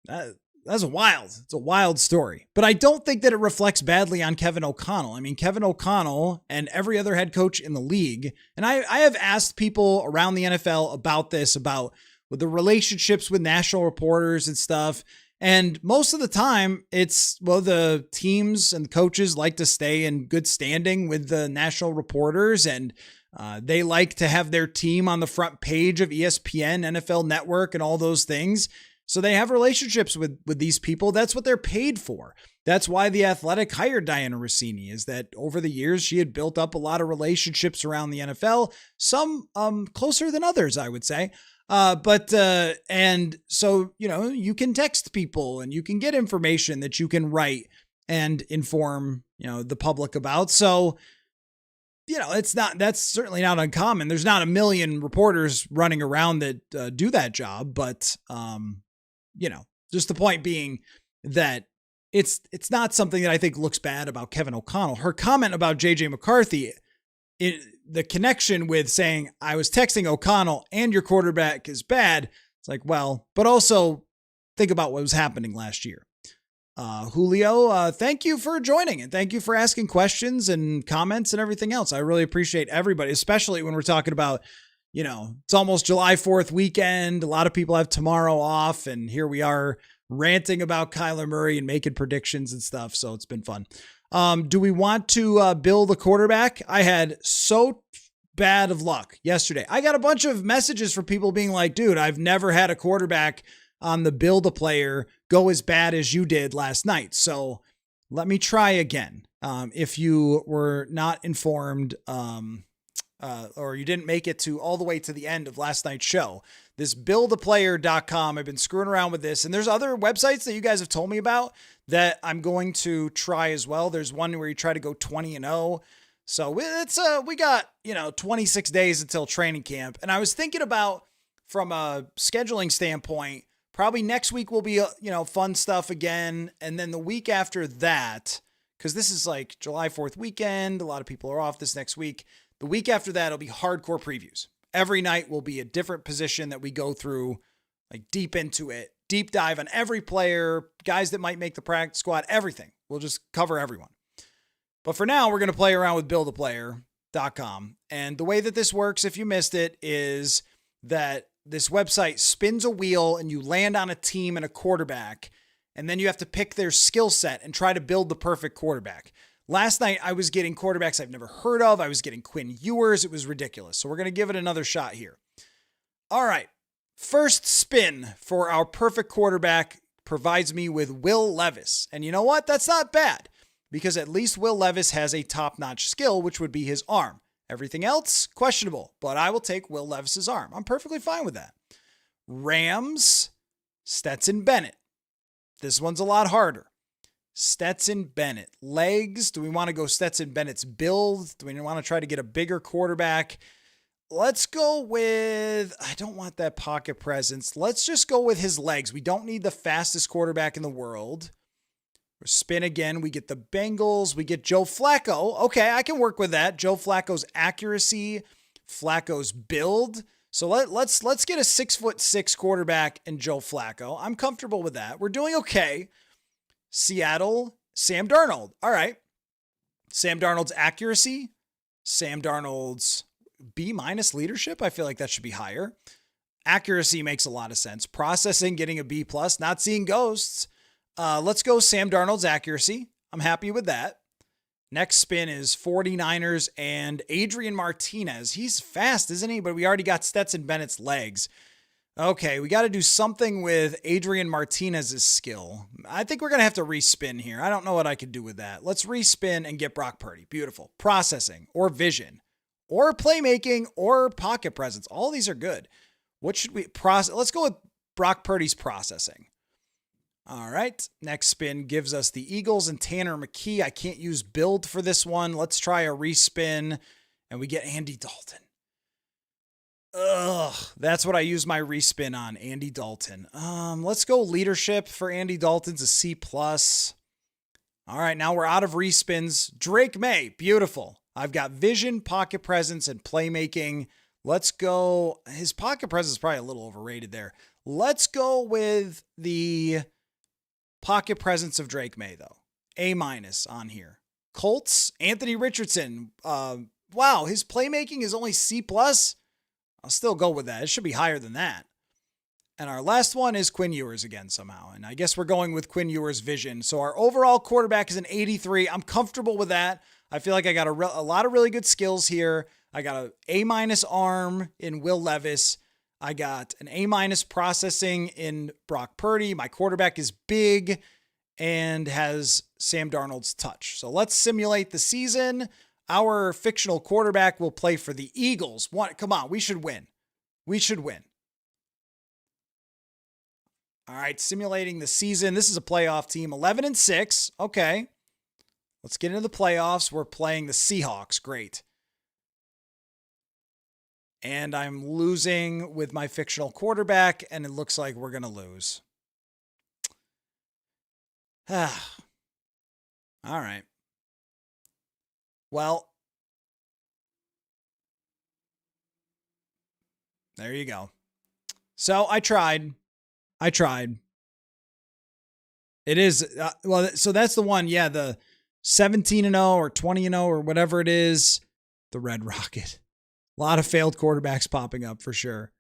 That's wild. It's a wild story. But I don't think that it reflects badly on Kevin O'Connell. I mean, Kevin O'Connell and every other head coach in the league, and I have asked people around the NFL about this, about the relationships with national reporters and stuff. And most of the time it's, the teams and coaches like to stay in good standing with the national reporters, and they like to have their team on the front page of ESPN, NFL Network, and all those things. So they have relationships with these people. That's what they're paid for. That's why The Athletic hired Diana Rossini, is that over the years, she had built up a lot of relationships around the NFL, some closer than others, I would say. And so, you can text people and you can get information that you can write and inform, the public about. So, that's certainly not uncommon. There's not a million reporters running around that do that job, but, just the point being that it's not something that I think looks bad about Kevin O'Connell. Her comment about JJ McCarthy, the connection with saying, I was texting O'Connell and your quarterback is bad. It's like, well, but also think about what was happening last year. Julio, thank you for joining and thank you for asking questions and comments and everything else. I really appreciate everybody, especially when we're talking about, it's almost July 4th weekend. A lot of people have tomorrow off, and here we are ranting about Kyler Murray and making predictions and stuff. So it's been fun. Do we want to build a quarterback? I had so bad of luck yesterday. I got a bunch of messages from people being like, dude, I've never had a quarterback on the build a player go as bad as you did last night. So let me try again. If you were not informed, or you didn't make it to all the way to the end of last night's show, this buildaplayer.com, I've been screwing around with this, and there's other websites that you guys have told me about that I'm going to try as well. There's one where you try to go 20-0. So it's we got, 26 days until training camp. And I was thinking about, from a scheduling standpoint, probably next week will be, fun stuff again. And then the week after that, because this is like July 4th weekend, a lot of people are off this next week. The week after that, it'll be hardcore previews. Every night will be a different position that we go through, like deep into it, deep dive on every player, guys that might make the practice squad, everything. We'll just cover everyone. But for now, we're going to play around with buildaplayer.com. And the way that this works, if you missed it, is that this website spins a wheel and you land on a team and a quarterback, and then you have to pick their skill set and try to build the perfect quarterback. Last night, I was getting quarterbacks I've never heard of. I was getting Quinn Ewers. It was ridiculous. So we're going to give it another shot here. All right. First spin for our perfect quarterback provides me with Will Levis. And you know what? That's not bad, because at least Will Levis has a top-notch skill, which would be his arm. Everything else, questionable, but I will take Will Levis's arm. I'm perfectly fine with that. Rams, Stetson Bennett. This one's a lot harder. Stetson Bennett. Legs. Do we want to go Stetson Bennett's build? Do we want to try to get a bigger quarterback? Let's go with, I don't want that pocket presence. Let's just go with his legs. We don't need the fastest quarterback in the world. Spin again. We get the Bengals. We get Joe Flacco. Okay, I can work with that. Joe Flacco's accuracy, Flacco's build. So let's get a 6'6" quarterback and Joe Flacco. I'm comfortable with that. We're doing okay. Seattle, Sam Darnold. All right. Sam Darnold's accuracy, Sam Darnold's B- leadership. I feel like that should be higher. Accuracy makes a lot of sense. Processing, getting a B+, not seeing ghosts. Let's go Sam Darnold's accuracy. I'm happy with that. Next spin is 49ers and Adrian Martinez. He's fast, isn't he? But we already got Stetson Bennett's legs. Okay, we got to do something with Adrian Martinez's skill. I think we're going to have to respin here. I don't know what I could do with that. Let's respin and get Brock Purdy. Beautiful. Processing or vision or playmaking or pocket presence. All these are good. What should we process? Let's go with Brock Purdy's processing. All right. Next spin gives us the Eagles and Tanner McKee. I can't use build for this one. Let's try a respin and we get Andy Dalton. Ugh, that's what I use my respin on, Andy Dalton. Let's go leadership for Andy Dalton's a C+. All right, now we're out of respins. Drake May, beautiful. I've got vision, pocket presence, and playmaking. Let's go. His pocket presence is probably a little overrated there. Let's go with the pocket presence of Drake May, though. A- on here. Colts, Anthony Richardson. Wow, his playmaking is only C+. I'll still go with that. It should be higher than that. And our last one is Quinn Ewers again somehow. And I guess we're going with Quinn Ewers' vision. So our overall quarterback is an 83. I'm comfortable with that. I feel like I got a lot of really good skills here. I got a A- arm in Will Levis. I got an A- processing in Brock Purdy. My quarterback is big and has Sam Darnold's touch. So let's simulate the season. Our fictional quarterback will play for the Eagles. Come on, we should win. We should win. All right, simulating the season. This is a playoff team, 11-6. Okay. Let's get into the playoffs. We're playing the Seahawks. Great. And I'm losing with my fictional quarterback, and it looks like we're going to lose. All right. Well, there you go. So I tried. It is, so that's the one. Yeah, the 17-0 or 20-0 or whatever it is. The Red Rocket. A lot of failed quarterbacks popping up for sure.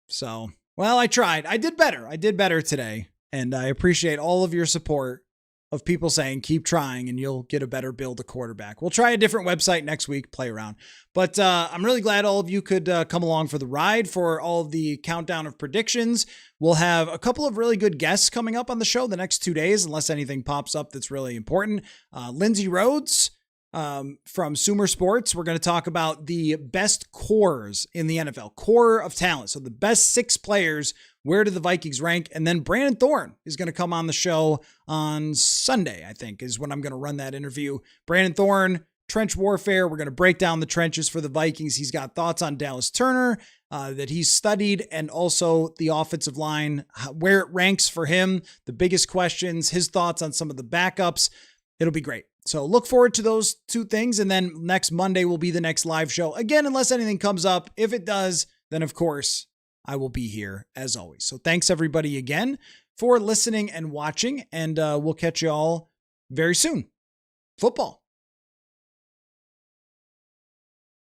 So, well, I tried. I did better today. And I appreciate all of your support of people saying, keep trying and you'll get a better build a quarterback. We'll try a different website next week, play around. But I'm really glad all of you could come along for the ride for all of the countdown of predictions. We'll have a couple of really good guests coming up on the show the next 2 days, unless anything pops up that's really important. Lindsey Rhodes from Sumer Sports. We're going to talk about the best cores in the NFL, core of talent. So the best 6 players, where do the Vikings rank? And then Brandon Thorne is going to come on the show on Sunday, I think, is when I'm going to run that interview. Brandon Thorne, trench warfare. We're going to break down the trenches for the Vikings. He's got thoughts on Dallas Turner that he's studied, and also the offensive line, where it ranks for him, the biggest questions, his thoughts on some of the backups. It'll be great. So look forward to those 2 things. And then next Monday will be the next live show. Again, unless anything comes up. If it does, then of course I will be here as always. So thanks everybody again for listening and watching. And we'll catch you all very soon. Football.